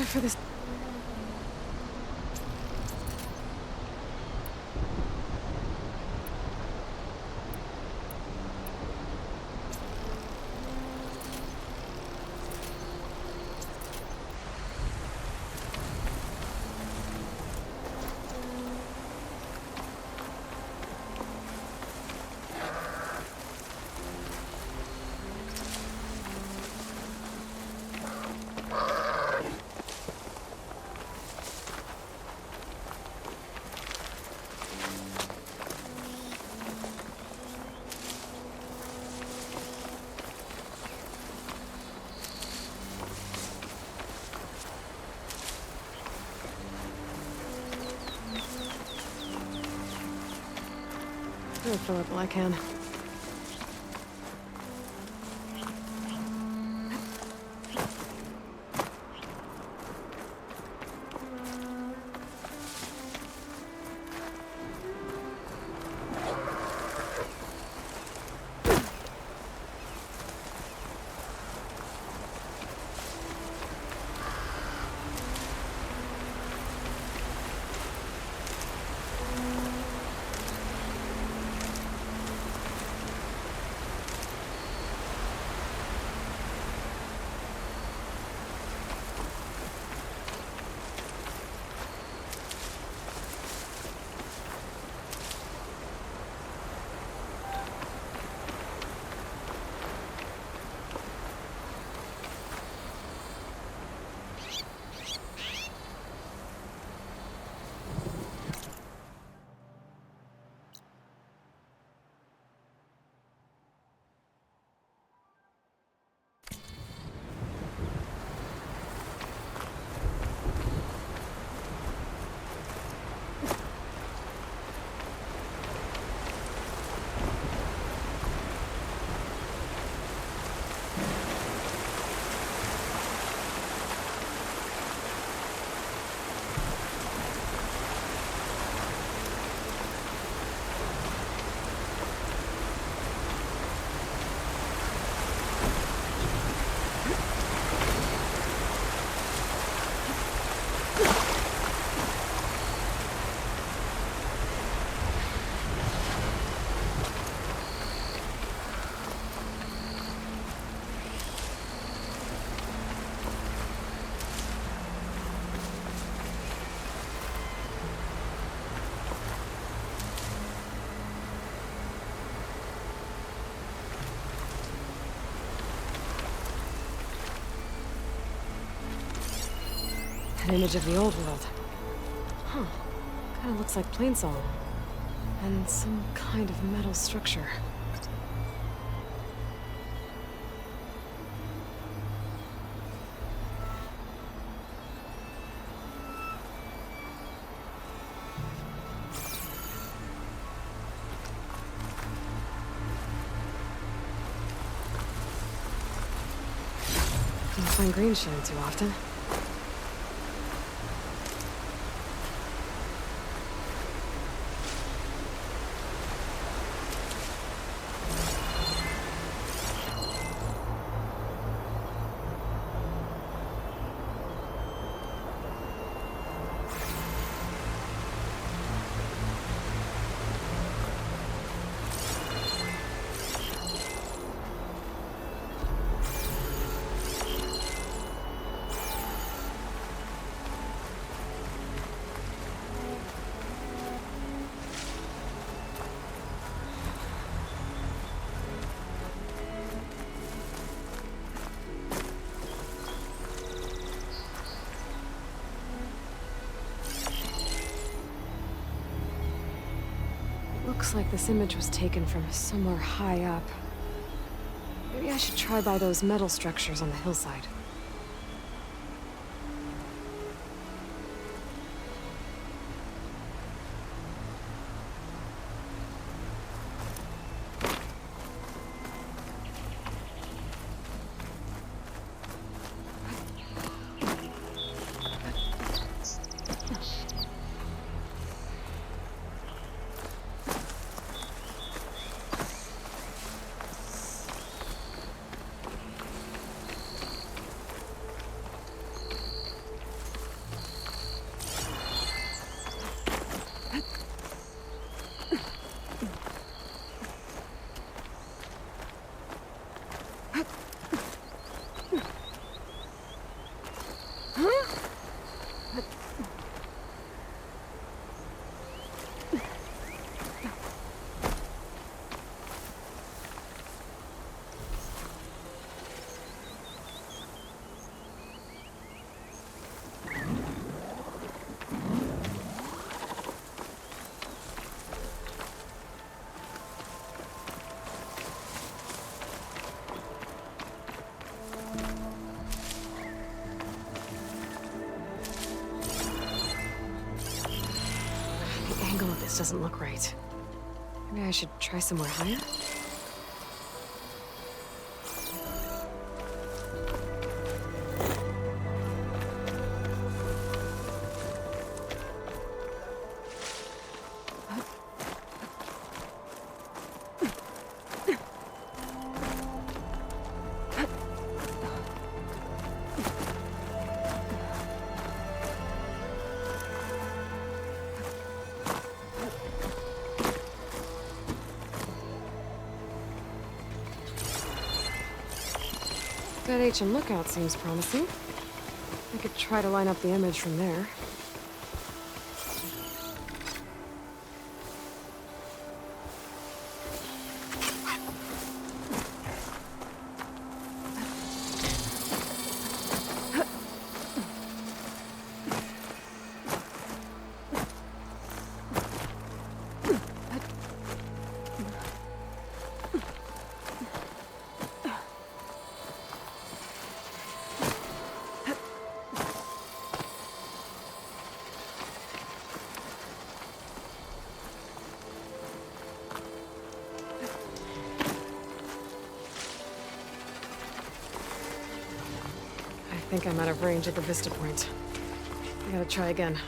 set for this. I'll fill it while I can. An image of the old world. Huh. Kinda looks like Plainsong. And some kind of metal structure. Don't find green showing too often. Looks like this image was taken from somewhere high up. Maybe I should try by those metal structures on the hillside. This doesn't look right. Maybe I should try somewhere higher? That HM lookout seems promising. I could try to line up the image from there. I think I'm out of range at the vista point. I gotta try again.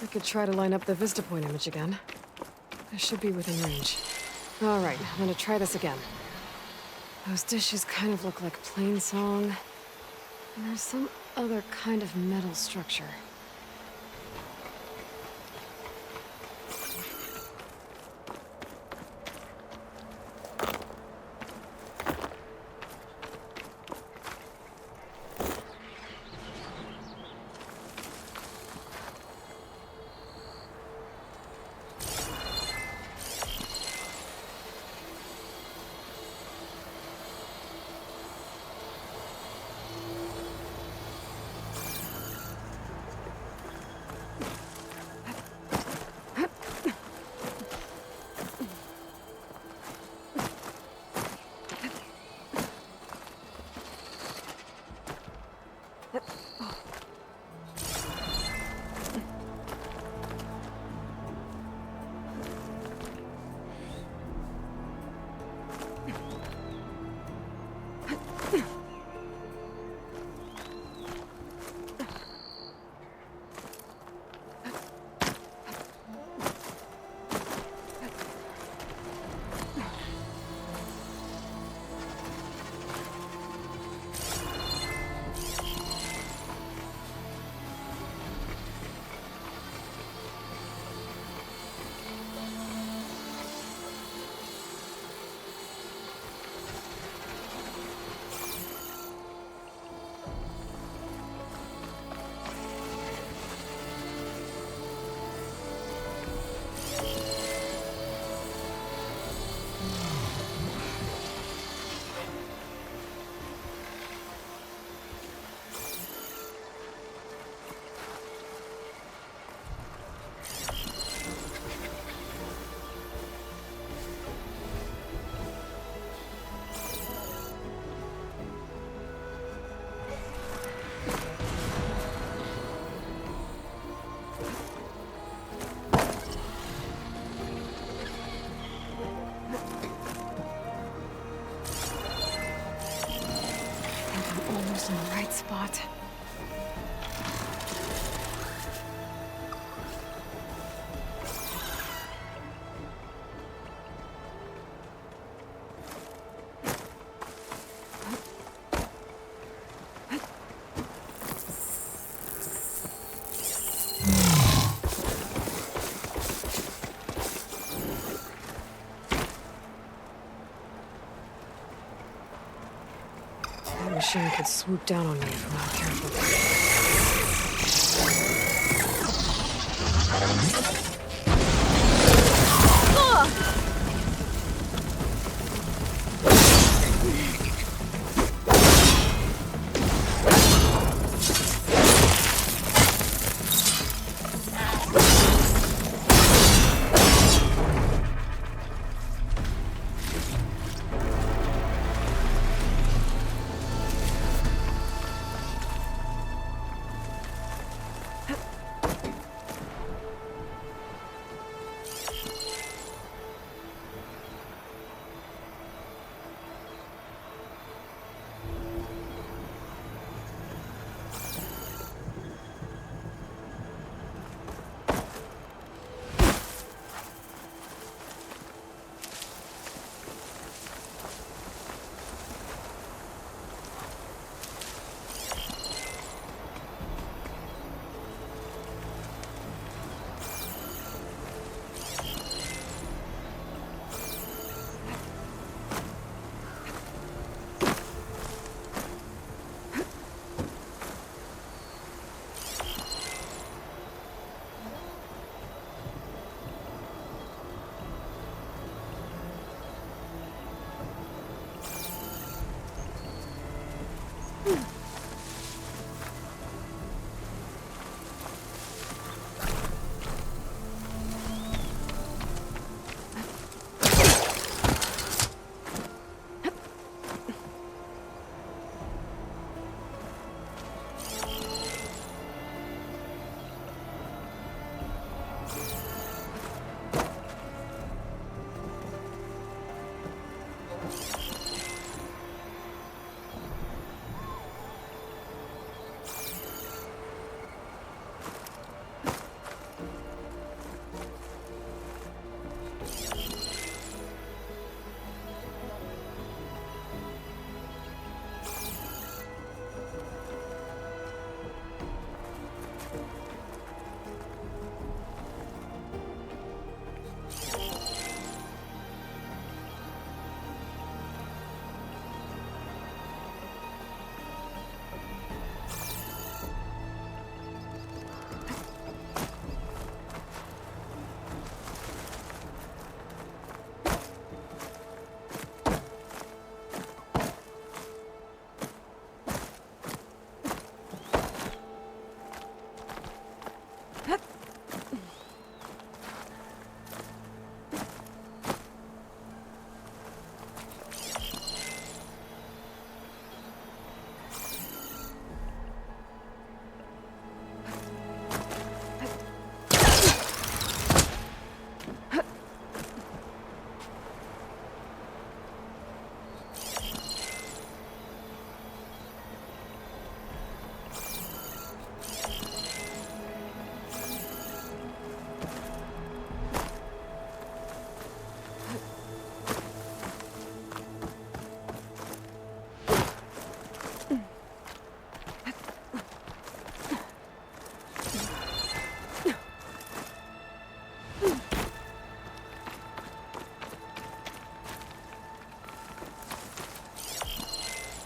I could try to line up the vista point image again. I should be within range. All right, I'm gonna try this again. Those dishes kind of look like plain song. And there's some other kind of metal structure. In the right spot. machine could swoop down on me if we're not careful.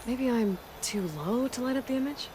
Maybe I'm too low to light up the image?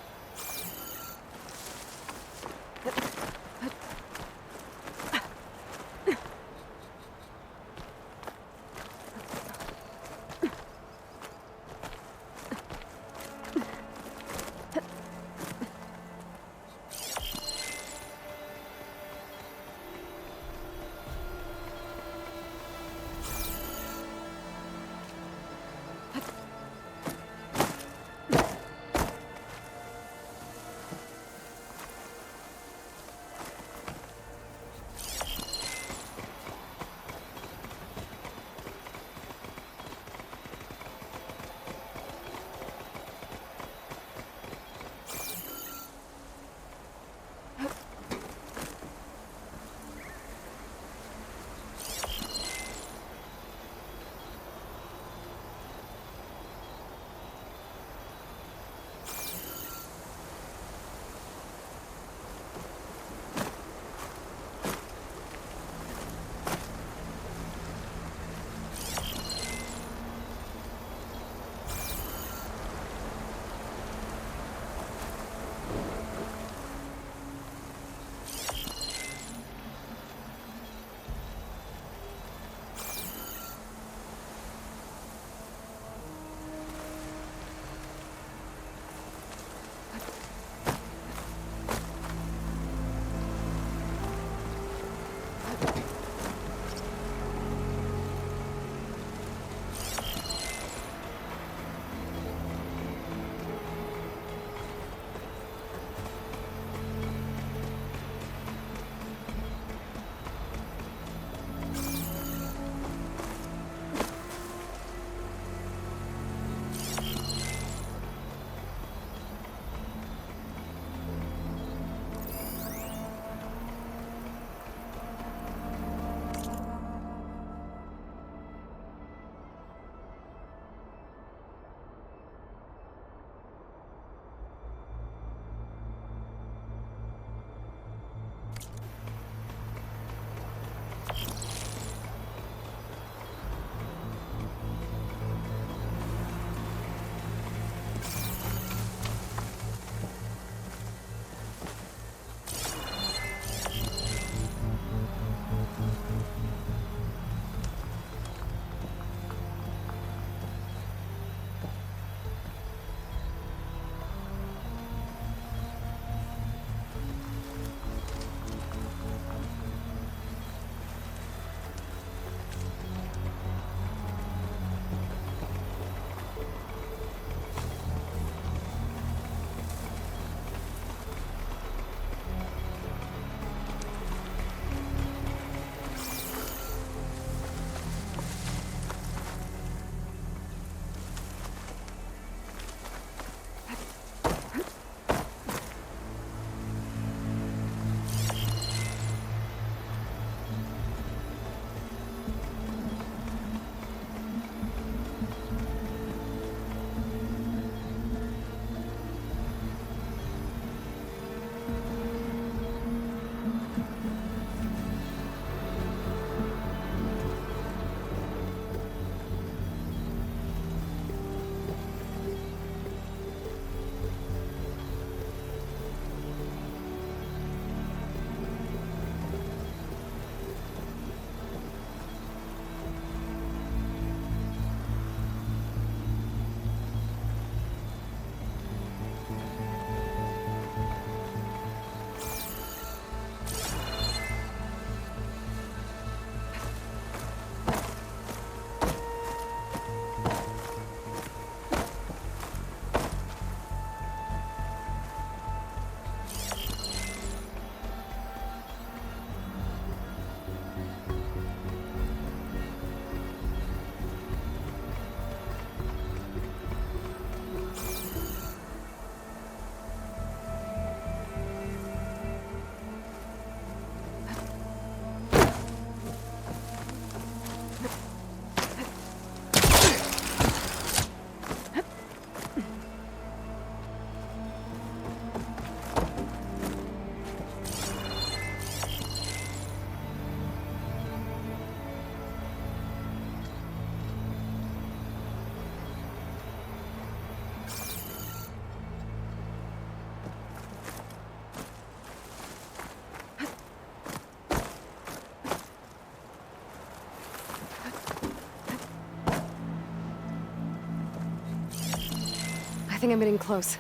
I think I'm getting close.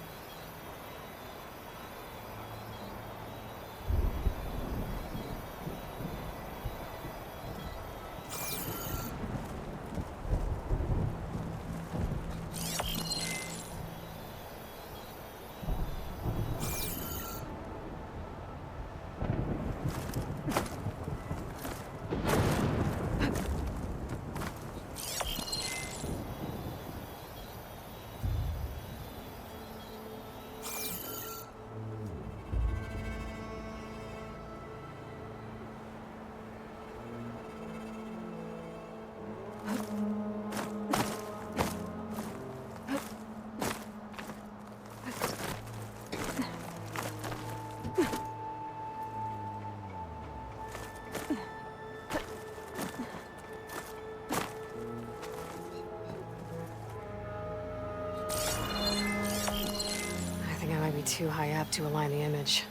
Too high up to align the image.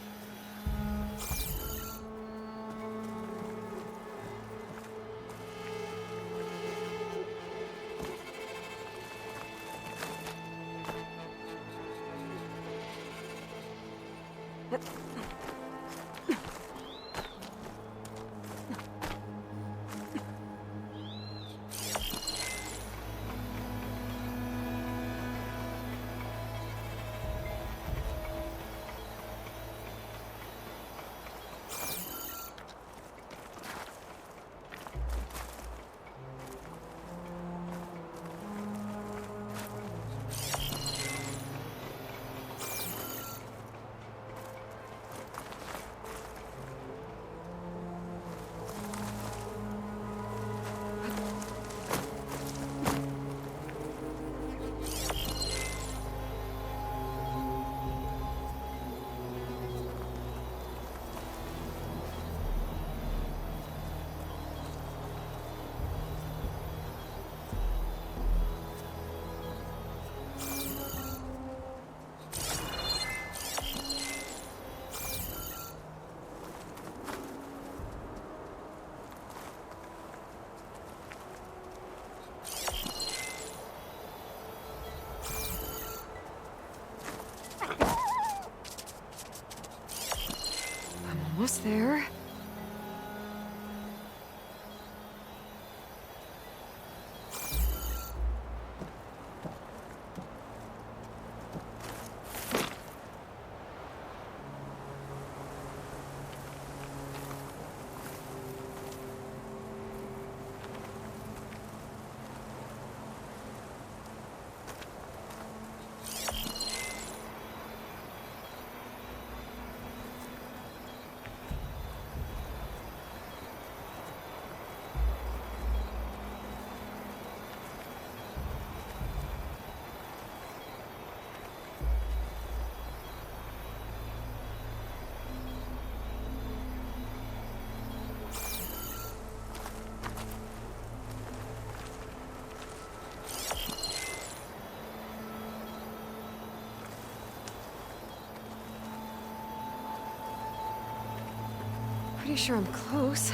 Pretty sure I'm close.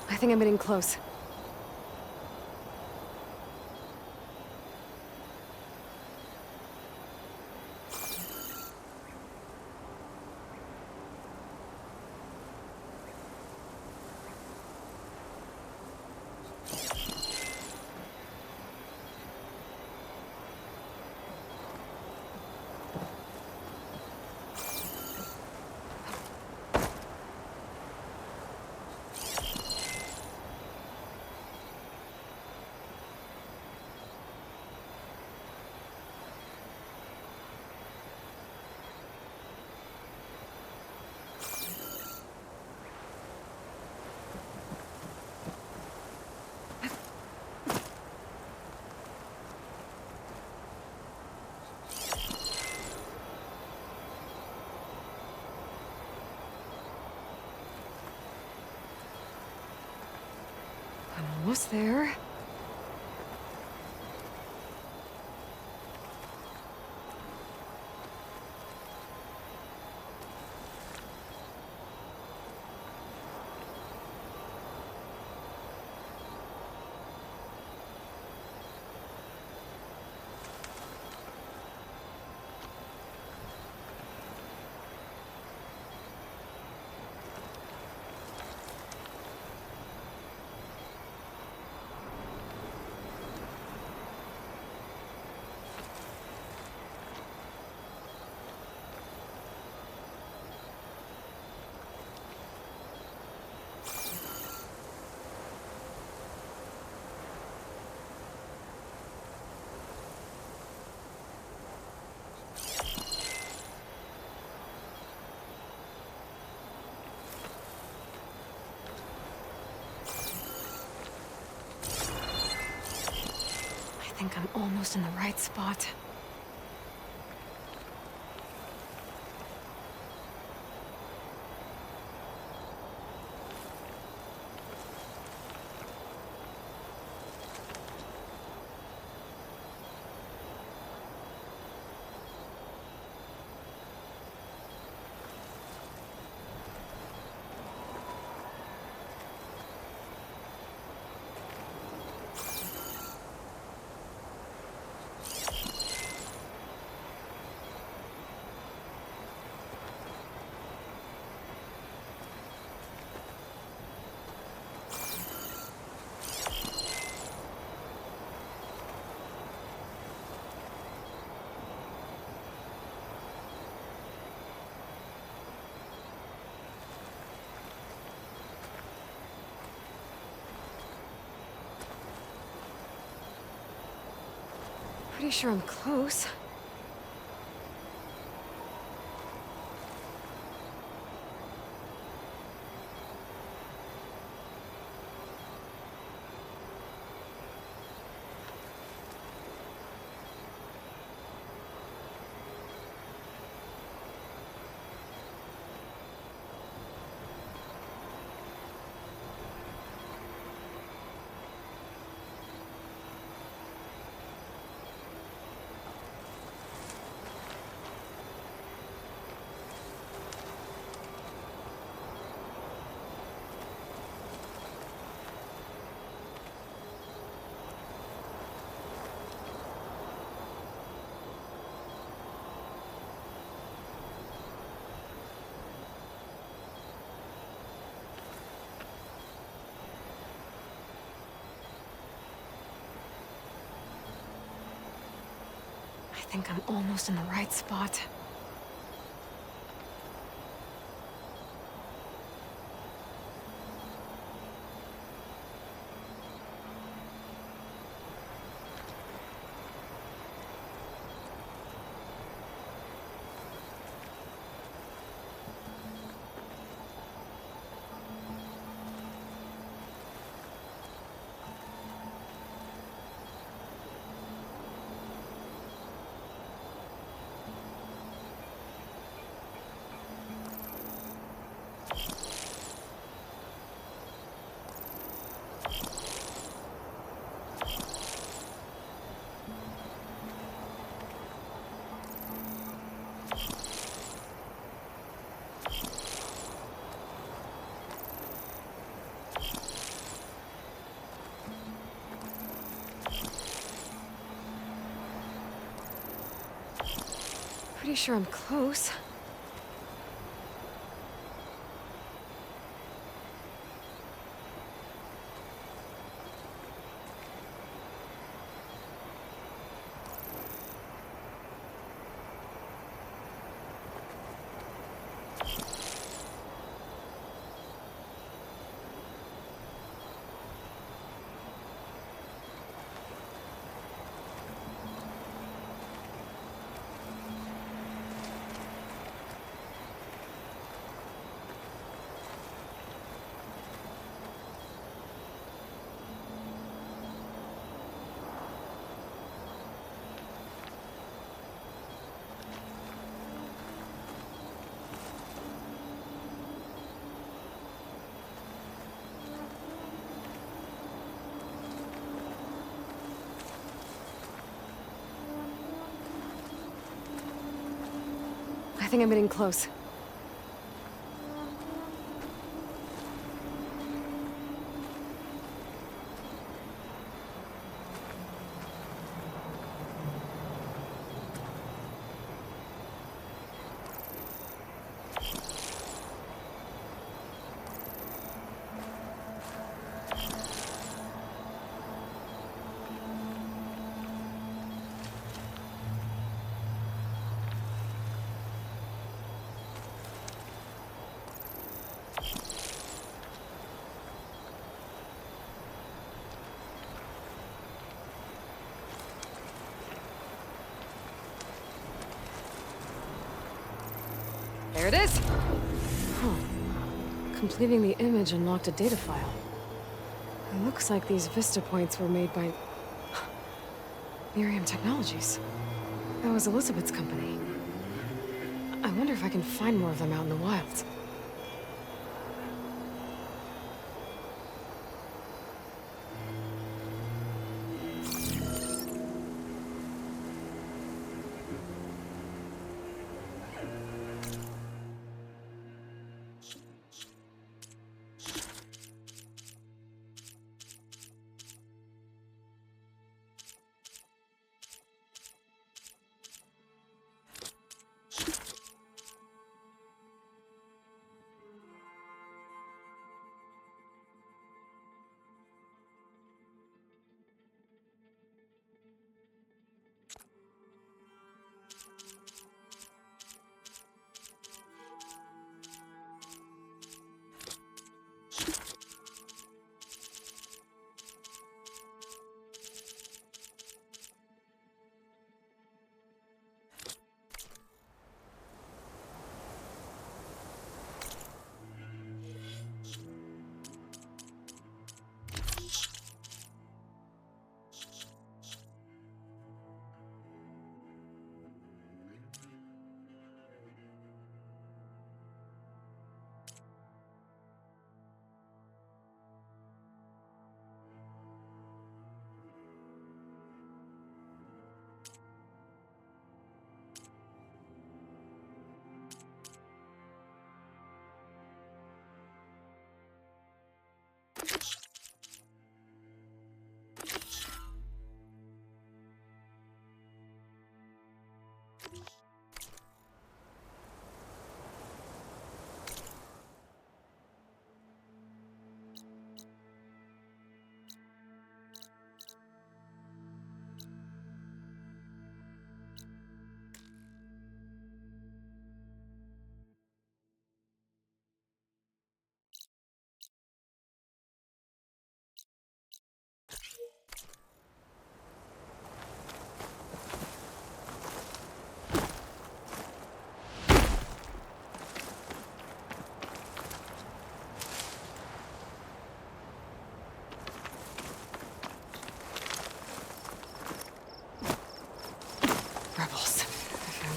I think I'm getting close. I'm almost there. I think I'm almost in the right spot. Pretty sure I'm close. think I'm almost in the right spot. Pretty sure I'm close. I think I'm getting close. There it is! Huh. Completing the image unlocked a data file. It looks like these Vista points were made by... Miriam Technologies. That was Elizabeth's company. I wonder if I can find more of them out in the wild.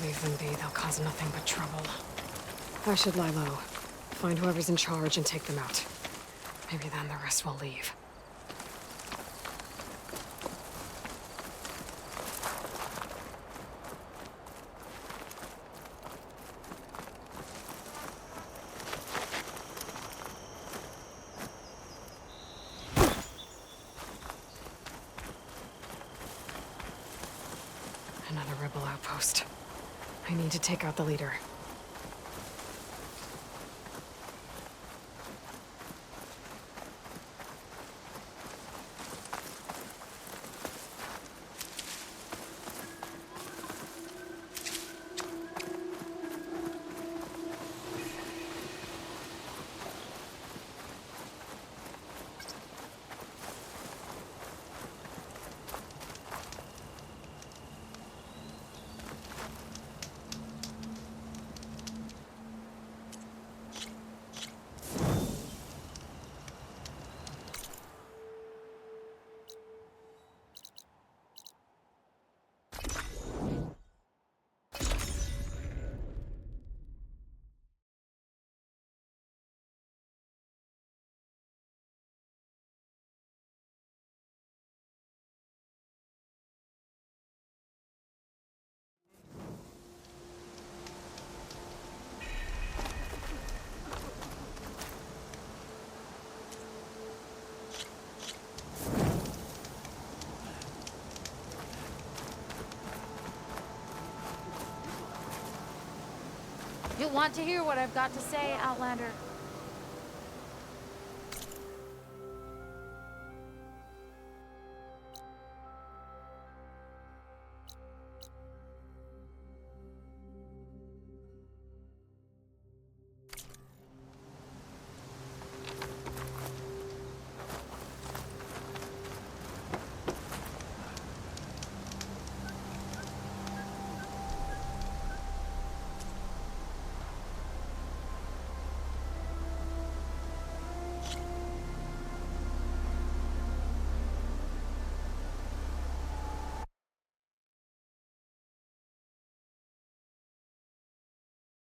leave them be, they'll cause nothing but trouble. I should lie low. Find whoever's in charge and take them out. Maybe then the rest will leave. Another rebel outpost. I need to take out the leader. You'll want to hear what I've got to say, Outlander.